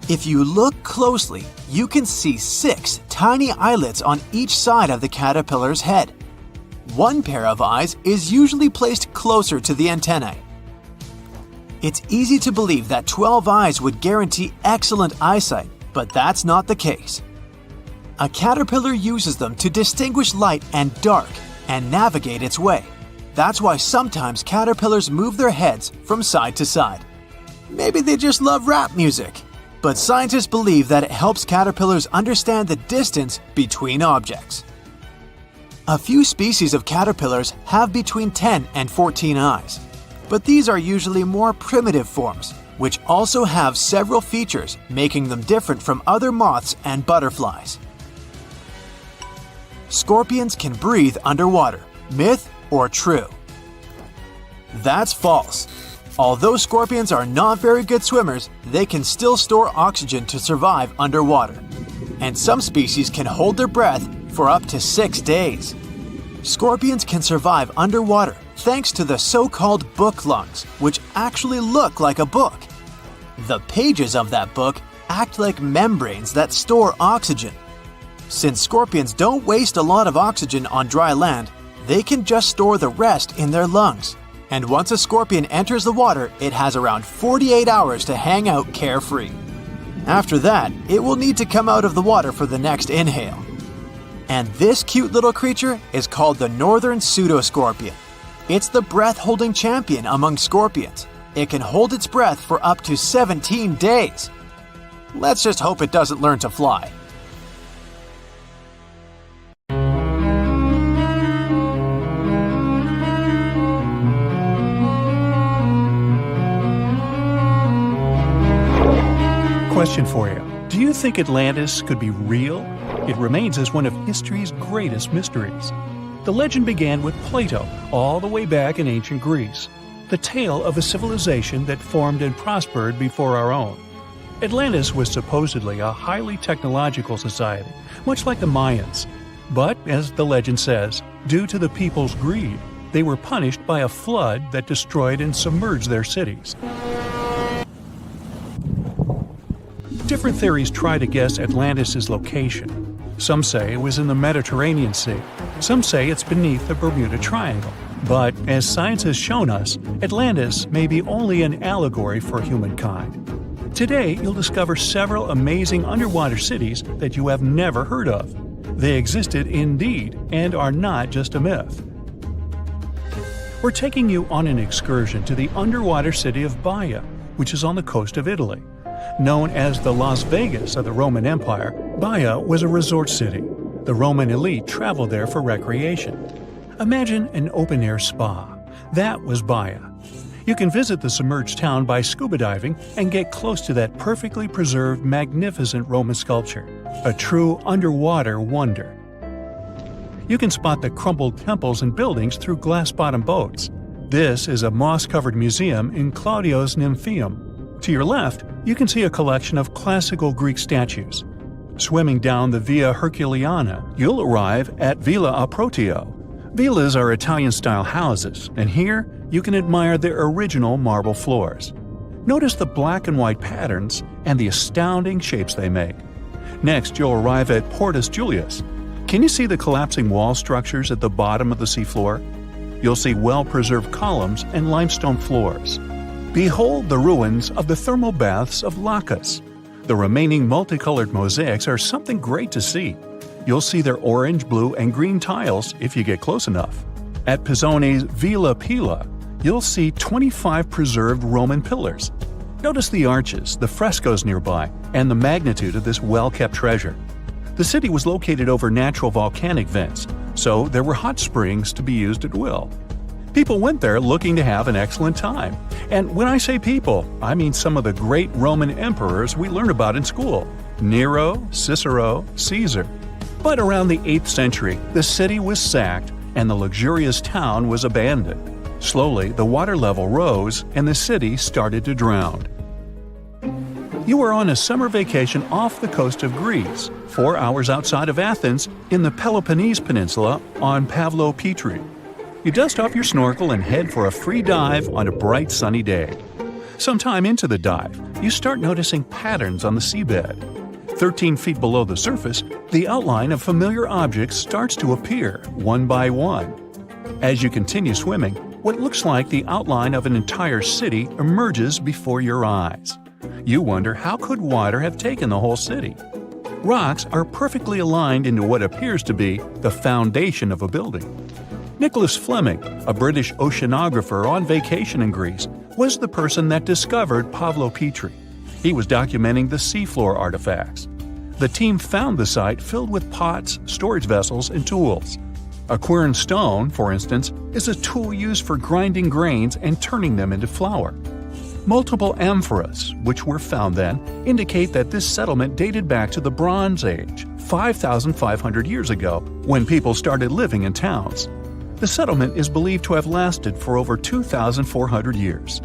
If you look closely, you can see 6 tiny eyelets on each side of the caterpillar's head. One pair of eyes is usually placed closer to the antennae. It's easy to believe that 12 eyes would guarantee excellent eyesight, but that's not the case. A caterpillar uses them to distinguish light and dark and navigate its way. That's why sometimes caterpillars move their heads from side to side. Maybe they just love rap music. But scientists believe that it helps caterpillars understand the distance between objects. A few species of caterpillars have between 10 and 14 eyes, but these are usually more primitive forms, which also have several features making them different from other moths and butterflies. Scorpions can breathe underwater. Myth or true? That's false. Although scorpions are not very good swimmers, they can still store oxygen to survive underwater. And some species can hold their breath for up to 6 days. Scorpions can survive underwater thanks to the so-called book lungs, which actually look like a book. The pages of that book act like membranes that store oxygen. Since scorpions don't waste a lot of oxygen on dry land, they can just store the rest in their lungs. And once a scorpion enters the water, it has around 48 hours to hang out carefree. After that, it will need to come out of the water for the next inhale. And this cute little creature is called the northern pseudoscorpion. It's the breath-holding champion among scorpions. It can hold its breath for up to 17 days. Let's just hope it doesn't learn to fly. Question for you. Do you think Atlantis could be real? It remains as one of history's greatest mysteries. The legend began with Plato all the way back in ancient Greece, the tale of a civilization that formed and prospered before our own. Atlantis was supposedly a highly technological society, much like the Mayans. But, as the legend says, due to the people's greed, they were punished by a flood that destroyed and submerged their cities. Different theories try to guess Atlantis' location. Some say it was in the Mediterranean Sea. Some say it's beneath the Bermuda Triangle. But, as science has shown us, Atlantis may be only an allegory for humankind. Today, you'll discover several amazing underwater cities that you have never heard of. They existed indeed and are not just a myth. We're taking you on an excursion to the underwater city of Baia, which is on the coast of Italy. Known as the Las Vegas of the Roman Empire, Baia was a resort city. The Roman elite traveled there for recreation. Imagine an open-air spa. That was Baia. You can visit the submerged town by scuba diving and get close to that perfectly preserved, magnificent Roman sculpture, a true underwater wonder. You can spot the crumbled temples and buildings through glass-bottom boats. This is a moss-covered museum in Claudio's Nymphaeum. To your left, you can see a collection of classical Greek statues. Swimming down the Via Herculeana, you'll arrive at Villa Aprotio. Villas are Italian-style houses, and here you can admire their original marble floors. Notice the black and white patterns and the astounding shapes they make. Next, you'll arrive at Portus Julius. Can you see the collapsing wall structures at the bottom of the seafloor? You'll see well-preserved columns and limestone floors. Behold the ruins of the thermal baths of Lacus. The remaining multicolored mosaics are something great to see. You'll see their orange, blue, and green tiles if you get close enough. At Pisoni's Villa Pila, you'll see 25 preserved Roman pillars. Notice the arches, the frescoes nearby, and the magnitude of this well-kept treasure. The city was located over natural volcanic vents, so there were hot springs to be used at will. People went there looking to have an excellent time. And when I say people, I mean some of the great Roman emperors we learn about in school. Nero, Cicero, Caesar. But around the 8th century, the city was sacked and the luxurious town was abandoned. Slowly, the water level rose and the city started to drown. You were on a summer vacation off the coast of Greece, 4 hours outside of Athens, in the Peloponnese Peninsula on Pavlo Petri. You dust off your snorkel and head for a free dive on a bright sunny day. Sometime into the dive, you start noticing patterns on the seabed. 13 feet below the surface, the outline of familiar objects starts to appear, one by one. As you continue swimming, what looks like the outline of an entire city emerges before your eyes. You wonder how could water have taken the whole city? Rocks are perfectly aligned into what appears to be the foundation of a building. Nicholas Fleming, a British oceanographer on vacation in Greece, was the person that discovered Pavlo Petri. He was documenting the seafloor artifacts. The team found the site filled with pots, storage vessels, and tools. A quern stone, for instance, is a tool used for grinding grains and turning them into flour. Multiple amphoras, which were found then, indicate that this settlement dated back to the Bronze Age, 5,500 years ago, when people started living in towns. The settlement is believed to have lasted for over 2,400 years.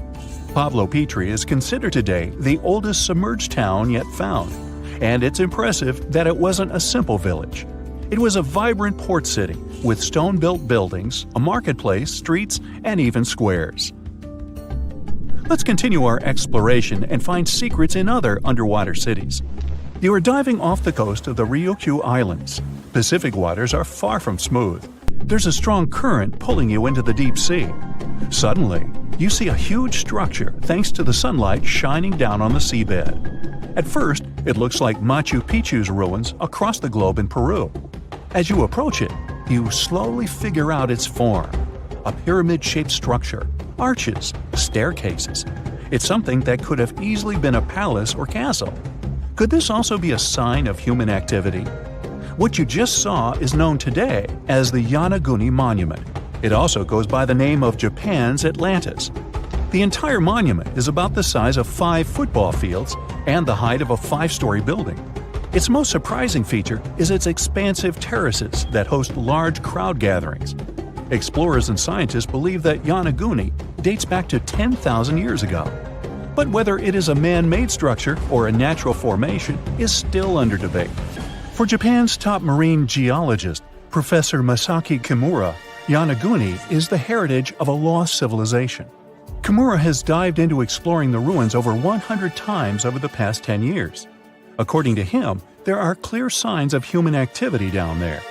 Pavlo Petri is considered today the oldest submerged town yet found, and it's impressive that it wasn't a simple village. It was a vibrant port city with stone-built buildings, a marketplace, streets, and even squares. Let's continue our exploration and find secrets in other underwater cities. You are diving off the coast of the Ryukyu Islands. Pacific waters are far from smooth. There's a strong current pulling you into the deep sea. Suddenly, you see a huge structure thanks to the sunlight shining down on the seabed. At first, it looks like Machu Picchu's ruins across the globe in Peru. As you approach it, you slowly figure out its form. A pyramid-shaped structure, arches, staircases. It's something that could have easily been a palace or castle. Could this also be a sign of human activity? What you just saw is known today as the Yonaguni Monument. It also goes by the name of Japan's Atlantis. The entire monument is about the size of 5 football fields and the height of a 5-story building. Its most surprising feature is its expansive terraces that host large crowd gatherings. Explorers and scientists believe that Yonaguni dates back to 10,000 years ago. But whether it is a man-made structure or a natural formation is still under debate. For Japan's top marine geologist, Professor Masaki Kimura, Yonaguni is the heritage of a lost civilization. Kimura has dived into exploring the ruins over 100 times over the past 10 years. According to him, there are clear signs of human activity down there.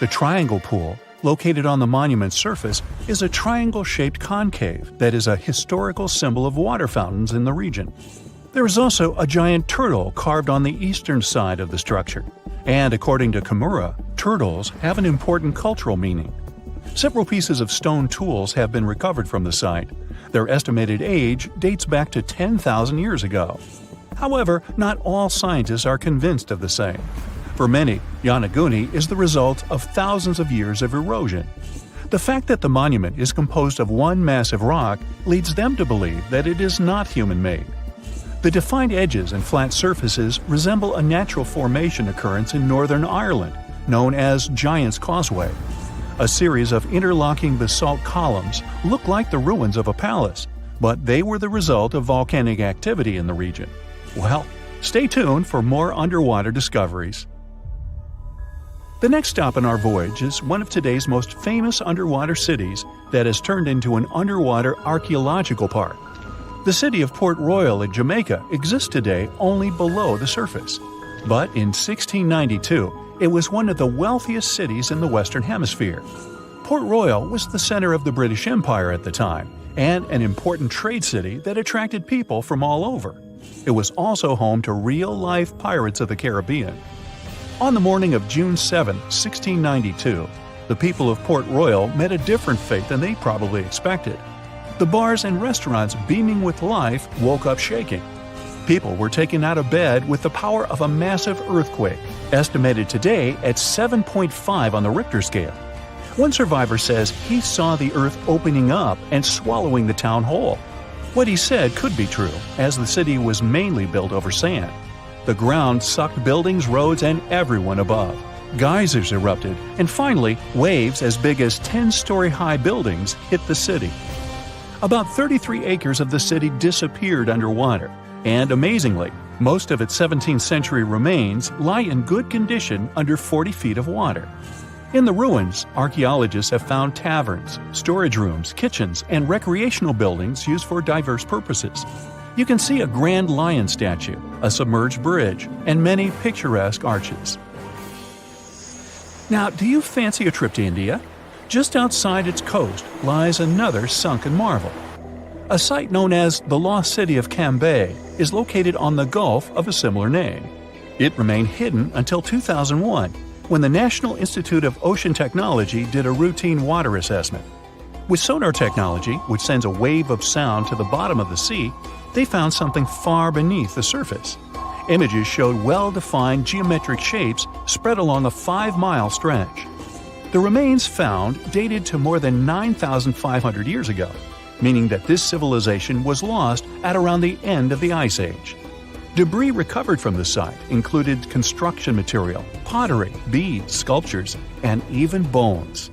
The Triangle Pool, located on the monument's surface, is a triangle-shaped concave that is a historical symbol of water fountains in the region. There is also a giant turtle carved on the eastern side of the structure. And according to Kimura, turtles have an important cultural meaning. Several pieces of stone tools have been recovered from the site. Their estimated age dates back to 10,000 years ago. However, not all scientists are convinced of the same. For many, Yonaguni is the result of thousands of years of erosion. The fact that the monument is composed of one massive rock leads them to believe that it is not human-made. The defined edges and flat surfaces resemble a natural formation occurrence in Northern Ireland, known as Giant's Causeway. A series of interlocking basalt columns look like the ruins of a palace, but they were the result of volcanic activity in the region. Well, stay tuned for more underwater discoveries. The next stop on our voyage is one of today's most famous underwater cities that has turned into an underwater archaeological park. The city of Port Royal in Jamaica exists today only below the surface. But in 1692, it was one of the wealthiest cities in the Western Hemisphere. Port Royal was the center of the British Empire at the time, and an important trade city that attracted people from all over. It was also home to real-life pirates of the Caribbean. On the morning of June 7, 1692, the people of Port Royal met a different fate than they probably expected. The bars and restaurants beaming with life woke up shaking. People were taken out of bed with the power of a massive earthquake, estimated today at 7.5 on the Richter scale. One survivor says he saw the earth opening up and swallowing the town whole. What he said could be true, as the city was mainly built over sand. The ground sucked buildings, roads, and everyone above. Geysers erupted, and finally, waves as big as 10-story-high buildings hit the city. About 33 acres of the city disappeared underwater, and amazingly, most of its 17th-century remains lie in good condition under 40 feet of water. In the ruins, archaeologists have found taverns, storage rooms, kitchens, and recreational buildings used for diverse purposes. You can see a grand lion statue, a submerged bridge, and many picturesque arches. Now, do you fancy a trip to India? Just outside its coast lies another sunken marvel. A site known as the Lost City of Cambay is located on the Gulf of a similar name. It remained hidden until 2001, when the National Institute of Ocean Technology did a routine water assessment. With sonar technology, which sends a wave of sound to the bottom of the sea, they found something far beneath the surface. Images showed well-defined geometric shapes spread along a 5-mile stretch. The remains found dated to more than 9,500 years ago, meaning that this civilization was lost at around the end of the Ice Age. Debris recovered from the site included construction material, pottery, beads, sculptures, and even bones.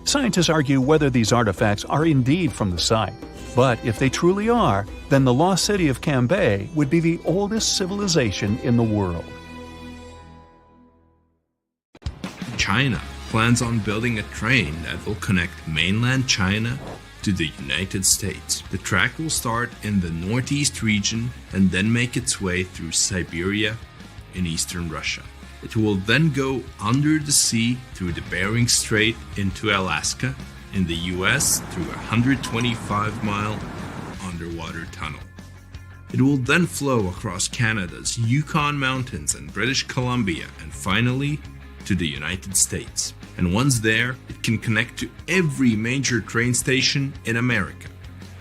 Scientists argue whether these artifacts are indeed from the site, but if they truly are, then the lost city of Cambay would be the oldest civilization in the world. China plans on building a train that will connect mainland China to the United States. The track will start in the northeast region and then make its way through Siberia in eastern Russia. It will then go under the sea through the Bering Strait into Alaska in the US through a 125-mile underwater tunnel. It will then flow across Canada's Yukon Mountains and British Columbia and finally to the United States. And once there, it can connect to every major train station in America.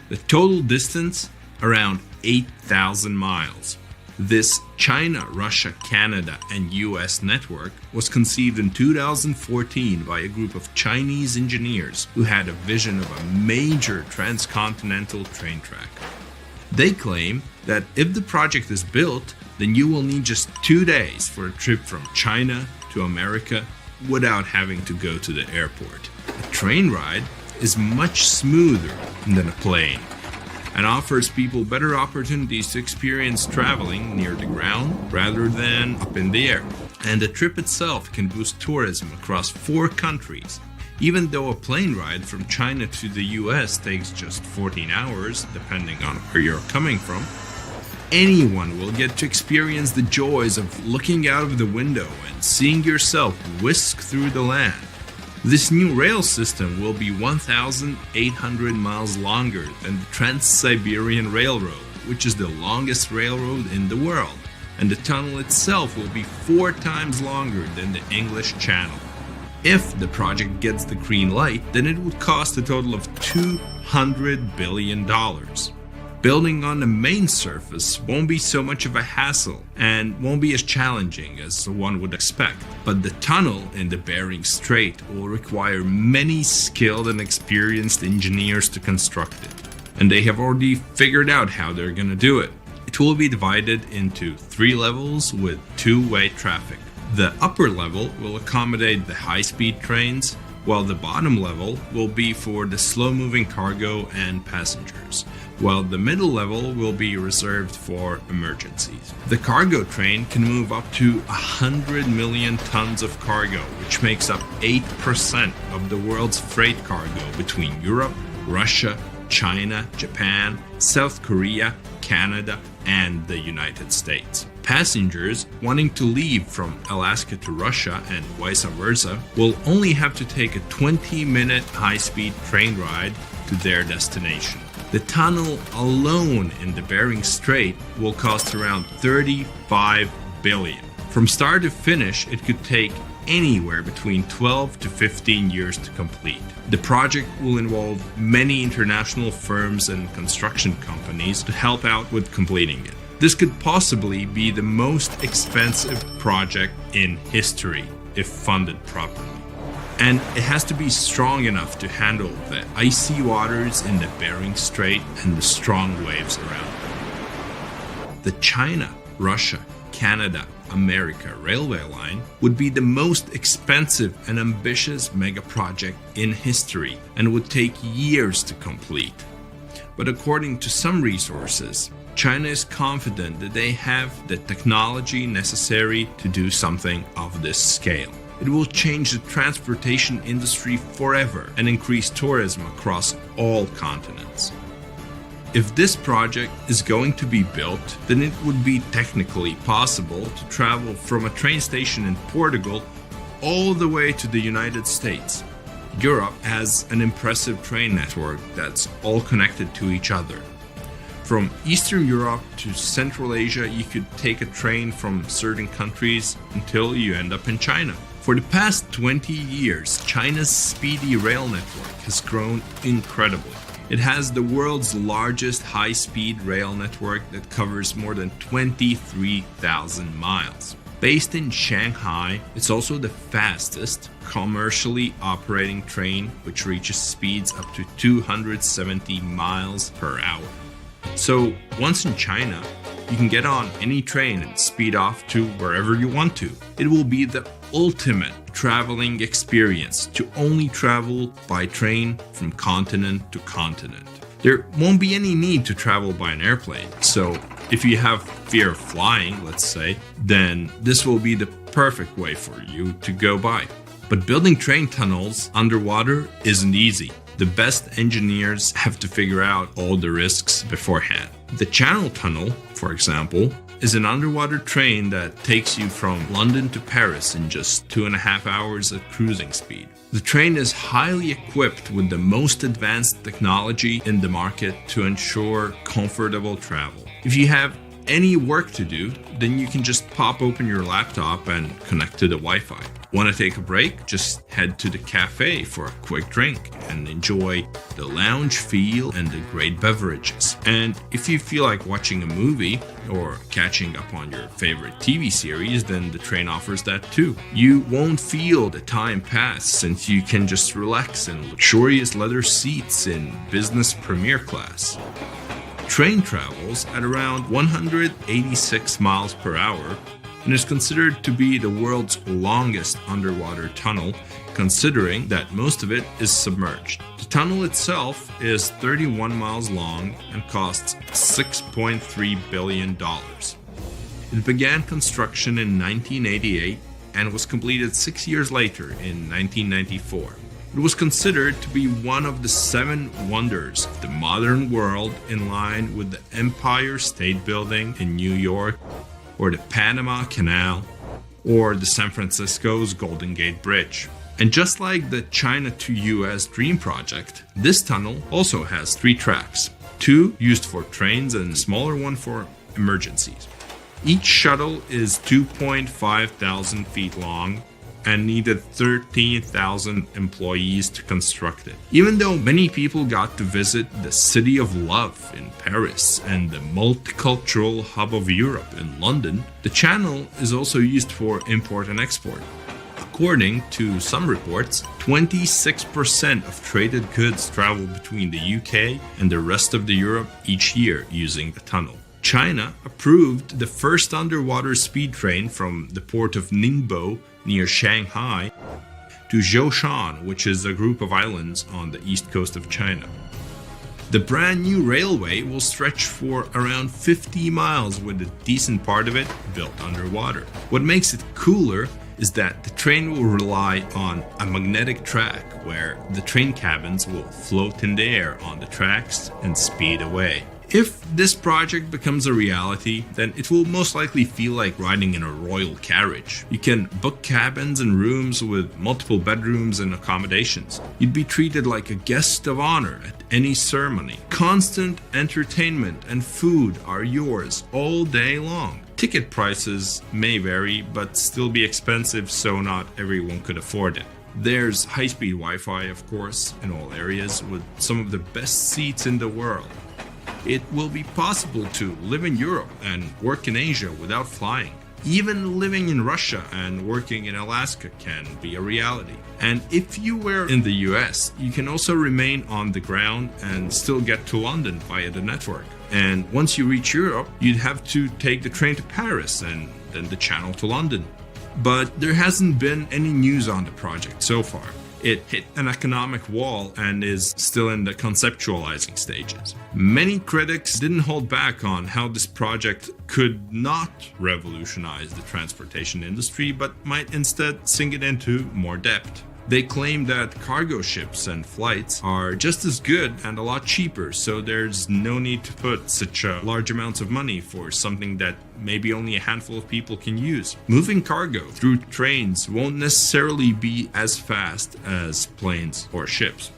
The total distance, around 8,000 miles. This China, Russia, Canada, and US network was conceived in 2014 by a group of Chinese engineers who had a vision of a major transcontinental train track. They claim that if the project is built, then you will need just 2 days for a trip from China to America without having to go to the airport. A train ride is much smoother than a plane and offers people better opportunities to experience traveling near the ground rather than up in the air. And the trip itself can boost tourism across 4 countries. Even though a plane ride from China to the US takes just 14 hours, depending on where you're coming from, anyone will get to experience the joys of looking out of the window and seeing yourself whisk through the land. This new rail system will be 1,800 miles longer than the Trans-Siberian Railroad, which is the longest railroad in the world, and the tunnel itself will be 4 times longer than the English Channel. If the project gets the green light, then it would cost a total of $200 billion. Building on the main surface won't be so much of a hassle and won't be as challenging as one would expect. But the tunnel in the Bering Strait will require many skilled and experienced engineers to construct it. And they have already figured out how they're going to do it. It will be divided into 3 levels with 2-way traffic. The upper level will accommodate the high-speed trains, while the bottom level will be for the slow-moving cargo and passengers, while the middle level will be reserved for emergencies. The cargo train can move up to 100 million tons of cargo, which makes up 8% of the world's freight cargo between Europe, Russia, China, Japan, South Korea, Canada, and the United States. Passengers wanting to leave from Alaska to Russia and vice versa will only have to take a 20-minute high-speed train ride to their destination. The tunnel alone in the Bering Strait will cost around $35 billion. From start to finish, it could take anywhere between 12 to 15 years to complete. The project will involve many international firms and construction companies to help out with completing it. This could possibly be the most expensive project in history if funded properly. And it has to be strong enough to handle the icy waters in the Bering Strait and the strong waves around it. The China, Russia, Canada-America railway line would be the most expensive and ambitious mega project in history and would take years to complete. But according to some resources, China is confident that they have the technology necessary to do something of this scale. It will change the transportation industry forever and increase tourism across all continents. If this project is going to be built, then it would be technically possible to travel from a train station in Portugal all the way to the United States. Europe has an impressive train network that's all connected to each other. From Eastern Europe to Central Asia, you could take a train from certain countries until you end up in China. For the past 20 years, China's speedy rail network has grown incredibly. It has the world's largest high-speed rail network that covers more than 23,000 miles. Based in Shanghai, it's also the fastest commercially operating train, which reaches speeds up to 270 miles per hour. So once in China, you can get on any train and speed off to wherever you want to. It will be the ultimate traveling experience to only travel by train from continent to continent. There won't be any need to travel by an airplane. So if you have fear of flying, let's say, then this will be the perfect way for you to go by. But building train tunnels underwater isn't easy. The best engineers have to figure out all the risks beforehand. The Channel Tunnel, for example, is an underwater train that takes you from London to Paris in just 2.5 hours at cruising speed. The train is highly equipped with the most advanced technology in the market to ensure comfortable travel. If you have any work to do, then you can just pop open your laptop and connect to the Wi-Fi. Want to take a break? Just head to the cafe for a quick drink and enjoy the lounge feel and the great beverages. And if you feel like watching a movie or catching up on your favorite TV series, then the train offers that too. You won't feel the time pass since you can just relax in luxurious leather seats in business premier class. Train travels at around 186 miles per hour and is considered to be the world's longest underwater tunnel, considering that most of it is submerged. The tunnel itself is 31 miles long and costs $6.3 billion. It began construction in 1988 and was completed 6 years later in 1994. It was considered to be one of the 7 wonders of the modern world, in line with the Empire State Building in New York, or the Panama Canal, or the San Francisco's Golden Gate Bridge. And just like the China to US Dream project, this tunnel also has 3 tracks, 2 used for trains and a smaller one for emergencies. Each shuttle is 2.5 thousand feet long and needed 13,000 employees to construct it. Even though many people got to visit the City of Love in Paris and the multicultural hub of Europe in London, the channel is also used for import and export. According to some reports, 26% of traded goods travel between the UK and the rest of Europe each year using the tunnel. China approved the first underwater speed train from the port of Ningbo near Shanghai to Zhoushan, which is a group of islands on the east coast of China. The brand new railway will stretch for around 50 miles, with a decent part of it built underwater. What makes it cooler is that the train will rely on a magnetic track where the train cabins will float in the air on the tracks and speed away. If this project becomes a reality, then it will most likely feel like riding in a royal carriage. You can book cabins and rooms with multiple bedrooms and accommodations. You'd be treated like a guest of honor at any ceremony. Constant entertainment and food are yours all day long. Ticket prices may vary, but still be expensive, so not everyone could afford it. There's high-speed Wi-Fi, of course, in all areas, with some of the best seats in the world. It will be possible to live in Europe and work in Asia without flying. Even living in Russia and working in Alaska can be a reality. And if you were in the US, you can also remain on the ground and still get to London via the network. And once you reach Europe, you'd have to take the train to Paris and then the channel to London. But there hasn't been any news on the project so far. It hit an economic wall and is still in the conceptualizing stages. Many critics didn't hold back on how this project could not revolutionize the transportation industry, but might instead sink it into more depth. They claim that cargo ships and flights are just as good and a lot cheaper, so there's no need to put such large amounts of money for something that maybe only a handful of people can use. Moving cargo through trains won't necessarily be as fast as planes or ships.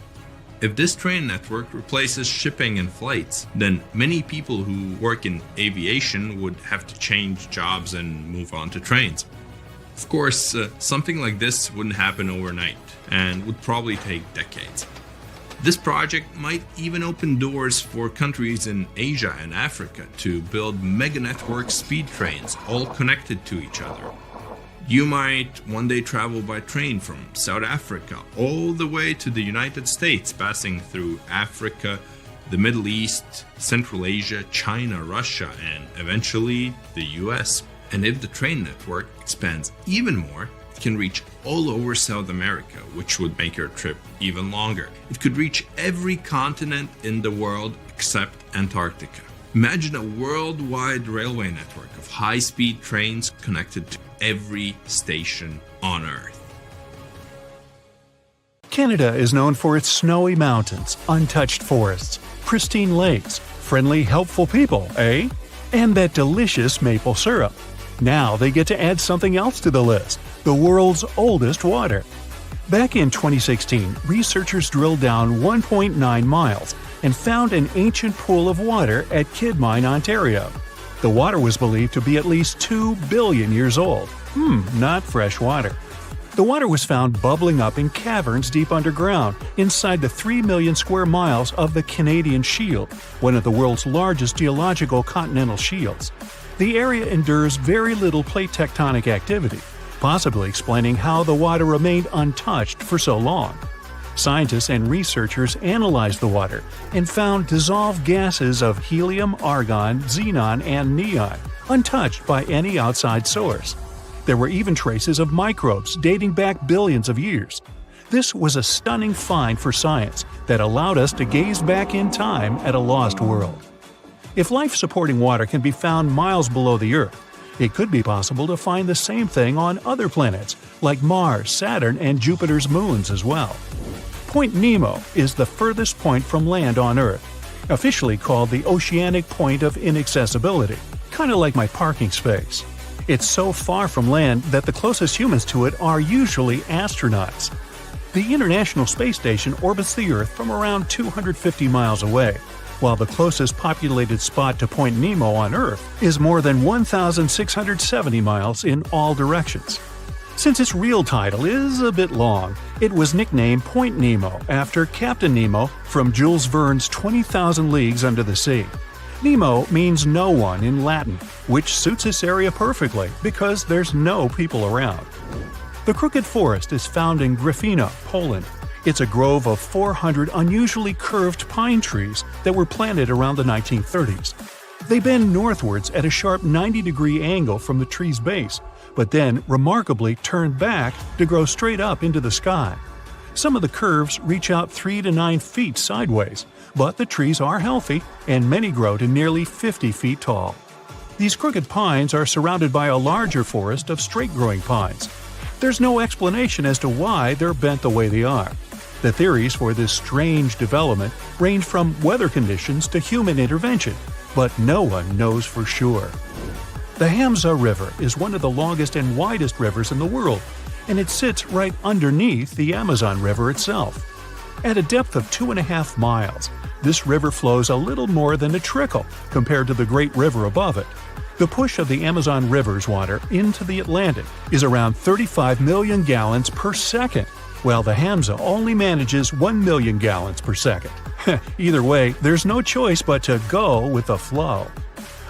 If this train network replaces shipping and flights, then many people who work in aviation would have to change jobs and move on to trains. Of course, something like this wouldn't happen overnight and would probably take decades. This project might even open doors for countries in Asia and Africa to build mega network speed trains all connected to each other. You might one day travel by train from South Africa all the way to the United States, passing through Africa, the Middle East, Central Asia, China, Russia, and eventually the US. And if the train network expands even more, it can reach all over South America, which would make your trip even longer. It could reach every continent in the world except Antarctica. Imagine a worldwide railway network of high-speed trains connected to every station on Earth. Canada is known for its snowy mountains, untouched forests, pristine lakes, friendly, helpful people, eh? And that delicious maple syrup. Now they get to add something else to the list: the world's oldest water. Back in 2016, researchers drilled down 1.9 miles and found an ancient pool of water at Kidmine, Ontario. The water was believed to be at least 2 billion years old. Not fresh water. The water was found bubbling up in caverns deep underground, inside the 3 million square miles of the Canadian Shield, one of the world's largest geological continental shields. The area endures very little plate tectonic activity, possibly explaining how the water remained untouched for so long. Scientists and researchers analyzed the water and found dissolved gases of helium, argon, xenon, and neon, untouched by any outside source. There were even traces of microbes dating back billions of years. This was a stunning find for science that allowed us to gaze back in time at a lost world. If life-supporting water can be found miles below the Earth, it could be possible to find the same thing on other planets like Mars, Saturn, and Jupiter's moons as well. Point Nemo is the furthest point from land on Earth, officially called the Oceanic Point of Inaccessibility, kind of like my parking space. It's so far from land that the closest humans to it are usually astronauts. The International Space Station orbits the Earth from around 250 miles away, while the closest populated spot to Point Nemo on Earth is more than 1,670 miles in all directions. Since its real title is a bit long, it was nicknamed Point Nemo after Captain Nemo from Jules Verne's 20,000 Leagues Under the Sea. Nemo means no one in Latin, which suits this area perfectly because there's no people around. The Crooked Forest is found in Gryfino, Poland. It's a grove of 400 unusually curved pine trees that were planted around the 1930s. They bend northwards at a sharp 90-degree angle from the tree's base, but then remarkably turn back to grow straight up into the sky. Some of the curves reach out 3 to 9 feet sideways, but the trees are healthy and many grow to nearly 50 feet tall. These crooked pines are surrounded by a larger forest of straight-growing pines. There's no explanation as to why they're bent the way they are. The theories for this strange development range from weather conditions to human intervention, but no one knows for sure. The Hamza River is one of the longest and widest rivers in the world, and it sits right underneath the Amazon River itself. At a depth of 2.5 miles, this river flows a little more than a trickle compared to the Great River above it. The push of the Amazon River's water into the Atlantic is around 35 million gallons per second, while the Hamza only manages 1 million gallons per second. Either way, there's no choice but to go with the flow.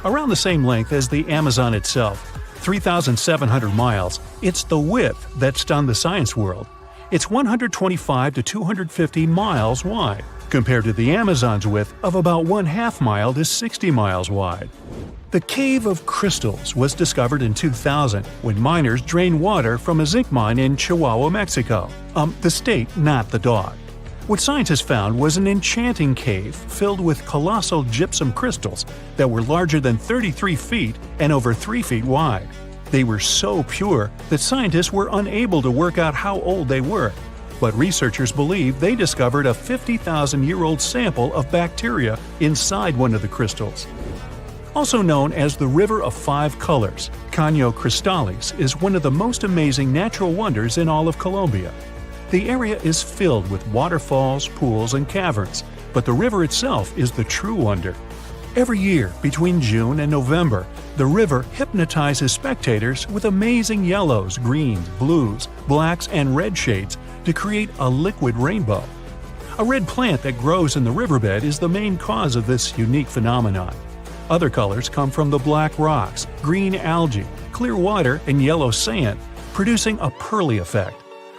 Around the same length as the Amazon itself, 3,700 miles, it's the width that stunned the science world. It's 125 to 250 miles wide, compared to the Amazon's width of about 1/2 mile to 60 miles wide. The Cave of Crystals was discovered in 2000 when miners drained water from a zinc mine in Chihuahua, Mexico. The state, not the dog. What scientists found was an enchanting cave filled with colossal gypsum crystals that were larger than 33 feet and over 3 feet wide. They were so pure that scientists were unable to work out how old they were, but researchers believe they discovered a 50,000-year-old sample of bacteria inside one of the crystals. Also known as the River of Five Colors, Caño Cristales is one of the most amazing natural wonders in all of Colombia. The area is filled with waterfalls, pools, and caverns, but the river itself is the true wonder. Every year, between June and November, the river hypnotizes spectators with amazing yellows, greens, blues, blacks, and red shades to create a liquid rainbow. A red plant that grows in the riverbed is the main cause of this unique phenomenon. Other colors come from the black rocks, green algae, clear water, and yellow sand, producing a pearly effect.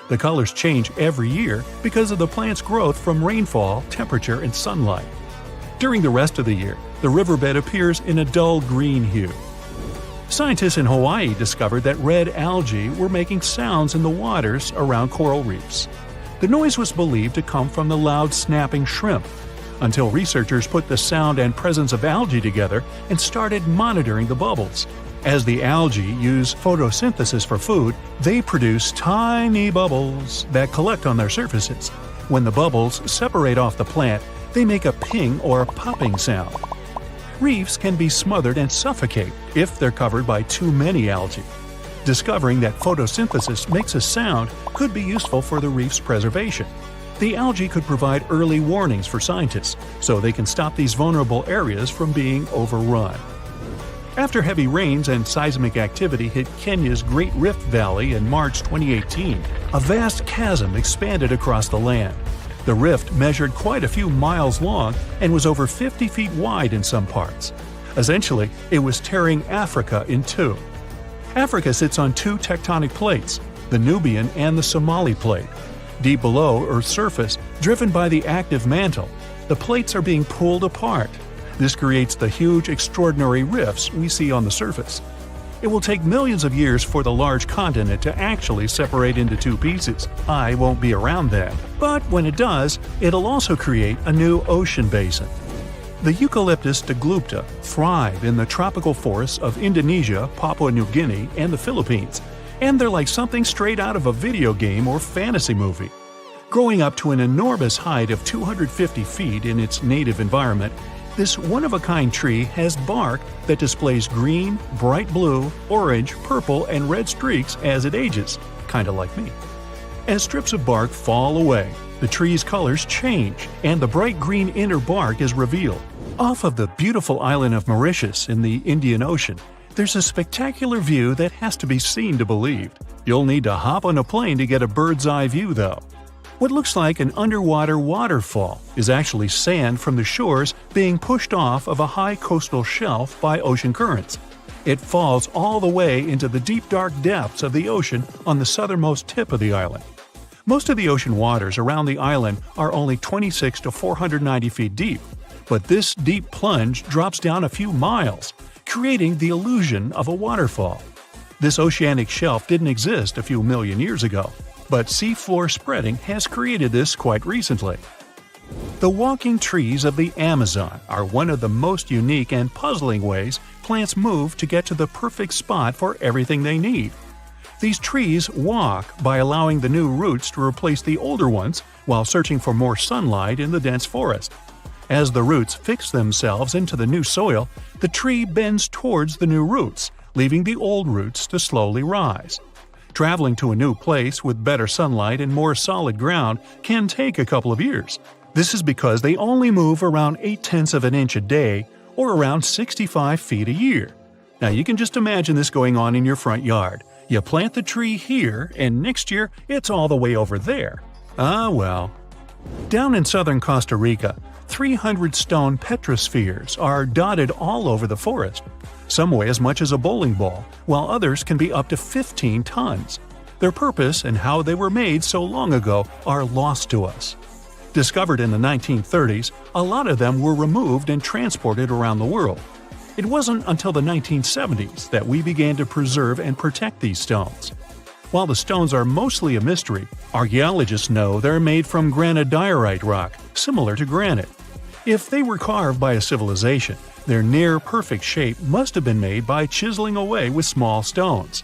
The colors change every year because of the plant's growth from rainfall, temperature, and sunlight. During the rest of the year, the riverbed appears in a dull green hue. Scientists in Hawaii discovered that red algae were making sounds in the waters around coral reefs. The noise was believed to come from the loud snapping shrimp, until researchers put the sound and presence of algae together and started monitoring the bubbles. As the algae use photosynthesis for food, they produce tiny bubbles that collect on their surfaces. When the bubbles separate off the plant, they make a ping or popping sound. Reefs can be smothered and suffocate if they're covered by too many algae. Discovering that photosynthesis makes a sound could be useful for the reef's preservation. The algae could provide early warnings for scientists, so they can stop these vulnerable areas from being overrun. After heavy rains and seismic activity hit Kenya's Great Rift Valley in March 2018, a vast chasm expanded across the land. The rift measured quite a few miles long and was over 50 feet wide in some parts. Essentially, it was tearing Africa in two. Africa sits on two tectonic plates, the Nubian and the Somali plate. Deep below Earth's surface, driven by the active mantle, the plates are being pulled apart. This creates the huge, extraordinary rifts we see on the surface. It will take millions of years for the large continent to actually separate into two pieces. I won't be around then. But when it does, it'll also create a new ocean basin. The Eucalyptus deglupta thrive in the tropical forests of Indonesia, Papua New Guinea, and the Philippines, and they're like something straight out of a video game or fantasy movie. Growing up to an enormous height of 250 feet in its native environment, this one-of-a-kind tree has bark that displays green, bright blue, orange, purple, and red streaks as it ages, kinda like me. As strips of bark fall away, the tree's colors change, and the bright green inner bark is revealed. Off of the beautiful island of Mauritius in the Indian Ocean, there's a spectacular view that has to be seen to believe. You'll need to hop on a plane to get a bird's-eye view, though. What looks like an underwater waterfall is actually sand from the shores being pushed off of a high coastal shelf by ocean currents. It falls all the way into the deep dark depths of the ocean on the southernmost tip of the island. Most of the ocean waters around the island are only 26 to 490 feet deep, but this deep plunge drops down a few miles, creating the illusion of a waterfall. This oceanic shelf didn't exist a few million years ago, but seafloor spreading has created this quite recently. The walking trees of the Amazon are one of the most unique and puzzling ways plants move to get to the perfect spot for everything they need. These trees walk by allowing the new roots to replace the older ones while searching for more sunlight in the dense forest. As the roots fix themselves into the new soil, the tree bends towards the new roots, leaving the old roots to slowly rise. Traveling to a new place with better sunlight and more solid ground can take a couple of years. This is because they only move around 0.8 of an inch a day, or around 65 feet a year. Now you can just imagine this going on in your front yard. You plant the tree here, and next year it's all the way over there. Ah well. Down in southern Costa Rica, 300 stone petrospheres are dotted all over the forest. Some weigh as much as a bowling ball, while others can be up to 15 tons. Their purpose and how they were made so long ago are lost to us. Discovered in the 1930s, a lot of them were removed and transported around the world. It wasn't until the 1970s that we began to preserve and protect these stones. While the stones are mostly a mystery, archaeologists know they're made from granodiorite rock, similar to granite. If they were carved by a civilization, their near-perfect shape must have been made by chiseling away with small stones.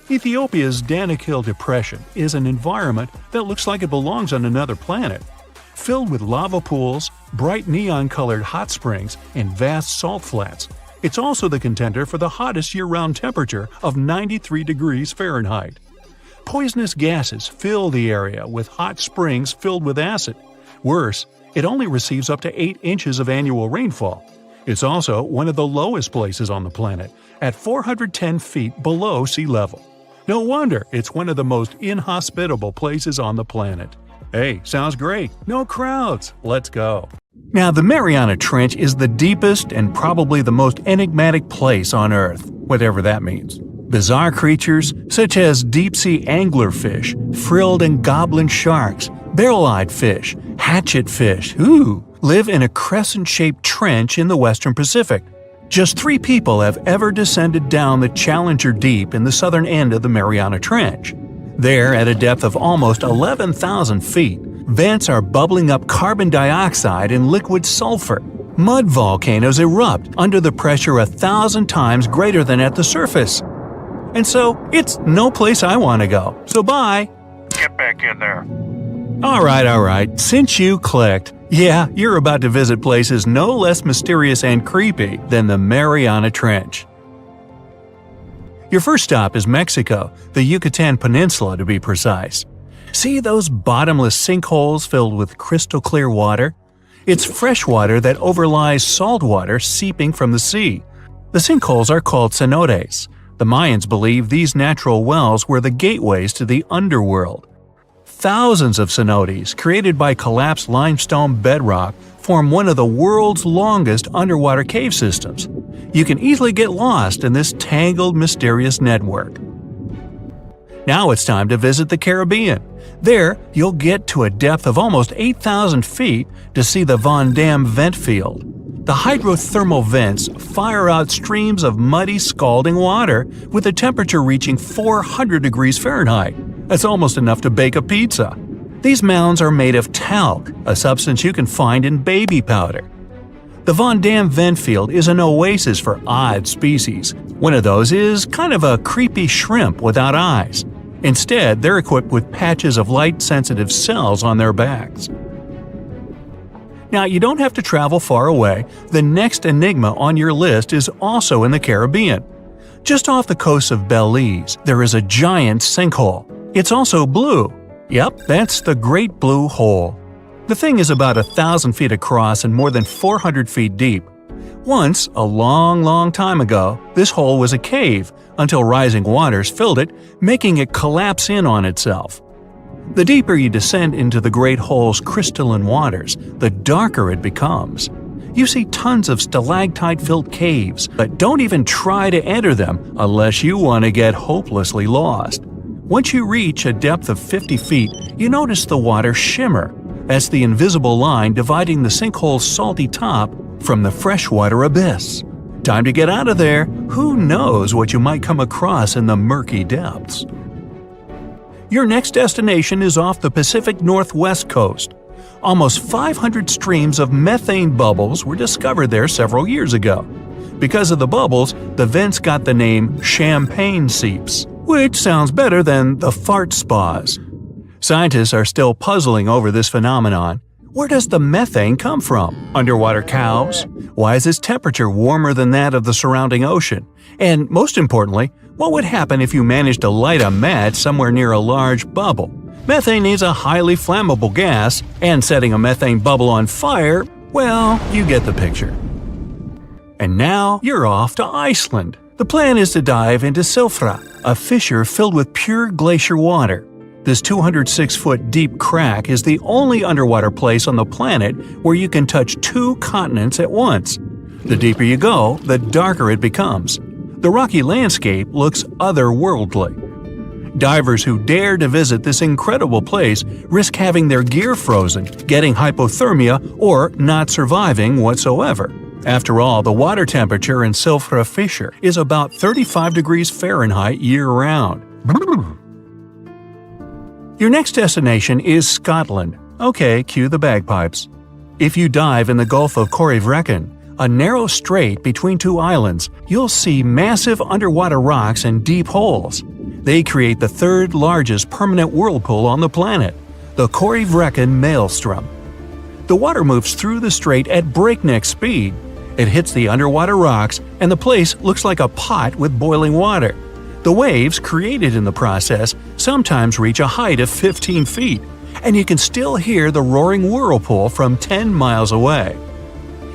Ethiopia's Danakil Depression is an environment that looks like it belongs on another planet. Filled with lava pools, bright neon-colored hot springs, and vast salt flats, it's also the contender for the hottest year-round temperature of 93 degrees Fahrenheit. Poisonous gases fill the area with hot springs filled with acid. Worse, it only receives up to 8 inches of annual rainfall. It's also one of the lowest places on the planet, at 410 feet below sea level. No wonder it's one of the most inhospitable places on the planet. Hey, sounds great. No crowds. Let's go. Now, the Mariana Trench is the deepest and probably the most enigmatic place on Earth, whatever that means. Bizarre creatures, such as deep-sea anglerfish, frilled and goblin sharks, barrel-eyed fish, hatchet fish, live in a crescent-shaped trench in the western Pacific. Just 3 people have ever descended down the Challenger Deep in the southern end of the Mariana Trench. There, at a depth of almost 11,000 feet, vents are bubbling up carbon dioxide and liquid sulfur. Mud volcanoes erupt under the pressure 1,000 times greater than at the surface. And so, it's no place I want to go. So bye! Get back in there. Alright, since you clicked, yeah, you're about to visit places no less mysterious and creepy than the Mariana Trench. Your first stop is Mexico, the Yucatan Peninsula to be precise. See those bottomless sinkholes filled with crystal clear water? It's fresh water that overlies salt water seeping from the sea. The sinkholes are called cenotes. The Mayans believe these natural wells were the gateways to the underworld. Thousands of cenotes, created by collapsed limestone bedrock, form one of the world's longest underwater cave systems. You can easily get lost in this tangled, mysterious network. Now it's time to visit the Caribbean. There, you'll get to a depth of almost 8,000 feet to see the Van Dam vent field. The hydrothermal vents fire out streams of muddy, scalding water, with the temperature reaching 400 degrees Fahrenheit. That's almost enough to bake a pizza. These mounds are made of talc, a substance you can find in baby powder. The Van Dam vent field is an oasis for odd species. One of those is kind of a creepy shrimp without eyes. Instead, they're equipped with patches of light-sensitive cells on their backs. Now, you don't have to travel far away. The next enigma on your list is also in the Caribbean. Just off the coast of Belize, there is a giant sinkhole. It's also blue. Yep, that's the Great Blue Hole. The thing is about 1,000 feet across and more than 400 feet deep. Once, a long time ago, this hole was a cave until rising waters filled it, making it collapse in on itself. The deeper you descend into the Great Hole's crystalline waters, the darker it becomes. You see tons of stalactite-filled caves, but don't even try to enter them unless you want to get hopelessly lost. Once you reach a depth of 50 feet, you notice the water shimmer. That's the invisible line dividing the sinkhole's salty top from the freshwater abyss. Time to get out of there. Who knows what you might come across in the murky depths? Your next destination is off the Pacific Northwest coast. Almost 500 streams of methane bubbles were discovered there several years ago. Because of the bubbles, the vents got the name champagne seeps, which sounds better than the fart spas. Scientists are still puzzling over this phenomenon. Where does the methane come from? Underwater cows? Why is its temperature warmer than that of the surrounding ocean? And most importantly, what would happen if you managed to light a match somewhere near a large bubble? Methane is a highly flammable gas, and setting a methane bubble on fire, well, you get the picture. And now you're off to Iceland. The plan is to dive into Silfra, a fissure filled with pure glacier water. This 206-foot deep crack is the only underwater place on the planet where you can touch two continents at once. The deeper you go, the darker it becomes. The rocky landscape looks otherworldly. Divers who dare to visit this incredible place risk having their gear frozen, getting hypothermia, or not surviving whatsoever. After all, the water temperature in Silfra Fisher is about 35 degrees Fahrenheit year-round. Your next destination is Scotland. Okay, cue the bagpipes. If you dive in the Gulf of Corryvreckan, a narrow strait between two islands, you'll see massive underwater rocks and deep holes. They create the third largest permanent whirlpool on the planet, the Corryvreckan Maelstrom. The water moves through the strait at breakneck speed. It hits the underwater rocks, and the place looks like a pot with boiling water. The waves created in the process sometimes reach a height of 15 feet, and you can still hear the roaring whirlpool from 10 miles away.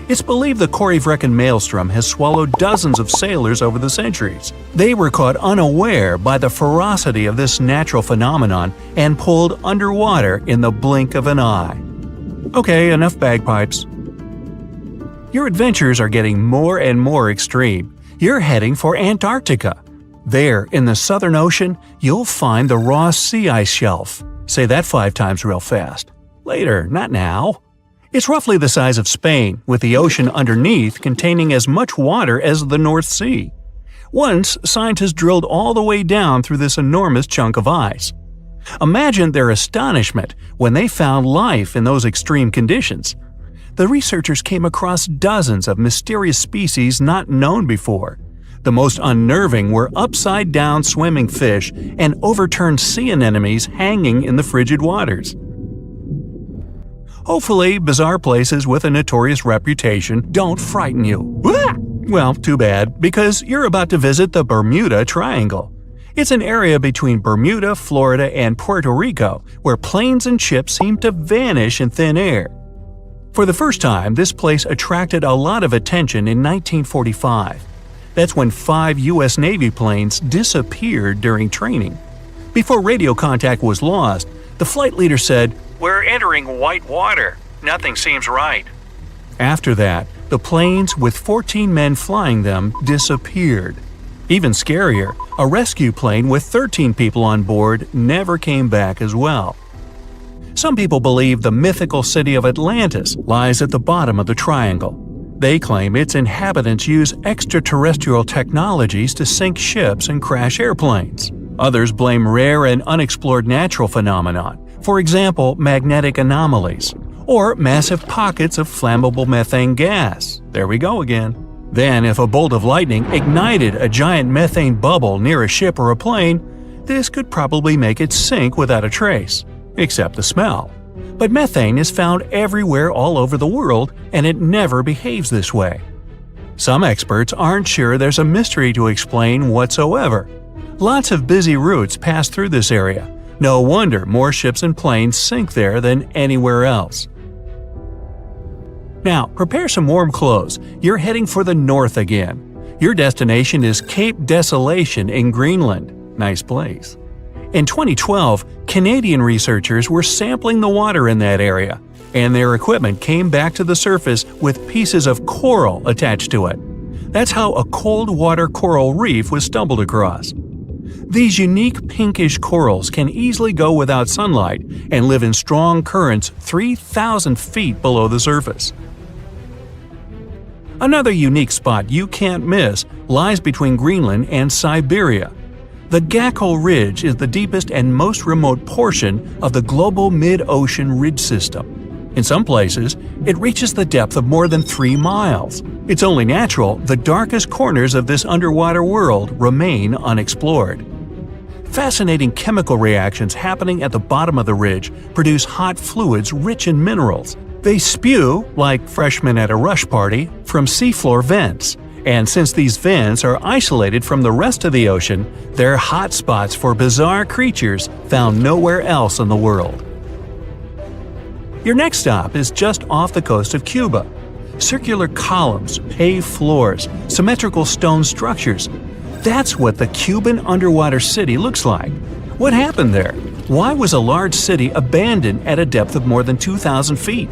It's believed the Corryvreckan Maelstrom has swallowed dozens of sailors over the centuries. They were caught unaware by the ferocity of this natural phenomenon and pulled underwater in the blink of an eye. Okay, enough bagpipes. Your adventures are getting more and more extreme. You're heading for Antarctica. There, in the Southern Ocean, you'll find the Ross Sea Ice Shelf. Say that 5 times real fast. Later, not now. It's roughly the size of Spain, with the ocean underneath containing as much water as the North Sea. Once, scientists drilled all the way down through this enormous chunk of ice. Imagine their astonishment when they found life in those extreme conditions. The researchers came across dozens of mysterious species not known before. The most unnerving were upside-down swimming fish and overturned sea anemones hanging in the frigid waters. Hopefully, bizarre places with a notorious reputation don't frighten you. Well, too bad, because you're about to visit the Bermuda Triangle. It's an area between Bermuda, Florida, and Puerto Rico where planes and ships seem to vanish in thin air. For the first time, this place attracted a lot of attention in 1945. That's when 5 U.S. Navy planes disappeared during training. Before radio contact was lost, the flight leader said, "We're entering white water. Nothing seems right." After that, the planes with 14 men flying them disappeared. Even scarier, a rescue plane with 13 people on board never came back as well. Some people believe the mythical city of Atlantis lies at the bottom of the triangle. They claim its inhabitants use extraterrestrial technologies to sink ships and crash airplanes. Others blame rare and unexplored natural phenomenon, for example, magnetic anomalies, or massive pockets of flammable methane gas. There we go again. Then, if a bolt of lightning ignited a giant methane bubble near a ship or a plane, this could probably make it sink without a trace, except the smell. But methane is found everywhere all over the world, and it never behaves this way. Some experts aren't sure there's a mystery to explain whatsoever. Lots of busy routes pass through this area. No wonder more ships and planes sink there than anywhere else. Now, prepare some warm clothes. You're heading for the north again. Your destination is Cape Desolation in Greenland. Nice place. In 2012, Canadian researchers were sampling the water in that area, and their equipment came back to the surface with pieces of coral attached to it. That's how a cold water coral reef was stumbled across. These unique pinkish corals can easily go without sunlight and live in strong currents 3,000 feet below the surface. Another unique spot you can't miss lies between Greenland and Siberia. The Gakkel Ridge is the deepest and most remote portion of the global mid-ocean ridge system. In some places, it reaches the depth of more than 3 miles. It's only natural the darkest corners of this underwater world remain unexplored. Fascinating chemical reactions happening at the bottom of the ridge produce hot fluids rich in minerals. They spew, like freshmen at a rush party, from seafloor vents. And since these vents are isolated from the rest of the ocean, they're hot spots for bizarre creatures found nowhere else in the world. Your next stop is just off the coast of Cuba. Circular columns, paved floors, symmetrical stone structures. That's what the Cuban underwater city looks like. What happened there? Why was a large city abandoned at a depth of more than 2,000 feet?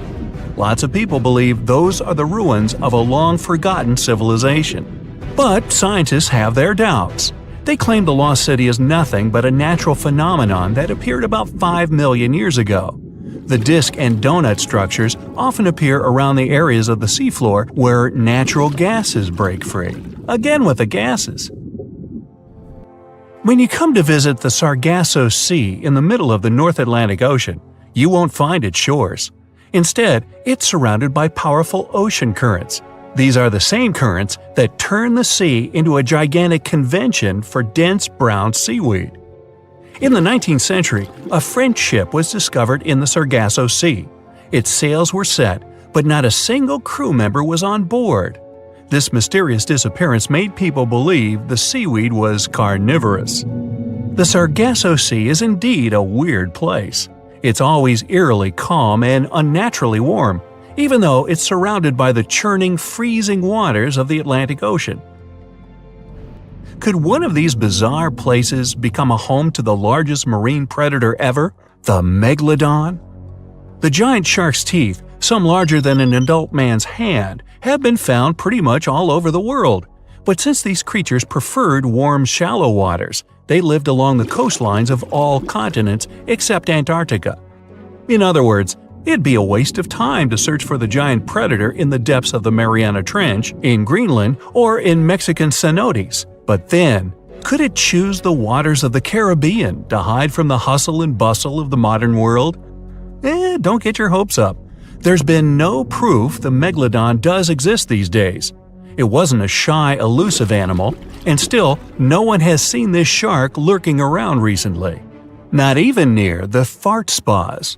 Lots of people believe those are the ruins of a long-forgotten civilization. But scientists have their doubts. They claim the lost city is nothing but a natural phenomenon that appeared about 5 million years ago. The disc and donut structures often appear around the areas of the seafloor where natural gases break free. Again with the gases. When you come to visit the Sargasso Sea in the middle of the North Atlantic Ocean, you won't find its shores. Instead, it's surrounded by powerful ocean currents. These are the same currents that turn the sea into a gigantic convention for dense brown seaweed. In the 19th century, a French ship was discovered in the Sargasso Sea. Its sails were set, but not a single crew member was on board. This mysterious disappearance made people believe the seaweed was carnivorous. The Sargasso Sea is indeed a weird place. It's always eerily calm and unnaturally warm, even though it's surrounded by the churning, freezing waters of the Atlantic Ocean. Could one of these bizarre places become a home to the largest marine predator ever, the megalodon? The giant shark's teeth, some larger than an adult man's hand, have been found pretty much all over the world. But since these creatures preferred warm, shallow waters, they lived along the coastlines of all continents except Antarctica. In other words, it'd be a waste of time to search for the giant predator in the depths of the Mariana Trench, in Greenland, or in Mexican cenotes. But then, could it choose the waters of the Caribbean to hide from the hustle and bustle of the modern world? Don't get your hopes up. There's been no proof the megalodon does exist these days. It wasn't a shy, elusive animal, and still, no one has seen this shark lurking around recently. Not even near the fart spas.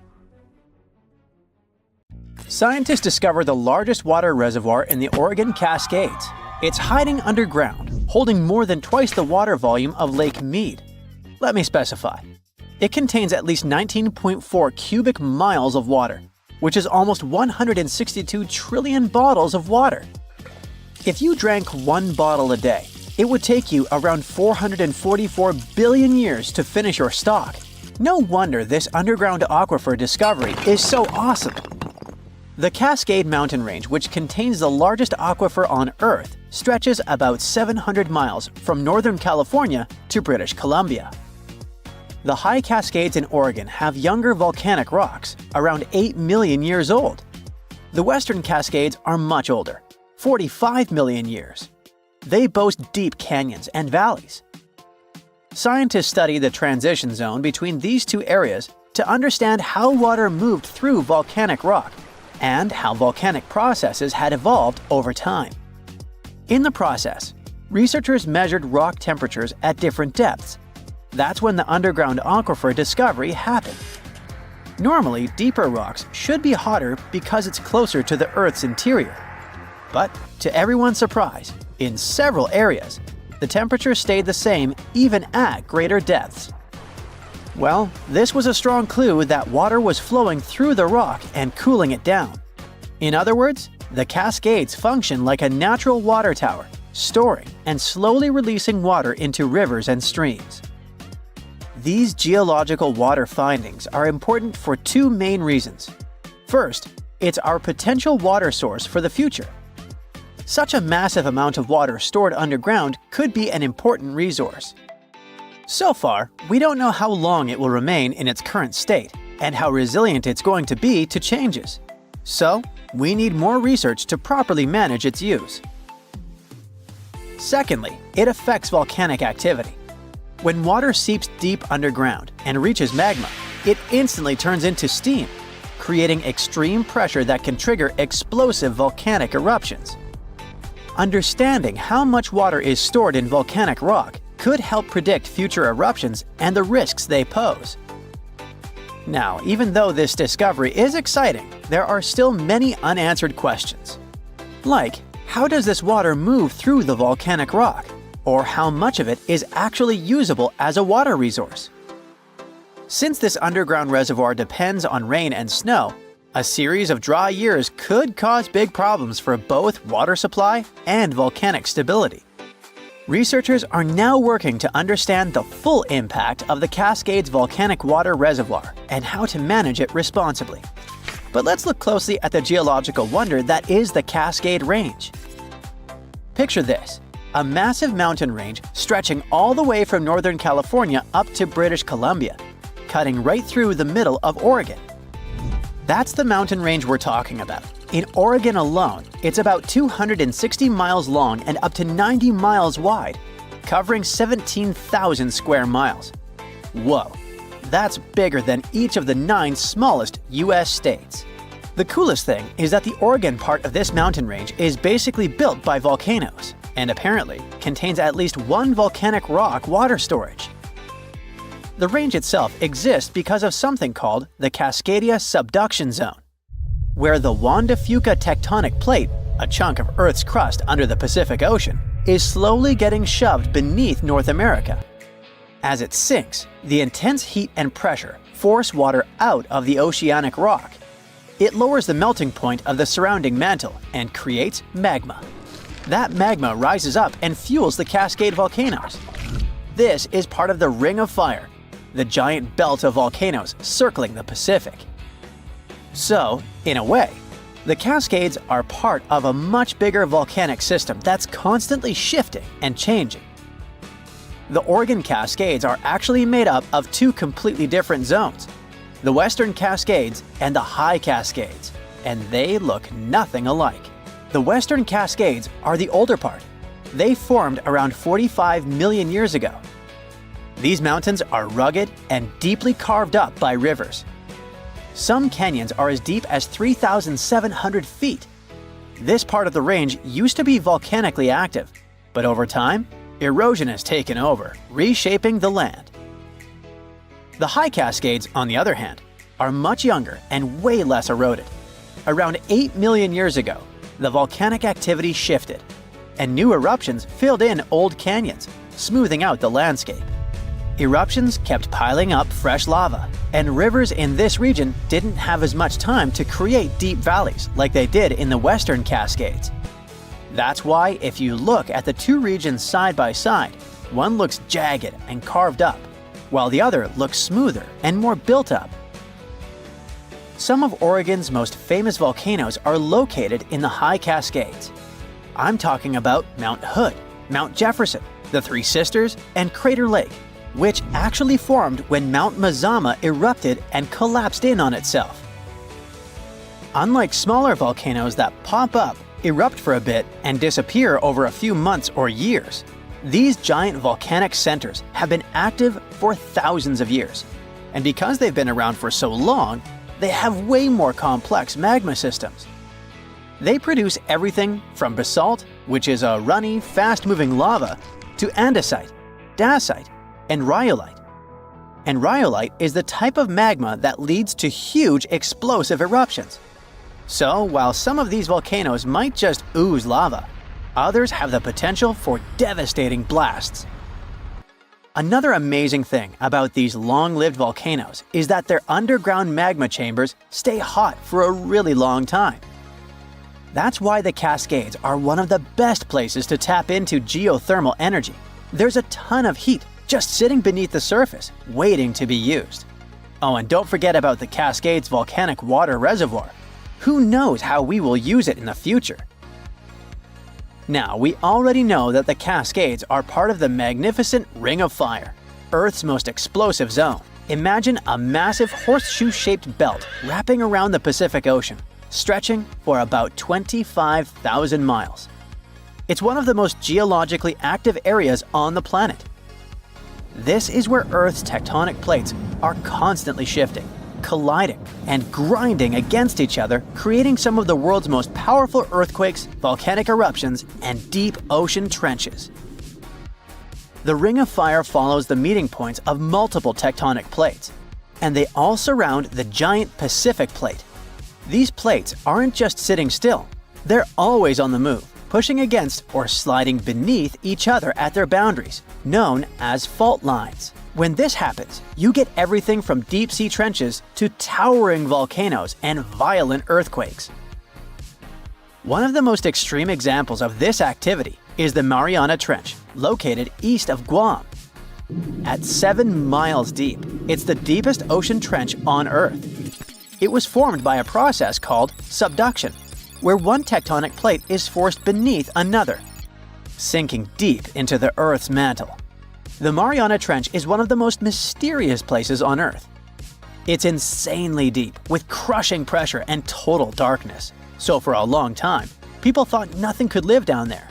Scientists discovered the largest water reservoir in the Oregon Cascades. It's hiding underground, holding more than twice the water volume of Lake Mead. Let me specify. It contains at least 19.4 cubic miles of water, which is almost 162 trillion bottles of water. If you drank one bottle a day, it would take you around 444 billion years to finish your stock. No wonder this underground aquifer discovery is so awesome. The Cascade Mountain Range, which contains the largest aquifer on Earth, stretches about 700 miles from Northern California to British Columbia. The high Cascades in Oregon have younger volcanic rocks, around 8 million years old. The Western Cascades are much older, 45 million years. They boast deep canyons and valleys. Scientists study the transition zone between these two areas to understand how water moved through volcanic rock and how volcanic processes had evolved over time. In the process, researchers measured rock temperatures at different depths. That's when the underground aquifer discovery happened. Normally, deeper rocks should be hotter because it's closer to the Earth's interior. But, to everyone's surprise, in several areas, the temperature stayed the same even at greater depths. Well, this was a strong clue that water was flowing through the rock and cooling it down. In other words, the Cascades function like a natural water tower, storing and slowly releasing water into rivers and streams. These geological water findings are important for two main reasons. First, it's our potential water source for the future. Such a massive amount of water stored underground could be an important resource. So far, we don't know how long it will remain in its current state and how resilient it's going to be to changes. So, we need more research to properly manage its use. Secondly, it affects volcanic activity. When water seeps deep underground and reaches magma, it instantly turns into steam, creating extreme pressure that can trigger explosive volcanic eruptions. Understanding how much water is stored in volcanic rock could help predict future eruptions and the risks they pose. Now, even though this discovery is exciting, there are still many unanswered questions. Like, how does this water move through the volcanic rock? Or how much of it is actually usable as a water resource? Since this underground reservoir depends on rain and snow, a series of dry years could cause big problems for both water supply and volcanic stability. Researchers are now working to understand the full impact of the Cascades volcanic water reservoir and how to manage it responsibly. But let's look closely at the geological wonder that is the Cascade Range. Picture this: a massive mountain range stretching all the way from Northern California up to British Columbia, cutting right through the middle of Oregon. That's the mountain range we're talking about. In Oregon alone, it's about 260 miles long and up to 90 miles wide, covering 17,000 square miles. Whoa, that's bigger than each of the 9 smallest US states. The coolest thing is that the Oregon part of this mountain range is basically built by volcanoes, and apparently contains at least one volcanic rock water storage. The range itself exists because of something called the Cascadia Subduction Zone, where the Juan de Fuca tectonic plate, a chunk of Earth's crust under the Pacific Ocean, is slowly getting shoved beneath North America. As it sinks, the intense heat and pressure force water out of the oceanic rock. It lowers the melting point of the surrounding mantle and creates magma. That magma rises up and fuels the Cascade volcanoes. This is part of the Ring of Fire, the giant belt of volcanoes circling the Pacific. So, in a way, the Cascades are part of a much bigger volcanic system that's constantly shifting and changing. The Oregon Cascades are actually made up of 2 completely different zones: the Western Cascades and the High Cascades, and they look nothing alike. The Western Cascades are the older part. They formed around 45 million years ago. These mountains are rugged and deeply carved up by rivers. Some canyons are as deep as 3,700 feet. This part of the range used to be volcanically active, but over time, erosion has taken over, reshaping the land. The High Cascades, on the other hand, are much younger and way less eroded. Around 8 million years ago, the volcanic activity shifted, and new eruptions filled in old canyons, smoothing out the landscape. Eruptions kept piling up fresh lava, and rivers in this region didn't have as much time to create deep valleys like they did in the Western Cascades. That's why if you look at the 2 regions side by side, one looks jagged and carved up, while the other looks smoother and more built up. Some of Oregon's most famous volcanoes are located in the High Cascades. I'm talking about Mount Hood, Mount Jefferson, the Three Sisters, and Crater Lake, which actually formed when Mount Mazama erupted and collapsed in on itself. Unlike smaller volcanoes that pop up, erupt for a bit, and disappear over a few months or years, these giant volcanic centers have been active for thousands of years. And because they've been around for so long, they have way more complex magma systems. They produce everything from basalt, which is a runny, fast-moving lava, to andesite, dacite, and rhyolite. And rhyolite is the type of magma that leads to huge explosive eruptions. So, while some of these volcanoes might just ooze lava, others have the potential for devastating blasts. Another amazing thing about these long-lived volcanoes is that their underground magma chambers stay hot for a really long time. That's why the Cascades are one of the best places to tap into geothermal energy. There's a ton of heat just sitting beneath the surface, waiting to be used. Oh, and don't forget about the Cascades volcanic water reservoir. Who knows how we will use it in the future? Now, we already know that the Cascades are part of the magnificent Ring of Fire, Earth's most explosive zone. Imagine a massive horseshoe-shaped belt wrapping around the Pacific Ocean, stretching for about 25,000 miles. It's one of the most geologically active areas on the planet. This is where Earth's tectonic plates are constantly shifting, colliding, and grinding against each other, creating some of the world's most powerful earthquakes, volcanic eruptions, and deep ocean trenches. The Ring of Fire follows the meeting points of multiple tectonic plates, and they all surround the giant Pacific Plate. These plates aren't just sitting still, they're always on the move, pushing against or sliding beneath each other at their boundaries, known as fault lines. When this happens, you get everything from deep-sea trenches to towering volcanoes and violent earthquakes. One of the most extreme examples of this activity is the Mariana Trench, located east of Guam. At 7 miles deep, it's the deepest ocean trench on Earth. It was formed by a process called subduction, where one tectonic plate is forced beneath another, sinking deep into the Earth's mantle. The Mariana Trench is one of the most mysterious places on Earth. It's insanely deep, with crushing pressure and total darkness. So for a long time, people thought nothing could live down there.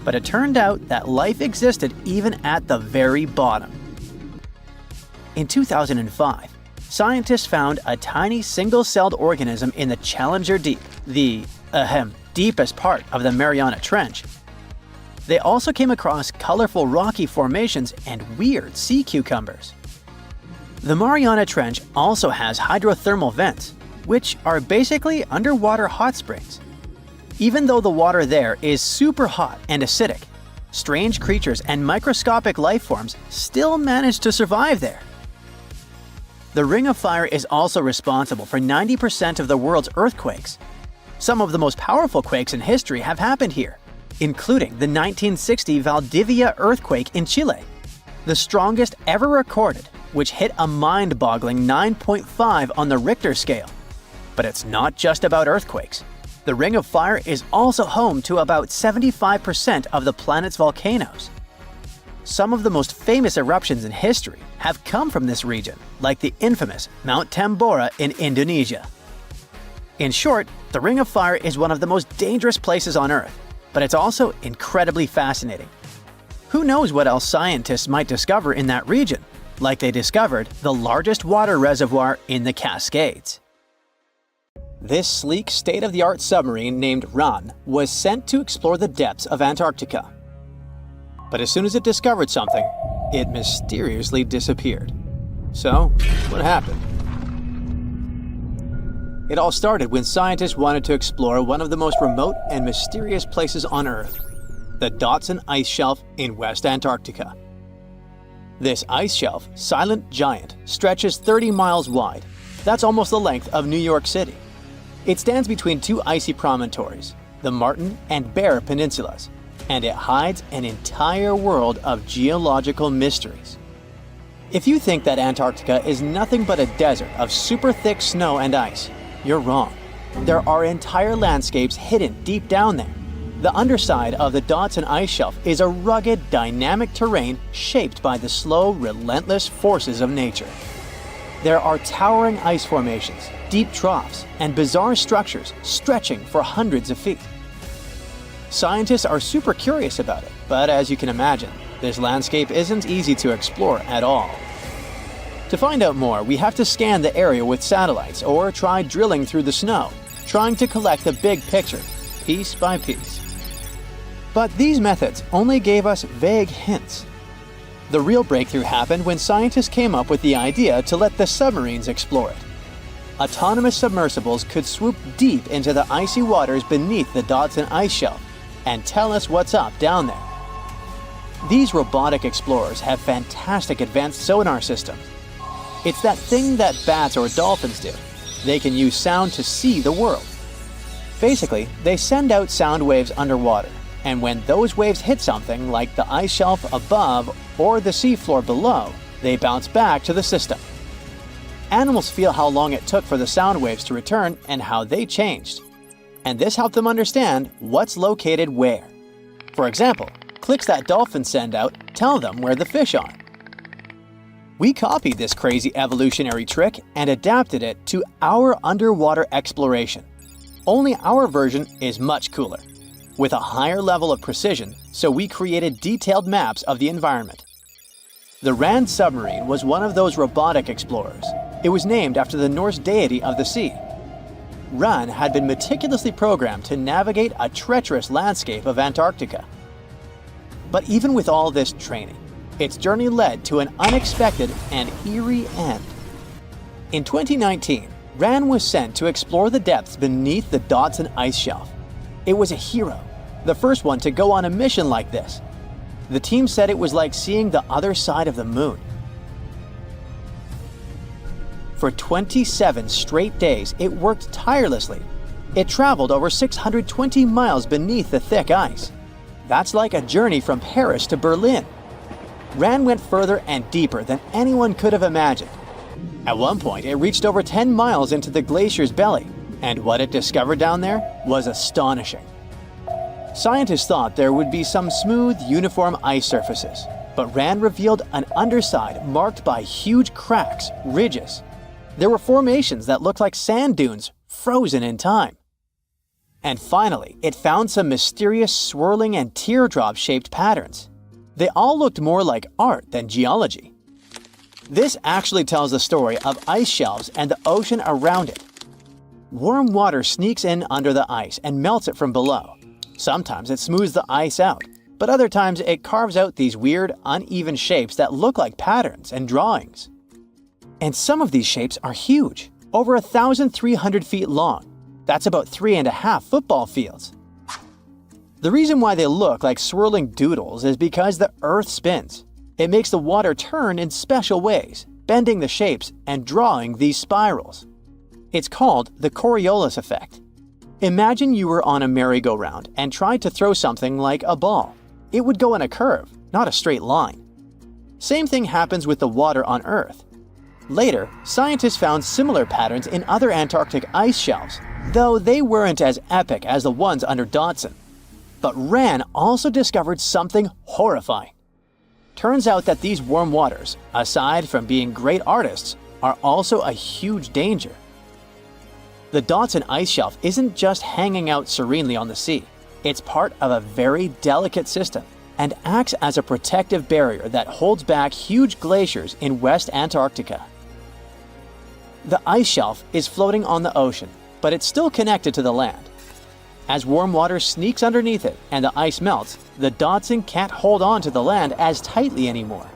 But it turned out that life existed even at the very bottom. In 2005, scientists found a tiny single-celled organism in the Challenger Deep, the deepest part of the Mariana Trench. They also came across colorful rocky formations and weird sea cucumbers. The Mariana Trench also has hydrothermal vents, which are basically underwater hot springs. Even though the water there is super hot and acidic, strange creatures and microscopic life forms still manage to survive there. The Ring of Fire is also responsible for 90% of the world's earthquakes. Some of the most powerful quakes in history have happened here, including the 1960 Valdivia earthquake in Chile, the strongest ever recorded, which hit a mind-boggling 9.5 on the Richter scale. But it's not just about earthquakes. The Ring of Fire is also home to about 75% of the planet's volcanoes. Some of the most famous eruptions in history have come from this region, like the infamous Mount Tambora in Indonesia. In short, the Ring of Fire is one of the most dangerous places on Earth, but it's also incredibly fascinating. Who knows what else scientists might discover in that region, like they discovered the largest water reservoir in the Cascades. This sleek, state-of-the-art submarine named Ran was sent to explore the depths of Antarctica. But as soon as it discovered something, it mysteriously disappeared. So, what happened? It all started when scientists wanted to explore one of the most remote and mysterious places on Earth, the Dodson Ice Shelf in West Antarctica. This ice shelf, silent giant, stretches 30 miles wide. That's almost the length of New York City. It stands between two icy promontories, the Martin and Bear Peninsulas, and it hides an entire world of geological mysteries. If you think that Antarctica is nothing but a desert of super thick snow and ice, you're wrong. There are entire landscapes hidden deep down there. The underside of the Dodson Ice Shelf is a rugged, dynamic terrain shaped by the slow, relentless forces of nature. There are towering ice formations, deep troughs, and bizarre structures stretching for hundreds of feet. Scientists are super curious about it, but as you can imagine, this landscape isn't easy to explore at all. To find out more, we have to scan the area with satellites or try drilling through the snow, trying to collect the big picture, piece by piece. But these methods only gave us vague hints. The real breakthrough happened when scientists came up with the idea to let the submarines explore it. Autonomous submersibles could swoop deep into the icy waters beneath the Dodson Ice Shelf and tell us what's up down there. These robotic explorers have fantastic advanced sonar systems. It's that thing that bats or dolphins do. They can use sound to see the world. Basically, they send out sound waves underwater, and when those waves hit something like the ice shelf above or the seafloor below, they bounce back to the system. Animals feel how long it took for the sound waves to return and how they changed. And this helped them understand what's located where. For example, clicks that dolphins send out tell them where the fish are. We copied this crazy evolutionary trick and adapted it to our underwater exploration. Only our version is much cooler, with a higher level of precision, so we created detailed maps of the environment. The Rand submarine was one of those robotic explorers. It was named after the Norse deity of the sea. Ran had been meticulously programmed to navigate a treacherous landscape of Antarctica. But even with all this training, its journey led to an unexpected and eerie end. In 2019, Ran was sent to explore the depths beneath the Dodson Ice Shelf. It was a hero, the first one to go on a mission like this. The team said it was like seeing the other side of the moon. For 27 straight days, it worked tirelessly, It traveled over 620 miles beneath the thick ice. That's like a journey from Paris to Berlin. RAN went further and deeper than anyone could have imagined. At one point, it reached over 10 miles into the glacier's belly, and what it discovered down there was astonishing. Scientists thought there would be some smooth, uniform ice surfaces, but RAN revealed an underside marked by huge cracks, ridges. There were formations that looked like sand dunes, frozen in time. And finally, it found some mysterious swirling and teardrop-shaped patterns. They all looked more like art than geology. This actually tells the story of ice shelves and the ocean around it. Warm water sneaks in under the ice and melts it from below. Sometimes it smooths the ice out, but other times it carves out these weird, uneven shapes that look like patterns and drawings. And some of these shapes are huge, over 1,300 feet long. That's about 3.5 football fields. The reason why they look like swirling doodles is because the Earth spins. It makes the water turn in special ways, bending the shapes and drawing these spirals. It's called the Coriolis effect. Imagine you were on a merry-go-round and tried to throw something like a ball. It would go in a curve, not a straight line. Same thing happens with the water on Earth. Later, scientists found similar patterns in other Antarctic ice shelves, though they weren't as epic as the ones under Dodson. But RAN also discovered something horrifying. Turns out that these warm waters, aside from being great artists, are also a huge danger. The Dodson ice shelf isn't just hanging out serenely on the sea. It's part of a very delicate system and acts as a protective barrier that holds back huge glaciers in West Antarctica. The ice shelf is floating on the ocean, but it's still connected to the land. As warm water sneaks underneath it and the ice melts, the Dodson can't hold on to the land as tightly anymore.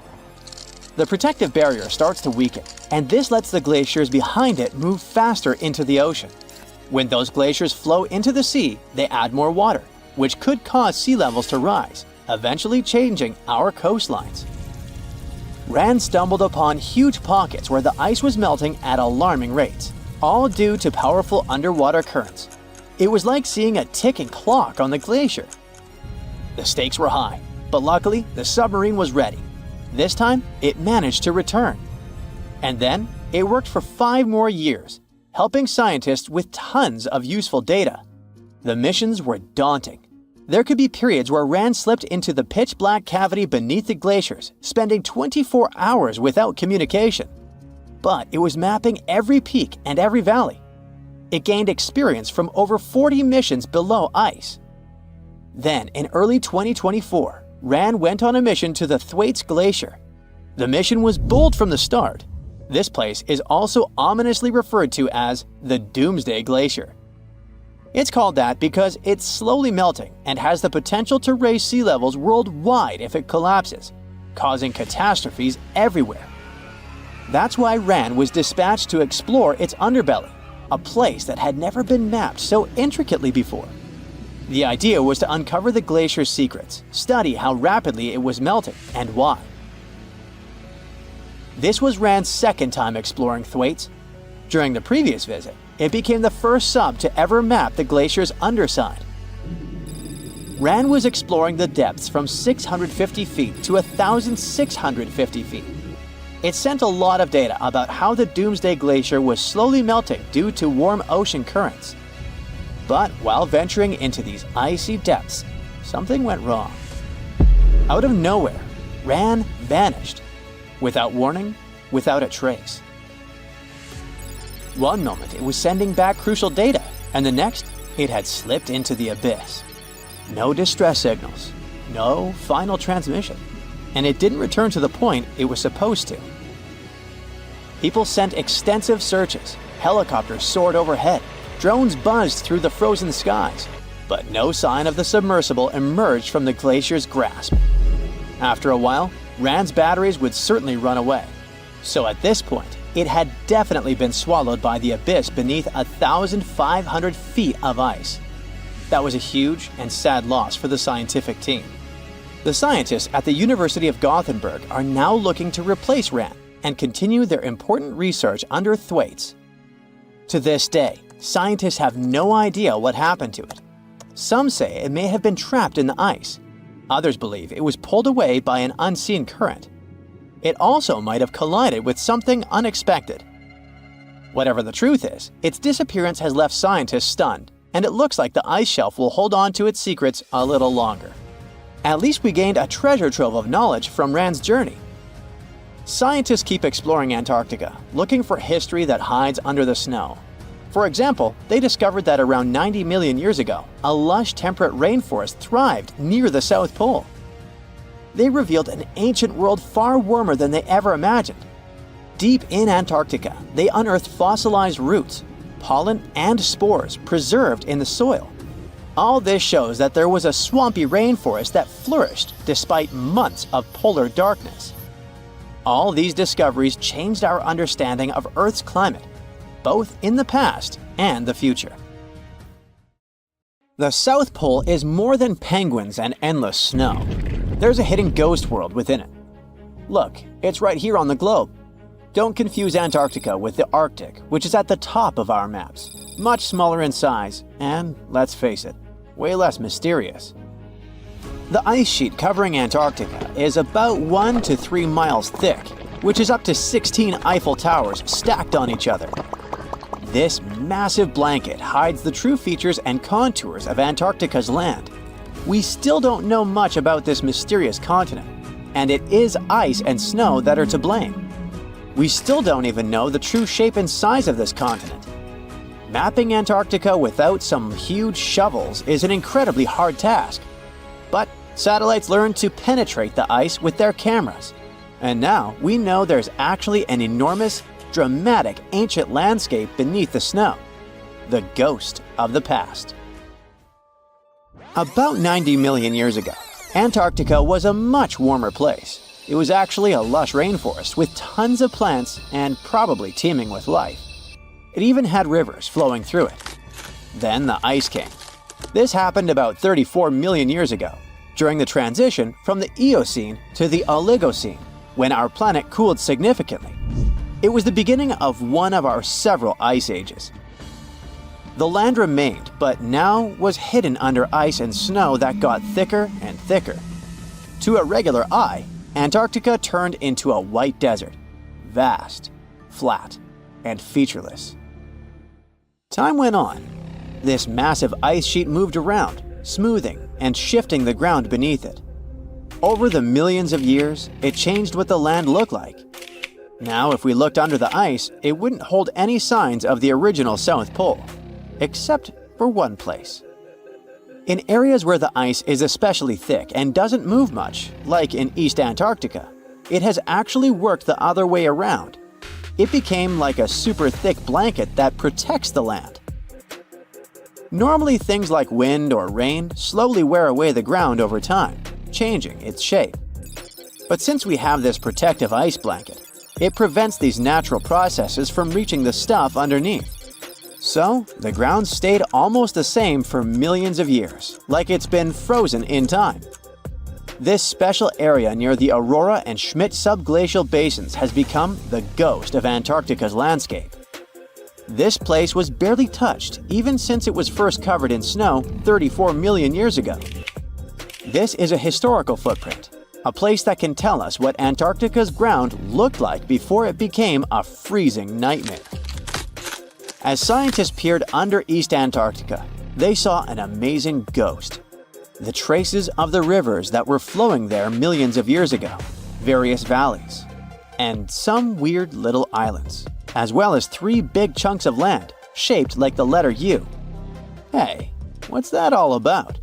The protective barrier starts to weaken, and this lets the glaciers behind it move faster into the ocean. When those glaciers flow into the sea, they add more water, which could cause sea levels to rise, eventually changing our coastlines. RAN stumbled upon huge pockets where the ice was melting at alarming rates, all due to powerful underwater currents. It was like seeing a ticking clock on the glacier. The stakes were high, but luckily the submarine was ready. This time, it managed to return. And then, it worked for 5 more years, helping scientists with tons of useful data. The missions were daunting. There could be periods where RAN slipped into the pitch-black cavity beneath the glaciers, spending 24 hours without communication. But it was mapping every peak and every valley. It gained experience from over 40 missions below ice. Then, in early 2024, RAN went on a mission to the Thwaites Glacier. The mission was bold from the start. This place is also ominously referred to as the Doomsday Glacier. It's called that because it's slowly melting and has the potential to raise sea levels worldwide if it collapses, causing catastrophes everywhere. That's why RAN was dispatched to explore its underbelly, a place that had never been mapped so intricately before. The idea was to uncover the glacier's secrets, study how rapidly it was melting and why. This was RAN's second time exploring Thwaites. During the previous visit, it became the first sub to ever map the glacier's underside. RAN was exploring the depths from 650 feet to 1,650 feet. It sent a lot of data about how the Doomsday Glacier was slowly melting due to warm ocean currents. But while venturing into these icy depths, something went wrong. Out of nowhere, RAN vanished. Without warning, without a trace. One moment it was sending back crucial data, and the next it had slipped into the abyss. No distress signals, no final transmission, and it didn't return to the point it was supposed to. People sent extensive searches, helicopters soared overhead, drones buzzed through the frozen skies, but no sign of the submersible emerged from the glacier's grasp. After a while, RAN's batteries would certainly run away. So at this point, it had definitely been swallowed by the abyss beneath 1,500 feet of ice. That was a huge and sad loss for the scientific team. The scientists at the University of Gothenburg are now looking to replace RAN and continue their important research under Thwaites. To this day, scientists have no idea what happened to it. Some say it may have been trapped in the ice. Others believe it was pulled away by an unseen current. It also might have collided with something unexpected. Whatever the truth is, its disappearance has left scientists stunned, and it looks like the ice shelf will hold on to its secrets a little longer. At least we gained a treasure trove of knowledge from Rand's journey. Scientists keep exploring Antarctica, looking for history that hides under the snow. For example, they discovered that around 90 million years ago, a lush temperate rainforest thrived near the South Pole. They revealed an ancient world far warmer than they ever imagined. Deep in Antarctica, they unearthed fossilized roots, pollen, and spores preserved in the soil. All this shows that there was a swampy rainforest that flourished despite months of polar darkness. All these discoveries changed our understanding of Earth's climate, both in the past and the future. The South Pole is more than penguins and endless snow. There's a hidden ghost world within it. Look, it's right here on the globe. Don't confuse Antarctica with the Arctic, which is at the top of our maps. Much smaller in size, and let's face it, way less mysterious. The ice sheet covering Antarctica is about 1 to 3 miles thick, which is up to 16 Eiffel Towers stacked on each other. This massive blanket hides the true features and contours of Antarctica's land. We still don't know much about this mysterious continent, and it is ice and snow that are to blame. We still don't even know the true shape and size of this continent. Mapping Antarctica without some huge shovels is an incredibly hard task. But satellites learned to penetrate the ice with their cameras. And now we know there's actually an enormous, dramatic ancient landscape beneath the snow. The ghost of the past. About 90 million years ago, Antarctica was a much warmer place. It was actually a lush rainforest with tons of plants and probably teeming with life. It even had rivers flowing through it. Then the ice came. This happened about 34 million years ago, during the transition from the Eocene to the Oligocene, when our planet cooled significantly. It was the beginning of one of our several ice ages. The land remained, but now was hidden under ice and snow that got thicker and thicker. To a regular eye, Antarctica turned into a white desert, vast, flat, and featureless. Time went on. This massive ice sheet moved around, smoothing and shifting the ground beneath it. Over the millions of years, it changed what the land looked like. Now, if we looked under the ice, it wouldn't hold any signs of the original South Pole, except for one place. In areas where the ice is especially thick and doesn't move much, like in East Antarctica, it has actually worked the other way around. It became like a super thick blanket that protects the land. Normally, things like wind or rain slowly wear away the ground over time, changing its shape. But since we have this protective ice blanket, it prevents these natural processes from reaching the stuff underneath. So, the ground stayed almost the same for millions of years, like it's been frozen in time. This special area near the Aurora and Schmidt subglacial basins has become the ghost of Antarctica's landscape. This place was barely touched even since it was first covered in snow 34 million years ago. This is a historical footprint, a place that can tell us what Antarctica's ground looked like before it became a freezing nightmare. As scientists peered under East Antarctica, they saw an amazing ghost. The traces of the rivers that were flowing there millions of years ago, various valleys, and some weird little islands, as well as 3 big chunks of land shaped like the letter U. Hey, what's that all about?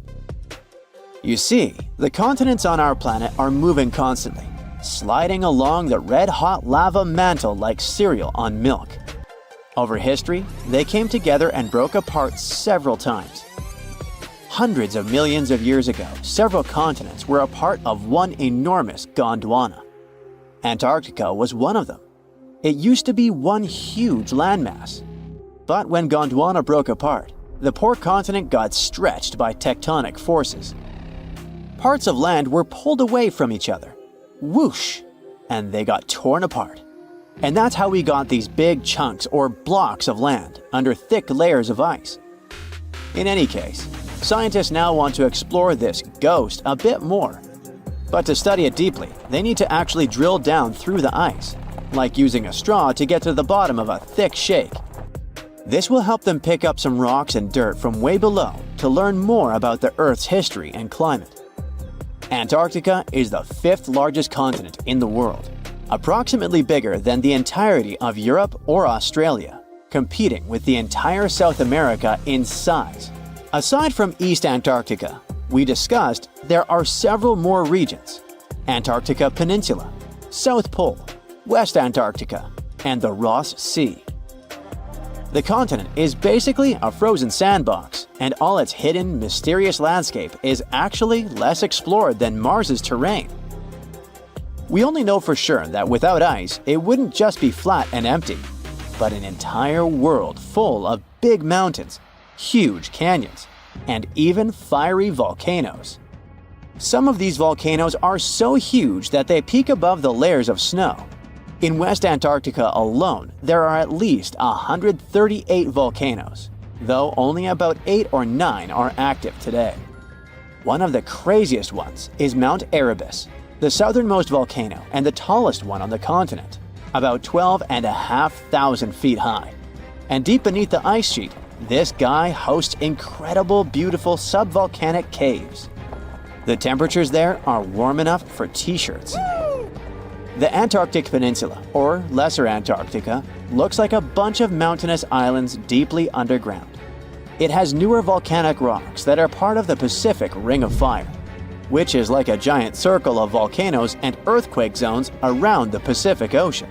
You see, the continents on our planet are moving constantly, sliding along the red-hot lava mantle like cereal on milk. Over history, they came together and broke apart several times. Hundreds of millions of years ago, several continents were a part of one enormous Gondwana. Antarctica was one of them. It used to be one huge landmass. But when Gondwana broke apart, the poor continent got stretched by tectonic forces. Parts of land were pulled away from each other. Whoosh! And they got torn apart. And that's how we got these big chunks or blocks of land under thick layers of ice. In any case, scientists now want to explore this ghost a bit more. But to study it deeply, they need to actually drill down through the ice, like using a straw to get to the bottom of a thick shake. This will help them pick up some rocks and dirt from way below to learn more about the Earth's history and climate. Antarctica is the 5th largest continent in the world, approximately bigger than the entirety of Europe or Australia, competing with the entire South America in size. Aside from East Antarctica, we discussed there are several more regions: Antarctica Peninsula, South Pole, West Antarctica, and the Ross Sea. The continent is basically a frozen sandbox, and all its hidden, mysterious landscape is actually less explored than Mars's terrain. We only know for sure that without ice, it wouldn't just be flat and empty, but an entire world full of big mountains, huge canyons, and even fiery volcanoes. Some of these volcanoes are so huge that they peak above the layers of snow. In West Antarctica alone, there are at least 138 volcanoes, though only about 8 or 9 are active today. One of the craziest ones is Mount Erebus, the southernmost volcano and the tallest one on the continent, about 12,500 feet high. And deep beneath the ice sheet, this guy hosts incredible, beautiful subvolcanic caves. The temperatures there are warm enough for t-shirts. The Antarctic Peninsula, or Lesser Antarctica, looks like a bunch of mountainous islands deeply underground. It has newer volcanic rocks that are part of the Pacific Ring of Fire, which is like a giant circle of volcanoes and earthquake zones around the Pacific Ocean.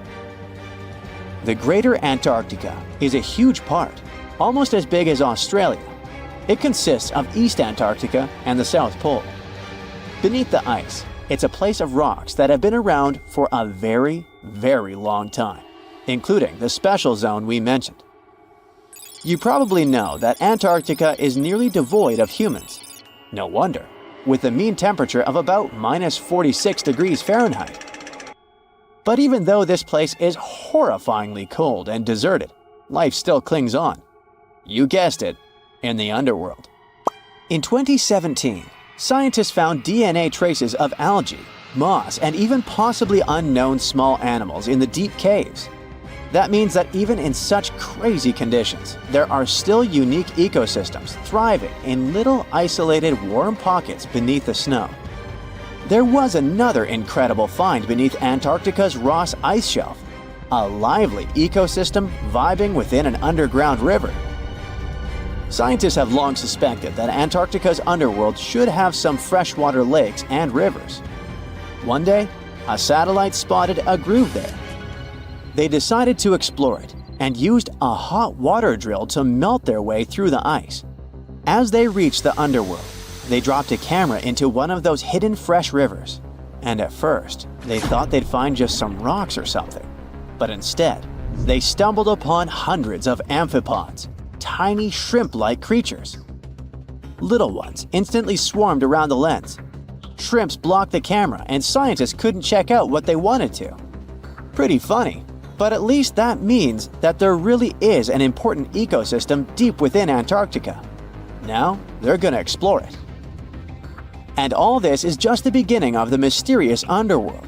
The Greater Antarctica is a huge part, almost as big as Australia. It consists of East Antarctica and the South Pole. Beneath the ice, it's a place of rocks that have been around for a very, very long time, including the special zone we mentioned. You probably know that Antarctica is nearly devoid of humans. No wonder, with a mean temperature of about -46 degrees Fahrenheit. But even though this place is horrifyingly cold and deserted, life still clings on. You guessed it, in the underworld. In 2017, scientists found DNA traces of algae, moss, and even possibly unknown small animals in the deep caves. That means that even in such crazy conditions, there are still unique ecosystems thriving in little isolated warm pockets beneath the snow. There was another incredible find beneath Antarctica's Ross Ice Shelf, a lively ecosystem vibing within an underground river. Scientists have long suspected that Antarctica's underworld should have some freshwater lakes and rivers. One day, a satellite spotted a groove there. They decided to explore it and used a hot water drill to melt their way through the ice. As they reached the underworld, they dropped a camera into one of those hidden fresh rivers. And at first, they thought they'd find just some rocks or something. But instead, they stumbled upon hundreds of amphipods, tiny shrimp-like creatures. Little ones instantly swarmed around the lens. Shrimps blocked the camera and scientists couldn't check out what they wanted to. Pretty funny, but at least that means that there really is an important ecosystem deep within Antarctica. Now, they're gonna explore it. And all this is just the beginning of the mysterious underworld.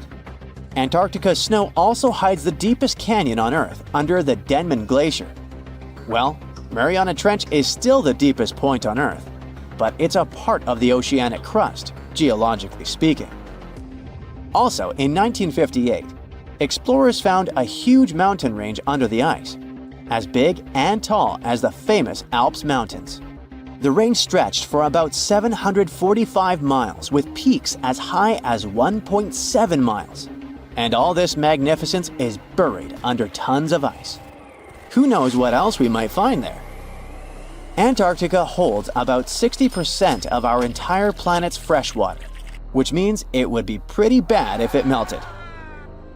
Antarctica's snow also hides the deepest canyon on Earth under the Denman Glacier. Well, Mariana Trench is still the deepest point on Earth, but it's a part of the oceanic crust, geologically speaking. Also, in 1958, explorers found a huge mountain range under the ice, as big and tall as the famous Alps Mountains. The range stretched for about 745 miles with peaks as high as 1.7 miles. And all this magnificence is buried under tons of ice. Who knows what else we might find there? Antarctica holds about 60% of our entire planet's fresh water, which means it would be pretty bad if it melted.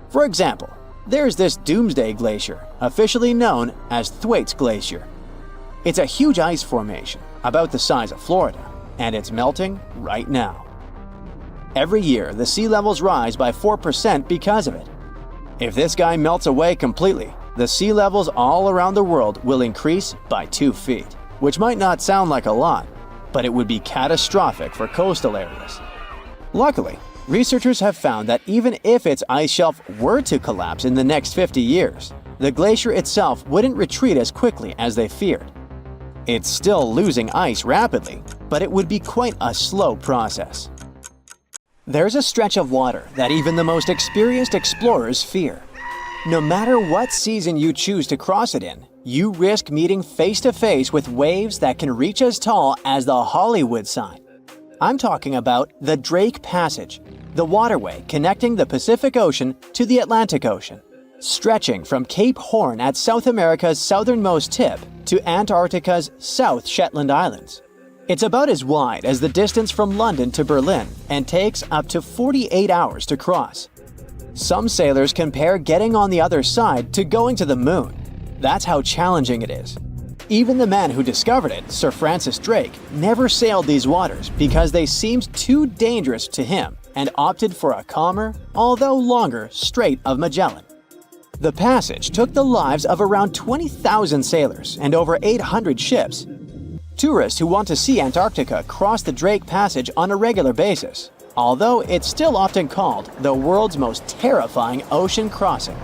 For example, there's this Doomsday Glacier, officially known as Thwaites Glacier. It's a huge ice formation, about the size of Florida, and it's melting right now. Every year, the sea levels rise by 4% because of it. If this guy melts away completely, the sea levels all around the world will increase by 2 feet, which might not sound like a lot, but it would be catastrophic for coastal areas. Luckily, researchers have found that even if its ice shelf were to collapse in the next 50 years, the glacier itself wouldn't retreat as quickly as they feared. It's still losing ice rapidly, but it would be quite a slow process. There's a stretch of water that even the most experienced explorers fear. No matter what season you choose to cross it in, you risk meeting face-to-face with waves that can reach as tall as the Hollywood sign. I'm talking about the Drake Passage, the waterway connecting the Pacific Ocean to the Atlantic Ocean, stretching from Cape Horn at South America's southernmost tip to Antarctica's South Shetland Islands. It's about as wide as the distance from London to Berlin and takes up to 48 hours to cross. Some sailors compare getting on the other side to going to the moon. That's how challenging it is. Even the man who discovered it, Sir Francis Drake, never sailed these waters because they seemed too dangerous to him and opted for a calmer, although longer, Strait of Magellan. The passage took the lives of around 20,000 sailors and over 800 ships. Tourists who want to see Antarctica cross the Drake Passage on a regular basis, although it's still often called the world's most terrifying ocean crossing.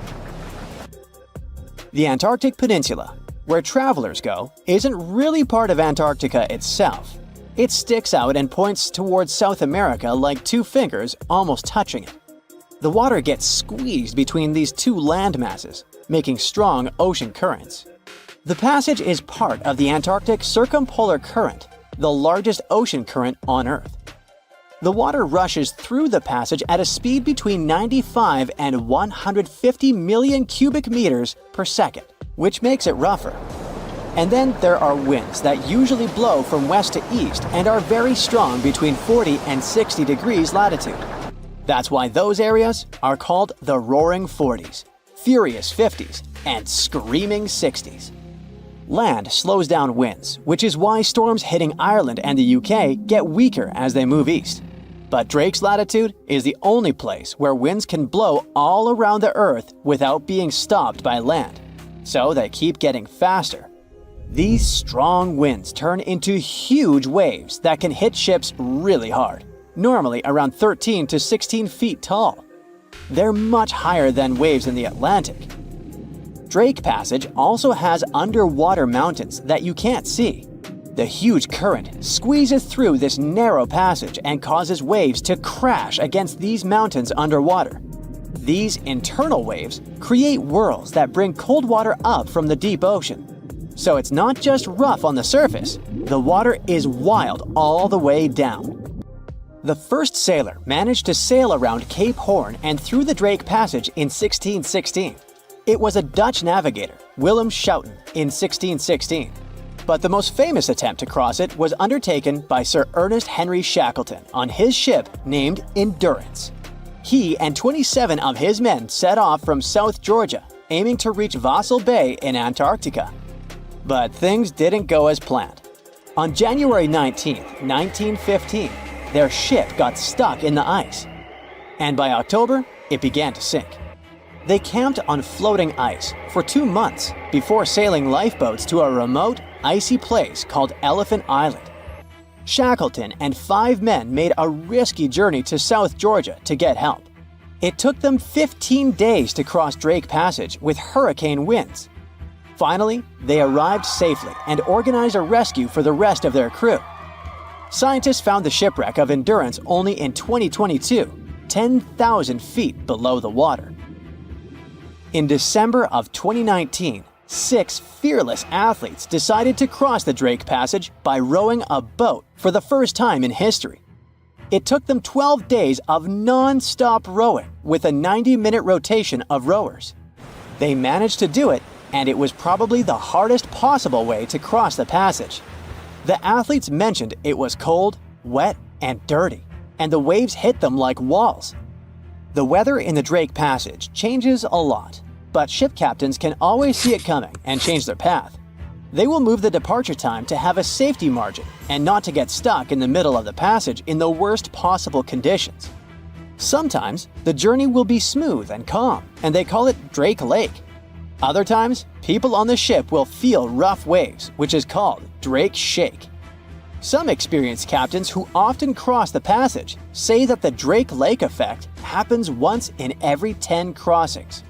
The Antarctic Peninsula, where travelers go, isn't really part of Antarctica itself. It sticks out and points towards South America like two fingers almost touching it. The water gets squeezed between these two land masses, making strong ocean currents. The passage is part of the Antarctic Circumpolar Current, the largest ocean current on Earth. The water rushes through the passage at a speed between 95 and 150 million cubic meters per second, which makes it rougher. And then there are winds that usually blow from west to east and are very strong between 40 and 60 degrees latitude. That's why those areas are called the Roaring Forties, Furious 50s, and Screaming 60s. Land slows down winds, which is why storms hitting Ireland and the UK get weaker as they move east. But Drake's latitude is the only place where winds can blow all around the Earth without being stopped by land, so they keep getting faster. These strong winds turn into huge waves that can hit ships really hard, normally around 13 to 16 feet tall. They're much higher than waves in the Atlantic. Drake Passage also has underwater mountains that you can't see. The huge current squeezes through this narrow passage and causes waves to crash against these mountains underwater. These internal waves create whirls that bring cold water up from the deep ocean. So it's not just rough on the surface, the water is wild all the way down. The first sailor managed to sail around Cape Horn and through the Drake Passage in 1616. It was a Dutch navigator, Willem Schouten, in 1616. But the most famous attempt to cross it was undertaken by Sir Ernest Henry Shackleton on his ship named Endurance. He and 27 of his men set off from South Georgia, aiming to reach Vassal Bay in Antarctica. But things didn't go as planned. On January 19, 1915, their ship got stuck in the ice. And by October, it began to sink. They camped on floating ice for 2 months before sailing lifeboats to a remote, icy place called Elephant Island. Shackleton and 5 men made a risky journey to South Georgia to get help. It took them 15 days to cross Drake Passage with hurricane winds. Finally, they arrived safely and organized a rescue for the rest of their crew. Scientists found the shipwreck of Endurance only in 2022, 10,000 feet below the water. In December of 2019, 6 fearless athletes decided to cross the Drake Passage by rowing a boat for the first time in history. It took them 12 days of non-stop rowing with a 90-minute rotation of rowers. They managed to do it, and it was probably the hardest possible way to cross the passage. The athletes mentioned it was cold, wet, and dirty, and the waves hit them like walls. The weather in the Drake Passage changes a lot, but ship captains can always see it coming and change their path. They will move the departure time to have a safety margin and not to get stuck in the middle of the passage in the worst possible conditions. Sometimes the journey will be smooth and calm, and they call it Drake Lake. Other times, people on the ship will feel rough waves, which is called Drake Shake. Some experienced captains who often cross the passage say that the Drake Lake effect happens once in every 10 crossings,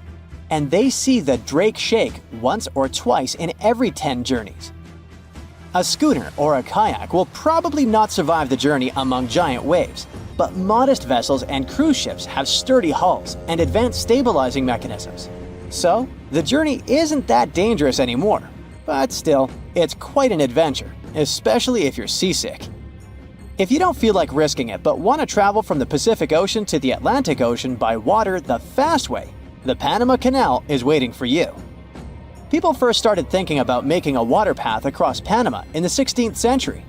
and they see the Drake Shake once or twice in every 10 journeys. A schooner or a kayak will probably not survive the journey among giant waves, but modest vessels and cruise ships have sturdy hulls and advanced stabilizing mechanisms. So, the journey isn't that dangerous anymore, but still, it's quite an adventure, especially if you're seasick. If you don't feel like risking it but want to travel from the Pacific Ocean to the Atlantic Ocean by water the fast way, the Panama Canal is waiting for you. People first started thinking about making a water path across Panama in the 16th century.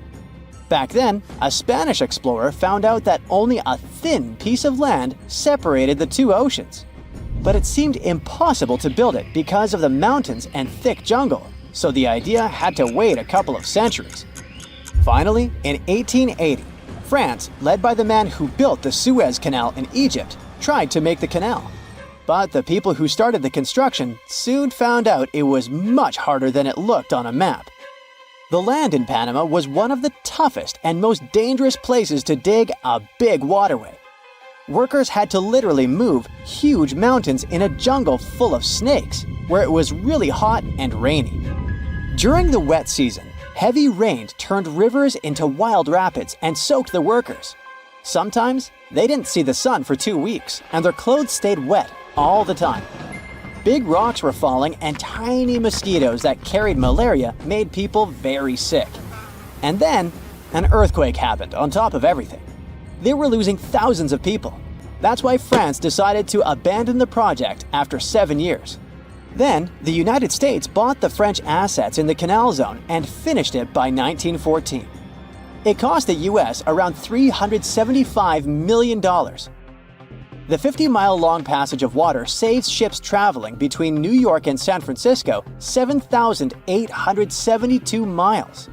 Back then, a Spanish explorer found out that only a thin piece of land separated the two oceans. But it seemed impossible to build it because of the mountains and thick jungle, so the idea had to wait a couple of centuries. Finally, in 1880, France, led by the man who built the Suez Canal in Egypt, tried to make the canal. But the people who started the construction soon found out it was much harder than it looked on a map. The land in Panama was one of the toughest and most dangerous places to dig a big waterway. Workers had to literally move huge mountains in a jungle full of snakes, where it was really hot and rainy. During the wet season, heavy rain turned rivers into wild rapids and soaked the workers. Sometimes, they didn't see the sun for 2 weeks, and their clothes stayed wet all the time. Big rocks were falling, and tiny mosquitoes that carried malaria made people very sick. And then, an earthquake happened on top of everything. They were losing thousands of people. That's why France decided to abandon the project after 7 years. Then, the United States bought the French assets in the canal zone and finished it by 1914. It cost the US around $375 million. The 50-mile-long passage of water saves ships traveling between New York and San Francisco 7,872 miles.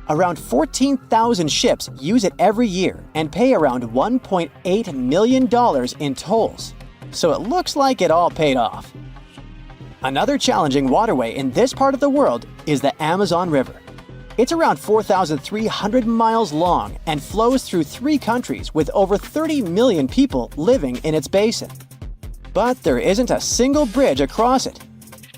Around 14,000 ships use it every year and pay around $1.8 million in tolls. So it looks like it all paid off. Another challenging waterway in this part of the world is the Amazon River. It's around 4,300 miles long and flows through 3 countries with over 30 million people living in its basin. But there isn't a single bridge across it.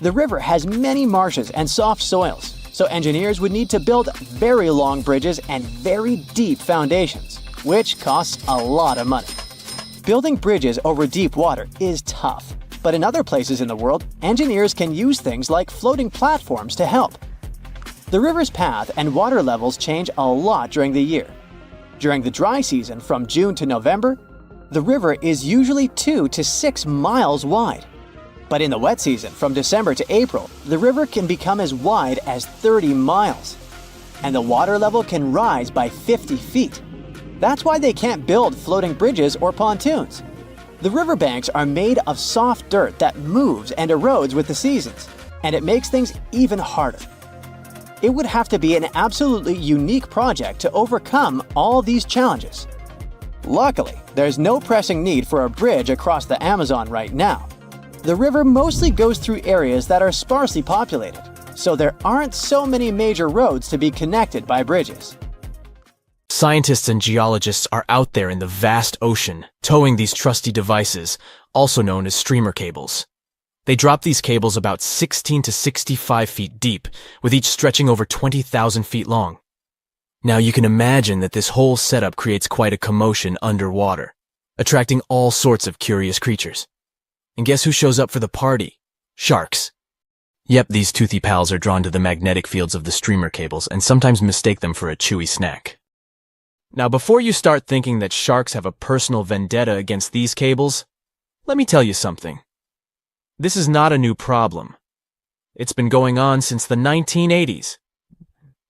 The river has many marshes and soft soils, so engineers would need to build very long bridges and very deep foundations, which costs a lot of money. Building bridges over deep water is tough, but in other places in the world, engineers can use things like floating platforms to help. The river's path and water levels change a lot during the year. During the dry season from June to November, the river is usually 2 to 6 miles wide. But in the wet season from December to April, the river can become as wide as 30 miles. And the water level can rise by 50 feet. That's why they can't build floating bridges or pontoons. The riverbanks are made of soft dirt that moves and erodes with the seasons, and it makes things even harder. It would have to be an absolutely unique project to overcome all these challenges. Luckily, there's no pressing need for a bridge across the Amazon right now. The river mostly goes through areas that are sparsely populated, so there aren't so many major roads to be connected by bridges. Scientists and geologists are out there in the vast ocean, towing these trusty devices, also known as streamer cables. They drop these cables about 16 to 65 feet deep, with each stretching over 20,000 feet long. Now you can imagine that this whole setup creates quite a commotion underwater, attracting all sorts of curious creatures. And guess who shows up for the party? Sharks. Yep, these toothy pals are drawn to the magnetic fields of the streamer cables and sometimes mistake them for a chewy snack. Now before you start thinking that sharks have a personal vendetta against these cables, let me tell you something. This is not a new problem. It's been going on since the 1980s.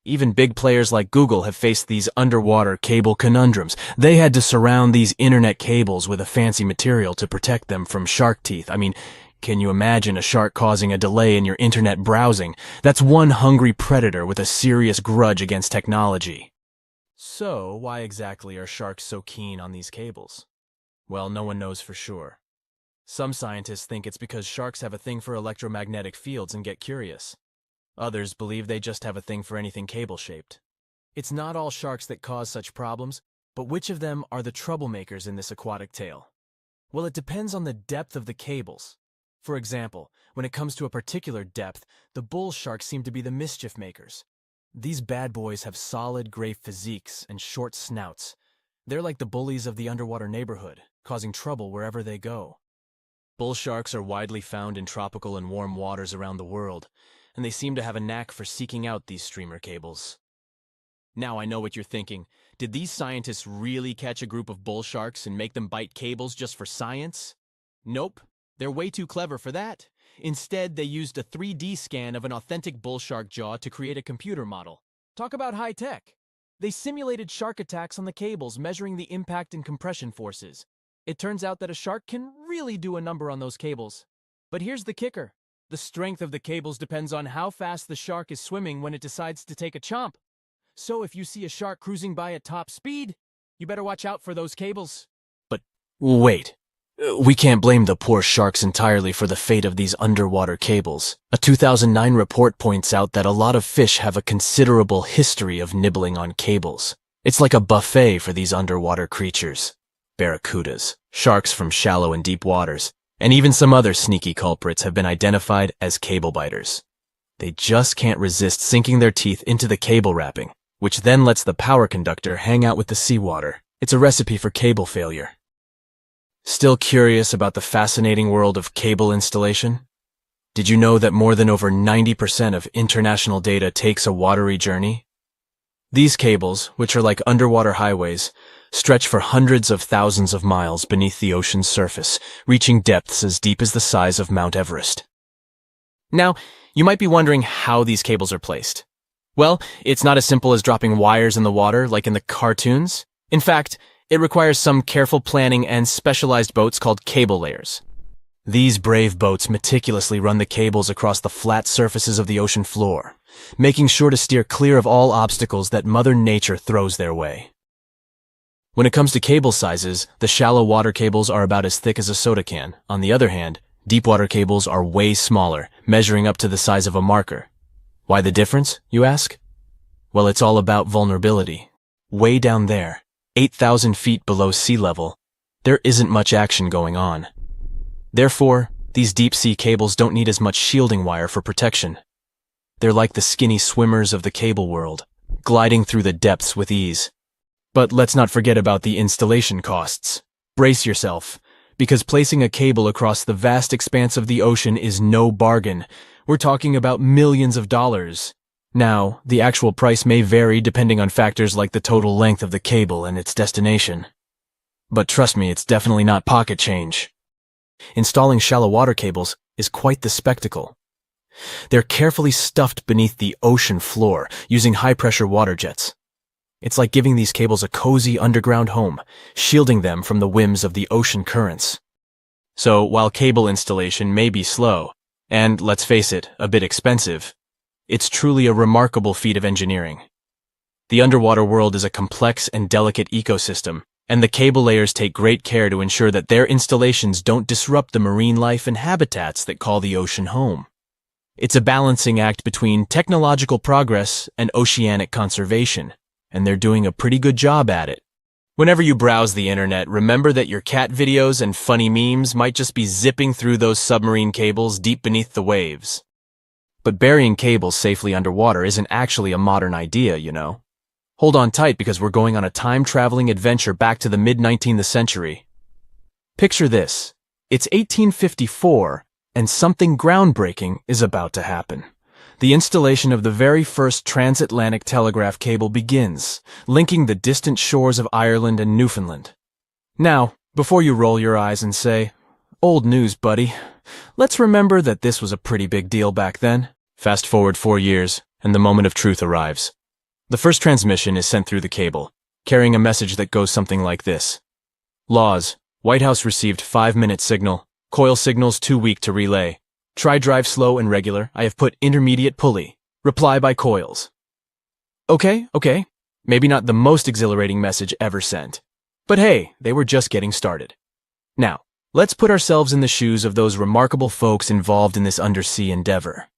Even big players like Google have faced these underwater cable conundrums. They had to surround these internet cables with a fancy material to protect them from shark teeth. I mean, can you imagine a shark causing a delay in your internet browsing? That's one hungry predator with a serious grudge against technology. So, why exactly are sharks so keen on these cables? Well, no one knows for sure. Some scientists think it's because sharks have a thing for electromagnetic fields and get curious. Others believe they just have a thing for anything cable-shaped. It's not all sharks that cause such problems, but which of them are the troublemakers in this aquatic tale? Well, it depends on the depth of the cables. For example, when it comes to a particular depth, the bull sharks seem to be the mischief makers. These bad boys have solid gray physiques and short snouts. They're like the bullies of the underwater neighborhood, causing trouble wherever they go. Bull sharks are widely found in tropical and warm waters around the world, and they seem to have a knack for seeking out these streamer cables. Now I know what you're thinking. Did these scientists really catch a group of bull sharks and make them bite cables just for science? Nope, they're way too clever for that. Instead, they used a 3D scan of an authentic bull shark jaw to create a computer model. Talk about high tech. They simulated shark attacks on the cables, measuring the impact and compression forces. It turns out that a shark can really do a number on those cables. But here's the kicker. The strength of the cables depends on how fast the shark is swimming when it decides to take a chomp. So if you see a shark cruising by at top speed, you better watch out for those cables. But wait, we can't blame the poor sharks entirely for the fate of these underwater cables. A 2009 report points out that a lot of fish have a considerable history of nibbling on cables. It's like a buffet for these underwater creatures. Barracudas, sharks from shallow and deep waters, and even some other sneaky culprits have been identified as cable biters. They just can't resist sinking their teeth into the cable wrapping, which then lets the power conductor hang out with the seawater. It's a recipe for cable failure. Still curious about the fascinating world of cable installation? Did you know that more than over 90% of international data takes a watery journey? These cables, which are like underwater highways, stretch for hundreds of thousands of miles beneath the ocean's surface, reaching depths as deep as the size of Mount Everest. Now, you might be wondering how these cables are placed. Well, it's not as simple as dropping wires in the water like in the cartoons. In fact, it requires some careful planning and specialized boats called cable layers. These brave boats meticulously run the cables across the flat surfaces of the ocean floor, making sure to steer clear of all obstacles that Mother Nature throws their way. When it comes to cable sizes, the shallow water cables are about as thick as a soda can. On the other hand, deep water cables are way smaller, measuring up to the size of a marker. Why the difference, you ask? Well, it's all about vulnerability. Way down there, 8,000 feet below sea level, there isn't much action going on. Therefore, these deep-sea cables don't need as much shielding wire for protection. They're like the skinny swimmers of the cable world, gliding through the depths with ease. But let's not forget about the installation costs. Brace yourself, because placing a cable across the vast expanse of the ocean is no bargain. We're talking about millions of dollars. Now, the actual price may vary depending on factors like the total length of the cable and its destination. But trust me, it's definitely not pocket change. Installing shallow water cables is quite the spectacle. They're carefully stuffed beneath the ocean floor using high-pressure water jets. It's like giving these cables a cozy underground home, shielding them from the whims of the ocean currents. So, while cable installation may be slow, and, let's face it, a bit expensive, it's truly a remarkable feat of engineering. The underwater world is a complex and delicate ecosystem, and the cable layers take great care to ensure that their installations don't disrupt the marine life and habitats that call the ocean home. It's a balancing act between technological progress and oceanic conservation, and they're doing a pretty good job at it. Whenever you browse the internet, remember that your cat videos and funny memes might just be zipping through those submarine cables deep beneath the waves. But burying cables safely underwater isn't actually a modern idea, you know. Hold on tight because we're going on a time-traveling adventure back to the mid-19th century. Picture this. It's 1854, and something groundbreaking is about to happen. The installation of the very first transatlantic telegraph cable begins, linking the distant shores of Ireland and Newfoundland. Now, before you roll your eyes and say, "Old news, buddy," let's remember that this was a pretty big deal back then. Fast forward 4 years, and the moment of truth arrives. The first transmission is sent through the cable, carrying a message that goes something like this. Laws. White House received 5-minute signal. Coil signals too weak to relay. Try drive slow and regular. I have put intermediate pulley. Reply by coils. Okay. Maybe not the most exhilarating message ever sent. But hey, they were just getting started. Now, let's put ourselves in the shoes of those remarkable folks involved in this undersea endeavor.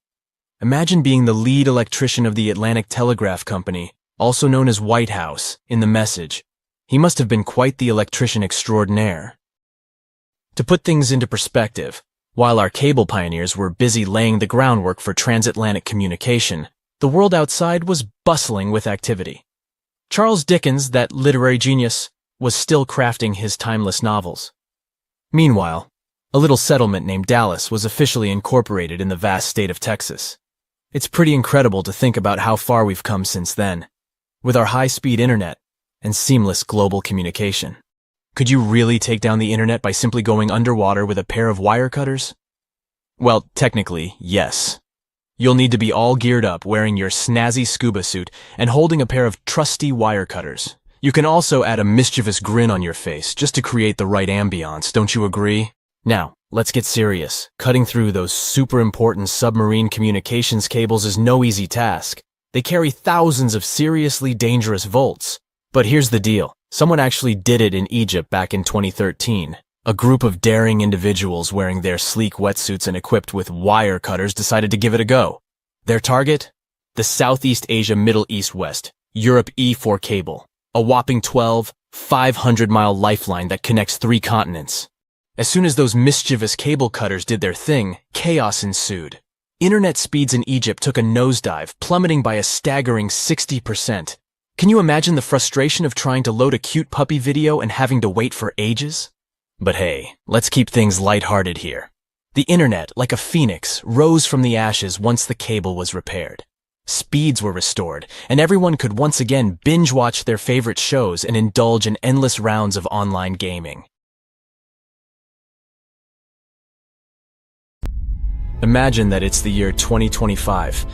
Imagine being the lead electrician of the Atlantic Telegraph Company, also known as White House, in the message. He must have been quite the electrician extraordinaire. To put things into perspective, while our cable pioneers were busy laying the groundwork for transatlantic communication, the world outside was bustling with activity. Charles Dickens, that literary genius, was still crafting his timeless novels. Meanwhile, a little settlement named Dallas was officially incorporated in the vast state of Texas. It's pretty incredible to think about how far we've come since then, with our high-speed internet and seamless global communication. Could you really take down the internet by simply going underwater with a pair of wire cutters? Well, technically, yes. You'll need to be all geared up, wearing your snazzy scuba suit and holding a pair of trusty wire cutters. You can also add a mischievous grin on your face just to create the right ambiance, don't you agree? Now, let's get serious. Cutting through those super important submarine communications cables is no easy task. They carry thousands of seriously dangerous volts. But here's the deal. Someone actually did it in Egypt back in 2013. A group of daring individuals wearing their sleek wetsuits and equipped with wire cutters decided to give it a go. Their target? The Southeast Asia Middle East West, Europe E4 cable. A whopping 500-mile lifeline that connects 3 continents. As soon as those mischievous cable cutters did their thing, chaos ensued. Internet speeds in Egypt took a nosedive, plummeting by a staggering 60%. Can you imagine the frustration of trying to load a cute puppy video and having to wait for ages? But hey, let's keep things lighthearted here. The internet, like a phoenix, rose from the ashes once the cable was repaired. Speeds were restored, and everyone could once again binge-watch their favorite shows and indulge in endless rounds of online gaming. Imagine that it's the year 2025,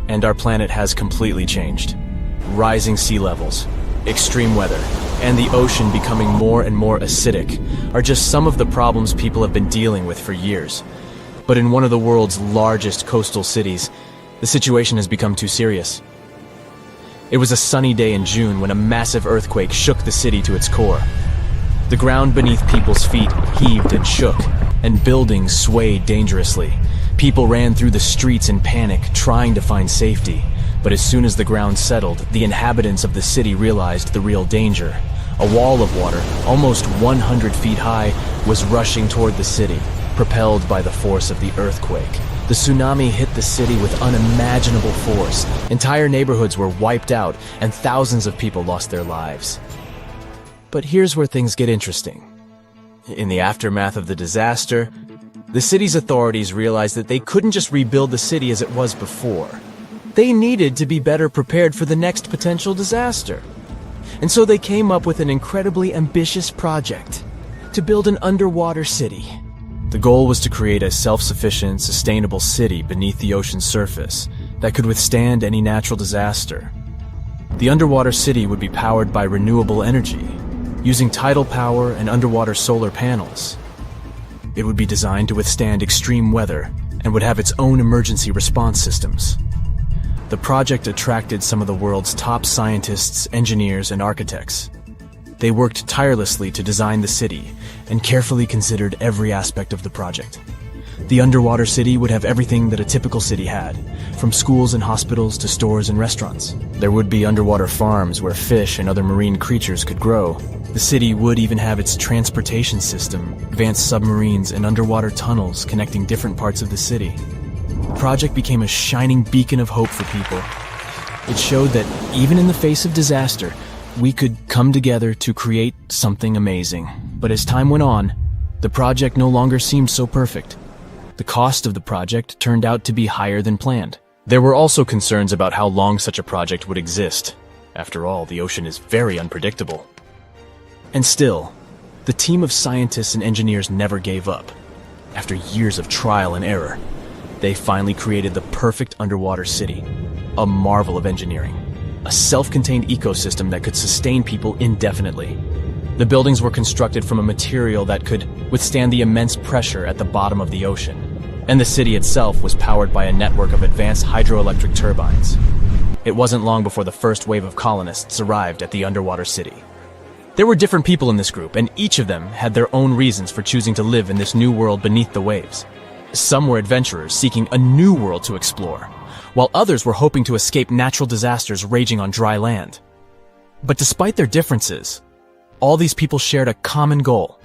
and our planet has completely changed. Rising sea levels, extreme weather, and the ocean becoming more and more acidic are just some of the problems people have been dealing with for years. But in one of the world's largest coastal cities, the situation has become too serious. It was a sunny day in June when a massive earthquake shook the city to its core. The ground beneath people's feet heaved and shook, and buildings swayed dangerously. People ran through the streets in panic, trying to find safety. But as soon as the ground settled, the inhabitants of the city realized the real danger. A wall of water, almost 100 feet high, was rushing toward the city, propelled by the force of the earthquake. The tsunami hit the city with unimaginable force. Entire neighborhoods were wiped out, and thousands of people lost their lives. But here's where things get interesting. In the aftermath of the disaster, the city's authorities realized that they couldn't just rebuild the city as it was before. They needed to be better prepared for the next potential disaster. And so they came up with an incredibly ambitious project to build an underwater city. The goal was to create a self-sufficient, sustainable city beneath the ocean's surface that could withstand any natural disaster. The underwater city would be powered by renewable energy, using tidal power and underwater solar panels. It would be designed to withstand extreme weather and would have its own emergency response systems. The project attracted some of the world's top scientists, engineers, and architects. They worked tirelessly to design the city and carefully considered every aspect of the project. The underwater city would have everything that a typical city had, from schools and hospitals to stores and restaurants. There would be underwater farms where fish and other marine creatures could grow. The city would even have its transportation system, advanced submarines, and underwater tunnels connecting different parts of the city. The project became a shining beacon of hope for people. It showed that even in the face of disaster, we could come together to create something amazing. But as time went on, the project no longer seemed so perfect. The cost of the project turned out to be higher than planned. There were also concerns about how long such a project would exist. After all, the ocean is very unpredictable. And still, the team of scientists and engineers never gave up. After years of trial and error, they finally created the perfect underwater city, a marvel of engineering, a self-contained ecosystem that could sustain people indefinitely. The buildings were constructed from a material that could withstand the immense pressure at the bottom of the ocean, and the city itself was powered by a network of advanced hydroelectric turbines. It wasn't long before the first wave of colonists arrived at the underwater city. There were different people in this group, and each of them had their own reasons for choosing to live in this new world beneath the waves. Some were adventurers seeking a new world to explore, while others were hoping to escape natural disasters raging on dry land. But despite their differences, all these people shared a common goal: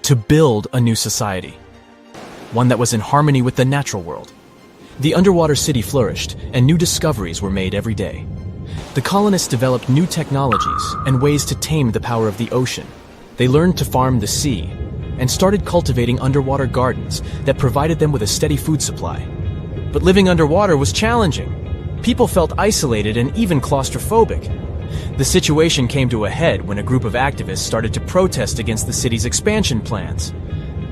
to build a new society, one that was in harmony with the natural world. The underwater city flourished, and new discoveries were made every day. The colonists developed new technologies and ways to tame the power of the ocean. They learned to farm the sea and started cultivating underwater gardens that provided them with a steady food supply. But living underwater was challenging. People felt isolated and even claustrophobic. The situation came to a head when a group of activists started to protest against the city's expansion plans.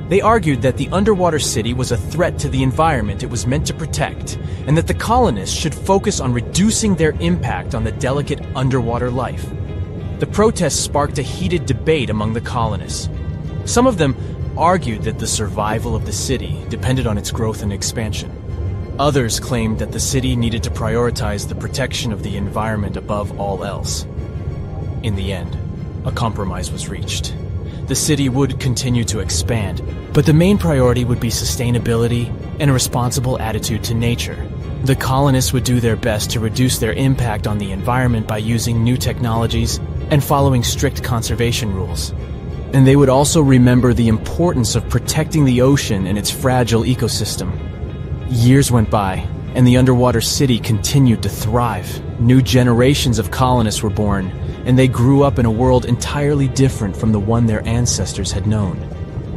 They argued that the underwater city was a threat to the environment it was meant to protect, and that the colonists should focus on reducing their impact on the delicate underwater life. The protests sparked a heated debate among the colonists. Some of them argued that the survival of the city depended on its growth and expansion. Others claimed that the city needed to prioritize the protection of the environment above all else. In the end, a compromise was reached. The city would continue to expand, but the main priority would be sustainability and a responsible attitude to nature. The colonists would do their best to reduce their impact on the environment by using new technologies and following strict conservation rules. And they would also remember the importance of protecting the ocean and its fragile ecosystem. Years went by, and the underwater city continued to thrive. New generations of colonists were born, and they grew up in a world entirely different from the one their ancestors had known.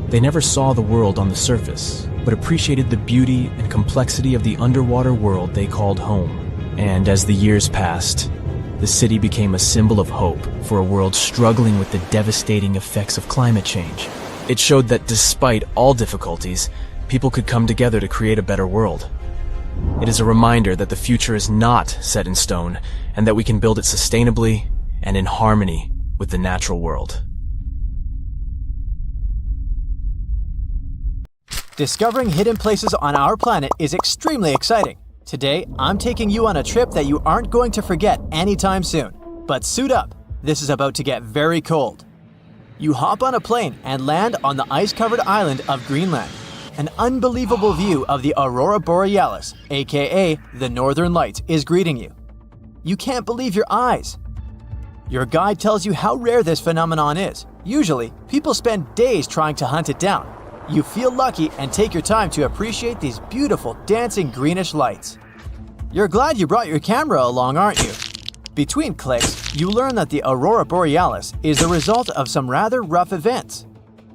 They never saw the world on the surface, but appreciated the beauty and complexity of the underwater world they called home. And as the years passed, the city became a symbol of hope for a world struggling with the devastating effects of climate change. It showed that despite all difficulties, people could come together to create a better world. It is a reminder that the future is not set in stone, and that we can build it sustainably and in harmony with the natural world. Discovering hidden places on our planet is extremely exciting. Today, I'm taking you on a trip that you aren't going to forget anytime soon. But suit up, this is about to get very cold. You hop on a plane and land on the ice-covered island of Greenland. An unbelievable view of the Aurora Borealis, aka the Northern Lights, is greeting you. You can't believe your eyes. Your guide tells you how rare this phenomenon is. Usually, people spend days trying to hunt it down. You feel lucky and take your time to appreciate these beautiful dancing greenish lights. You're glad you brought your camera along, aren't you? Between clicks, you learn that the Aurora Borealis is the result of some rather rough events.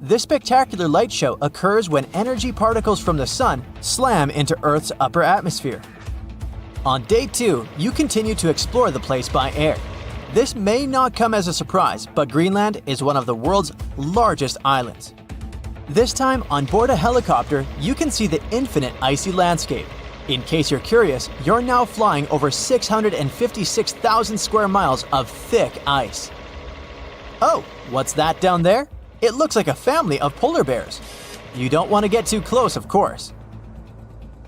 This spectacular light show occurs when energy particles from the sun slam into Earth's upper atmosphere. On day 2, you continue to explore the place by air. This may not come as a surprise, but Greenland is one of the world's largest islands. This time, on board a helicopter, you can see the infinite icy landscape. In case you're curious, you're now flying over 656,000 square miles of thick ice. Oh, what's that down there? It looks like a family of polar bears. You don't want to get too close, of course.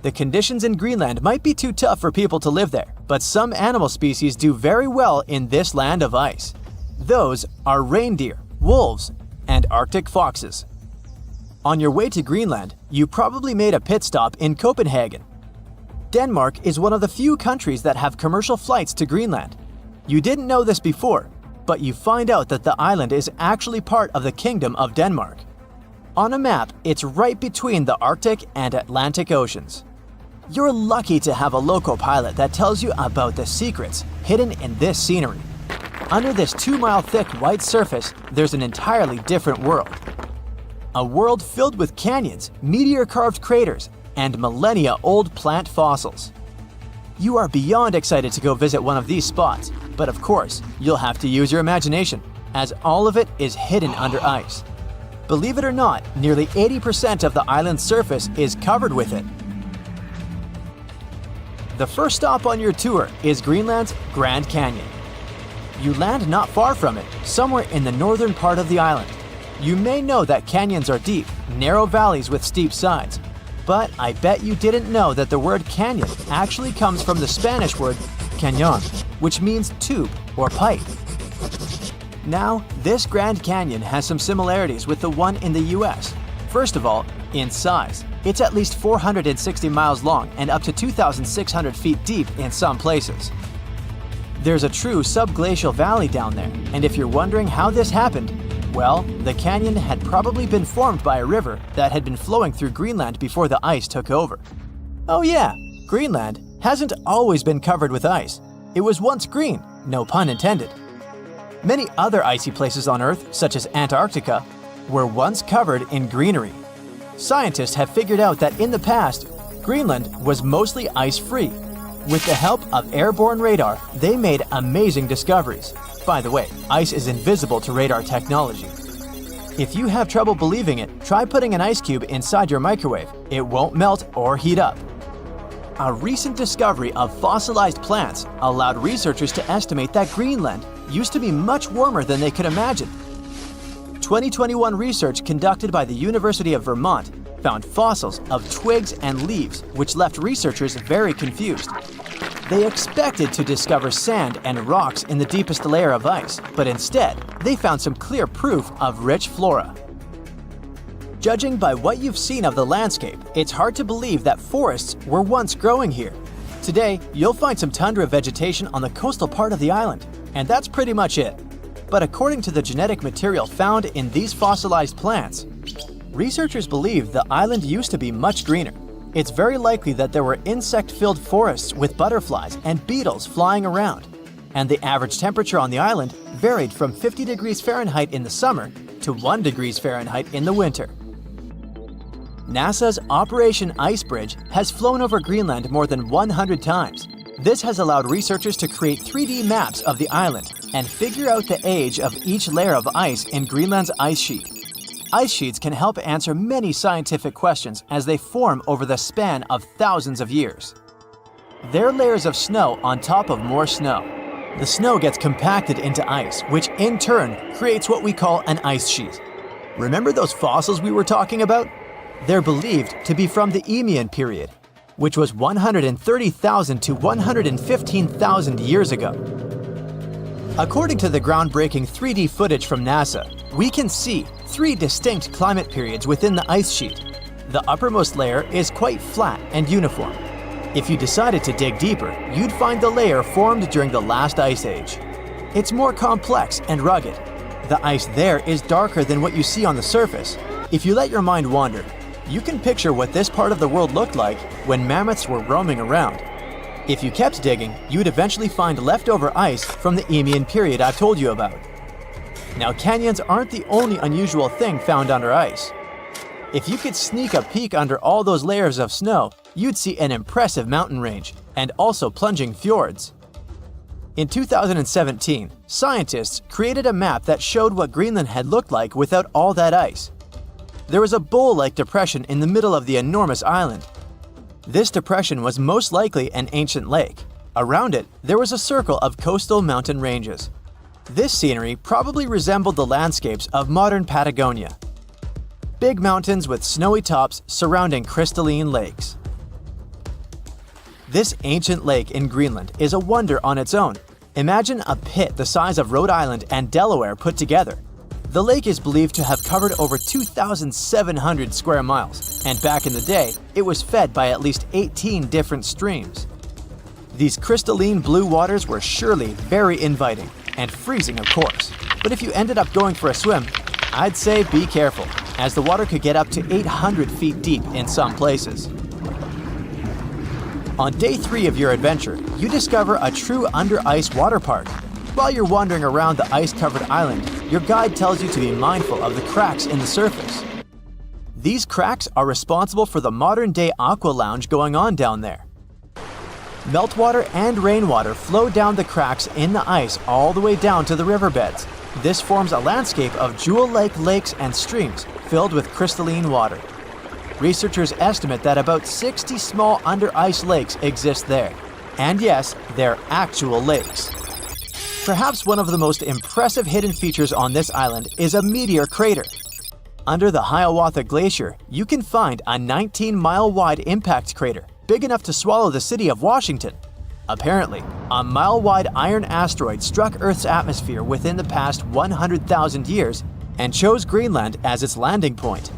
The conditions in Greenland might be too tough for people to live there, but some animal species do very well in this land of ice. Those are reindeer, wolves, and Arctic foxes. On your way to Greenland, you probably made a pit stop in Copenhagen. Denmark is one of the few countries that have commercial flights to Greenland. You didn't know this before, but you find out that the island is actually part of the Kingdom of Denmark. On a map, it's right between the Arctic and Atlantic Oceans. You're lucky to have a local pilot that tells you about the secrets hidden in this scenery. Under this 2-mile thick white surface, there's an entirely different world. A world filled with canyons, meteor-carved craters, and millennia-old plant fossils. You are beyond excited to go visit one of these spots, but of course, you'll have to use your imagination, as all of it is hidden under ice. Believe it or not, nearly 80% of the island's surface is covered with it. The first stop on your tour is Greenland's Grand Canyon. You land not far from it, somewhere in the northern part of the island. You may know that canyons are deep, narrow valleys with steep sides, but I bet you didn't know that the word canyon actually comes from the Spanish word cañón, which means tube or pipe. Now, this Grand Canyon has some similarities with the one in the US. First of all, in size. It's at least 460 miles long and up to 2,600 feet deep in some places. There's a true subglacial valley down there, and if you're wondering how this happened, well, the canyon had probably been formed by a river that had been flowing through Greenland before the ice took over. Oh yeah, Greenland hasn't always been covered with ice. It was once green, no pun intended. Many other icy places on Earth, such as Antarctica, were once covered in greenery. Scientists have figured out that in the past, Greenland was mostly ice-free. With the help of airborne radar, they made amazing discoveries. By the way, ice is invisible to radar technology. If you have trouble believing it, try putting an ice cube inside your microwave. It won't melt or heat up. A recent discovery of fossilized plants allowed researchers to estimate that Greenland used to be much warmer than they could imagine. 2021 research conducted by the University of Vermont found fossils of twigs and leaves, which left researchers very confused. They expected to discover sand and rocks in the deepest layer of ice, but instead, they found some clear proof of rich flora. Judging by what you've seen of the landscape, it's hard to believe that forests were once growing here. Today, you'll find some tundra vegetation on the coastal part of the island, and that's pretty much it. But according to the genetic material found in these fossilized plants, researchers believe the island used to be much greener. It's very likely that there were insect-filled forests with butterflies and beetles flying around, and the average temperature on the island varied from 50 degrees Fahrenheit in the summer to 1 degrees Fahrenheit in the winter. NASA's Operation Ice Bridge has flown over Greenland more than 100 times. This has allowed researchers to create 3D maps of the island and figure out the age of each layer of ice in Greenland's ice sheet. Ice sheets can help answer many scientific questions as they form over the span of thousands of years. They're layers of snow on top of more snow. The snow gets compacted into ice, which in turn creates what we call an ice sheet. Remember those fossils we were talking about? They're believed to be from the Eemian period, which was 130,000 to 115,000 years ago. According to the groundbreaking 3D footage from NASA, we can see 3 distinct climate periods within the ice sheet. The uppermost layer is quite flat and uniform. If you decided to dig deeper, you'd find the layer formed during the last ice age. It's more complex and rugged. The ice there is darker than what you see on the surface. If you let your mind wander, you can picture what this part of the world looked like when mammoths were roaming around. If you kept digging, you'd eventually find leftover ice from the Eemian period I've told you about. Now, canyons aren't the only unusual thing found under ice. If you could sneak a peek under all those layers of snow, you'd see an impressive mountain range and also plunging fjords. In 2017, scientists created a map that showed what Greenland had looked like without all that ice. There was a bowl-like depression in the middle of the enormous island. This depression was most likely an ancient lake. Around it, there was a circle of coastal mountain ranges. This scenery probably resembled the landscapes of modern Patagonia. Big mountains with snowy tops surrounding crystalline lakes. This ancient lake in Greenland is a wonder on its own. Imagine a pit the size of Rhode Island and Delaware put together. The lake is believed to have covered over 2,700 square miles, and back in the day, it was fed by at least 18 different streams. These crystalline blue waters were surely very inviting, and freezing of course. But if you ended up going for a swim, I'd say be careful, as the water could get up to 800 feet deep in some places. On day 3 of your adventure, you discover a true under-ice water park. While you're wandering around the ice-covered island, your guide tells you to be mindful of the cracks in the surface. These cracks are responsible for the modern-day aqua lounge going on down there. Meltwater and rainwater flow down the cracks in the ice all the way down to the riverbeds. This forms a landscape of jewel-like lakes and streams filled with crystalline water. Researchers estimate that about 60 small under-ice lakes exist there. And yes, they're actual lakes. Perhaps one of the most impressive hidden features on this island is a meteor crater. Under the Hiawatha Glacier, you can find a 19-mile-wide impact crater, big enough to swallow the city of Washington. Apparently, a mile-wide iron asteroid struck Earth's atmosphere within the past 100,000 years and chose Greenland as its landing point.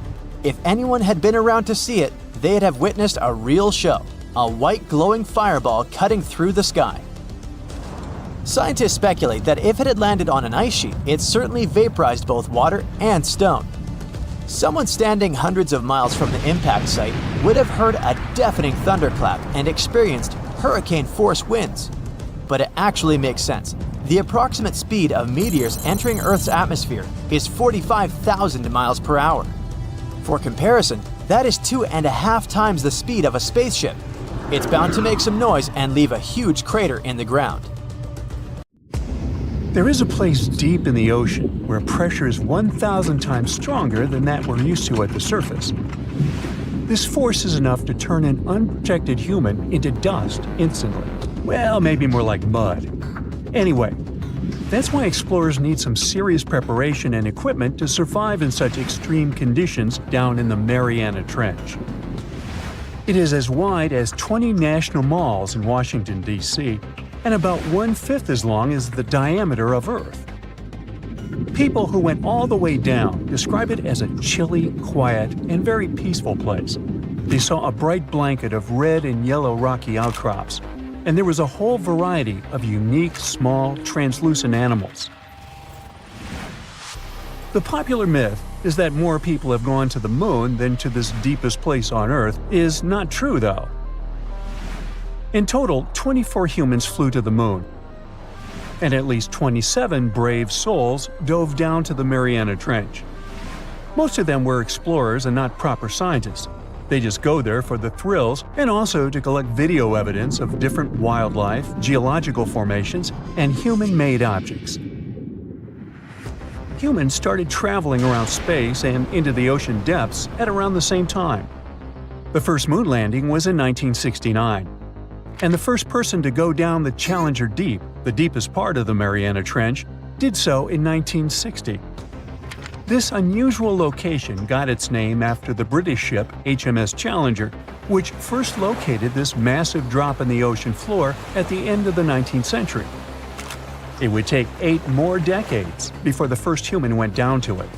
If anyone had been around to see it, they'd have witnessed a real show, a white glowing fireball cutting through the sky. Scientists speculate that if it had landed on an ice sheet, it certainly vaporized both water and stone. Someone standing hundreds of miles from the impact site would have heard a deafening thunderclap and experienced hurricane-force winds. But it actually makes sense. The approximate speed of meteors entering Earth's atmosphere is 45,000 miles per hour. For comparison, that is 2.5 times the speed of a spaceship. It's bound to make some noise and leave a huge crater in the ground. There is a place deep in the ocean where pressure is 1,000 times stronger than that we're used to at the surface. This force is enough to turn an unprotected human into dust instantly. Well, maybe more like mud. Anyway, that's why explorers need some serious preparation and equipment to survive in such extreme conditions down in the Mariana Trench. It is as wide as 20 national malls in Washington, D.C., and about 1/5 as long as the diameter of Earth. People who went all the way down describe it as a chilly, quiet, and very peaceful place. They saw a bright blanket of red and yellow rocky outcrops, and there was a whole variety of unique, small, translucent animals. The popular myth is that more people have gone to the moon than to this deepest place on Earth is not true, though. In total, 24 humans flew to the moon, and at least 27 brave souls dove down to the Mariana Trench. Most of them were explorers and not proper scientists. They just go there for the thrills and also to collect video evidence of different wildlife, geological formations, and human-made objects. Humans started traveling around space and into the ocean depths at around the same time. The first moon landing was in 1969. And the first person to go down the Challenger Deep, the deepest part of the Mariana Trench, did so in 1960. This unusual location got its name after the British ship HMS Challenger, which first located this massive drop in the ocean floor at the end of the 19th century. It would take 8 more decades before the first human went down to it.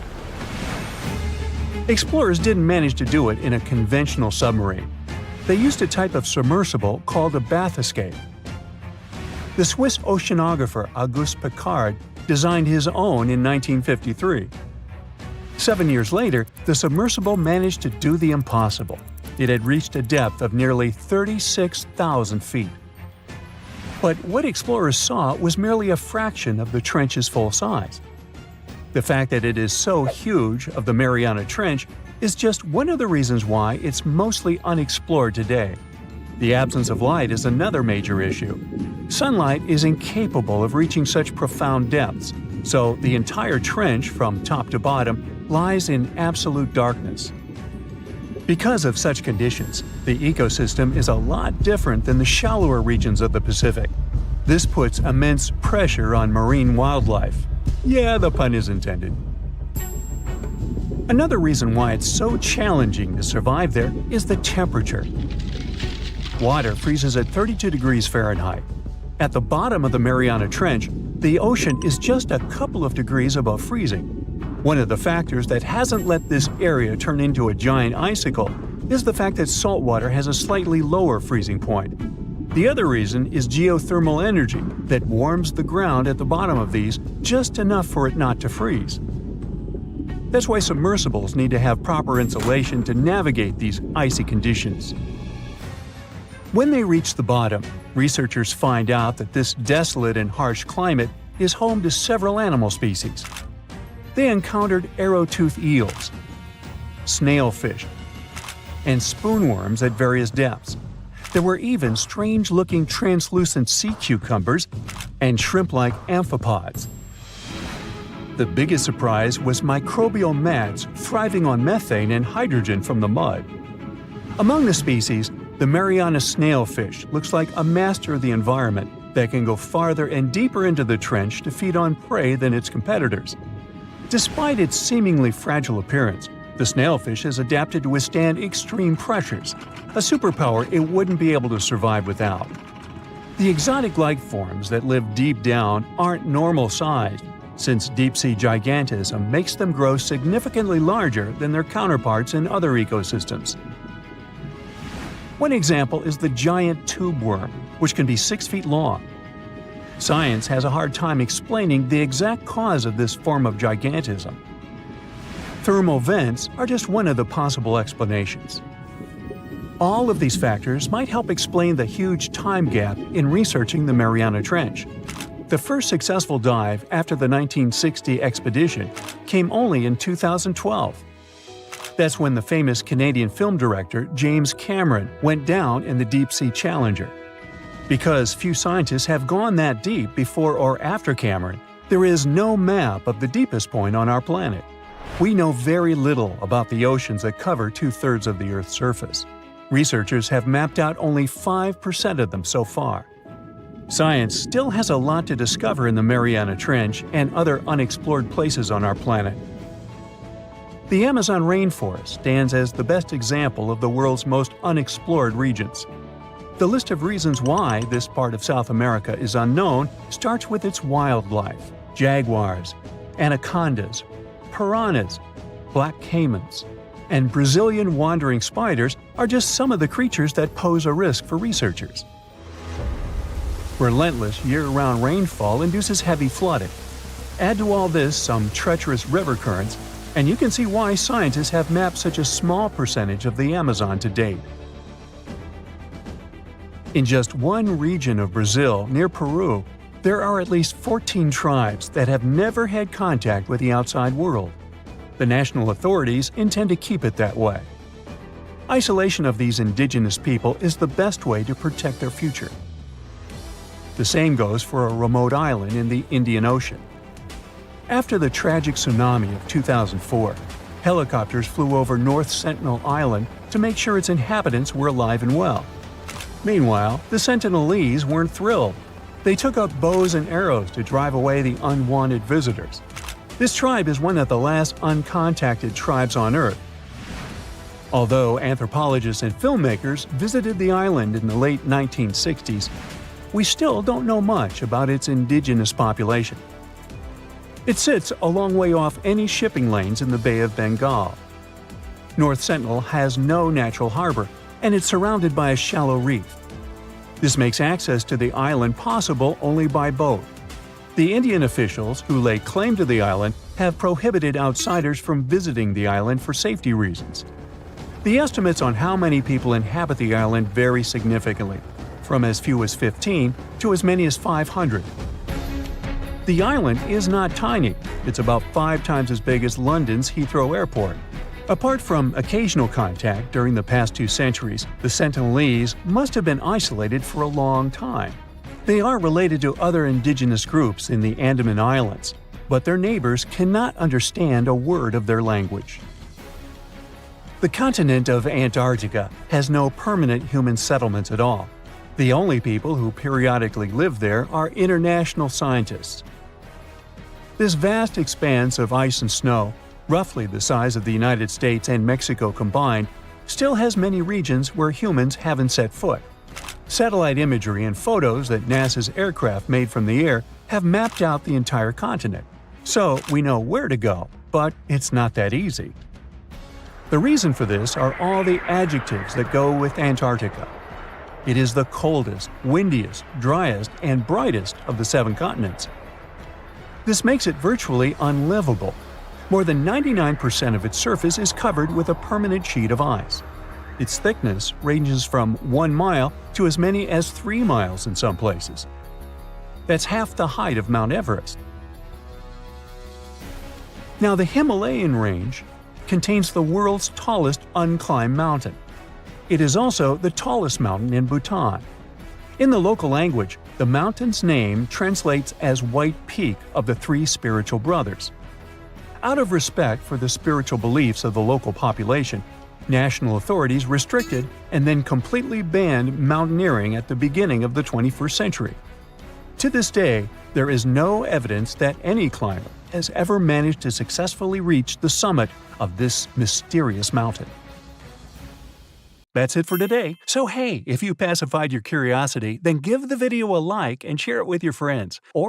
Explorers didn't manage to do it in a conventional submarine. They used a type of submersible called a bathyscaphe. The Swiss oceanographer Auguste Piccard designed his own in 1953. 7 years later, the submersible managed to do the impossible. It had reached a depth of nearly 36,000 feet. But what explorers saw was merely a fraction of the trench's full size. The fact that it is so huge of the Mariana Trench is just one of the reasons why it's mostly unexplored today. The absence of light is another major issue. Sunlight is incapable of reaching such profound depths, so the entire trench from top to bottom lies in absolute darkness. Because of such conditions, the ecosystem is a lot different than the shallower regions of the Pacific. This puts immense pressure on marine wildlife. Yeah, the pun is intended. Another reason why it's so challenging to survive there is the temperature. Water freezes at 32 degrees Fahrenheit. At the bottom of the Mariana Trench, the ocean is just a couple of degrees above freezing. One of the factors that hasn't let this area turn into a giant icicle is the fact that salt water has a slightly lower freezing point. The other reason is geothermal energy that warms the ground at the bottom of these just enough for it not to freeze. That's why submersibles need to have proper insulation to navigate these icy conditions. When they reach the bottom, researchers find out that this desolate and harsh climate is home to several animal species. They encountered arrow-toothed eels, snailfish, and spoonworms at various depths. There were even strange-looking translucent sea cucumbers and shrimp-like amphipods. The biggest surprise was microbial mats thriving on methane and hydrogen from the mud. Among the species, the Mariana snailfish looks like a master of the environment that can go farther and deeper into the trench to feed on prey than its competitors. Despite its seemingly fragile appearance, the snailfish has adapted to withstand extreme pressures, a superpower it wouldn't be able to survive without. The exotic life forms that live deep down aren't normal-sized, since deep-sea gigantism makes them grow significantly larger than their counterparts in other ecosystems. One example is the giant tube worm, which can be 6 feet long. Science has a hard time explaining the exact cause of this form of gigantism. Thermal vents are just one of the possible explanations. All of these factors might help explain the huge time gap in researching the Mariana Trench. The first successful dive after the 1960 expedition came only in 2012. That's when the famous Canadian film director James Cameron went down in the Deep-Sea Challenger. Because few scientists have gone that deep before or after Cameron, there is no map of the deepest point on our planet. We know very little about the oceans that cover 2/3 of the Earth's surface. Researchers have mapped out only 5% of them so far. Science still has a lot to discover in the Mariana Trench and other unexplored places on our planet. The Amazon rainforest stands as the best example of the world's most unexplored regions. The list of reasons why this part of South America is unknown starts with its wildlife: jaguars, anacondas, piranhas, black caimans, and Brazilian wandering spiders are just some of the creatures that pose a risk for researchers. Relentless year-round rainfall induces heavy flooding. Add to all this some treacherous river currents, and you can see why scientists have mapped such a small percentage of the Amazon to date. In just one region of Brazil, near Peru, there are at least 14 tribes that have never had contact with the outside world. The national authorities intend to keep it that way. Isolation of these indigenous people is the best way to protect their future. The same goes for a remote island in the Indian Ocean. After the tragic tsunami of 2004, helicopters flew over North Sentinel Island to make sure its inhabitants were alive and well. Meanwhile, the Sentinelese weren't thrilled. They took up bows and arrows to drive away the unwanted visitors. This tribe is one of the last uncontacted tribes on Earth. Although anthropologists and filmmakers visited the island in the late 1960s, we still don't know much about its indigenous population. It sits a long way off any shipping lanes in the Bay of Bengal. North Sentinel has no natural harbor, and it's surrounded by a shallow reef. This makes access to the island possible only by boat. The Indian officials who lay claim to the island have prohibited outsiders from visiting the island for safety reasons. The estimates on how many people inhabit the island vary significantly, from as few as 15 to as many as 500. The island is not tiny. It's about 5 times as big as London's Heathrow Airport. Apart from occasional contact during the past 2 centuries, the Sentinelese must have been isolated for a long time. They are related to other indigenous groups in the Andaman Islands, but their neighbors cannot understand a word of their language. The continent of Antarctica has no permanent human settlements at all. The only people who periodically live there are international scientists. This vast expanse of ice and snow, roughly the size of the United States and Mexico combined, still has many regions where humans haven't set foot. Satellite imagery and photos that NASA's aircraft made from the air have mapped out the entire continent. So we know where to go, but it's not that easy. The reason for this are all the adjectives that go with Antarctica. It is the coldest, windiest, driest, and brightest of the 7 continents. This makes it virtually unlivable. More than 99% of its surface is covered with a permanent sheet of ice. Its thickness ranges from 1 mile to as many as 3 miles in some places. That's half the height of Mount Everest. Now, the Himalayan range contains the world's tallest unclimbed mountain. It is also the tallest mountain in Bhutan. In the local language, the mountain's name translates as White Peak of the 3 spiritual brothers. Out of respect for the spiritual beliefs of the local population, national authorities restricted and then completely banned mountaineering at the beginning of the 21st century. To this day, there is no evidence that any climber has ever managed to successfully reach the summit of this mysterious mountain. That's it for today. So hey, if you pacified your curiosity, then give the video a like and share it with your friends. Or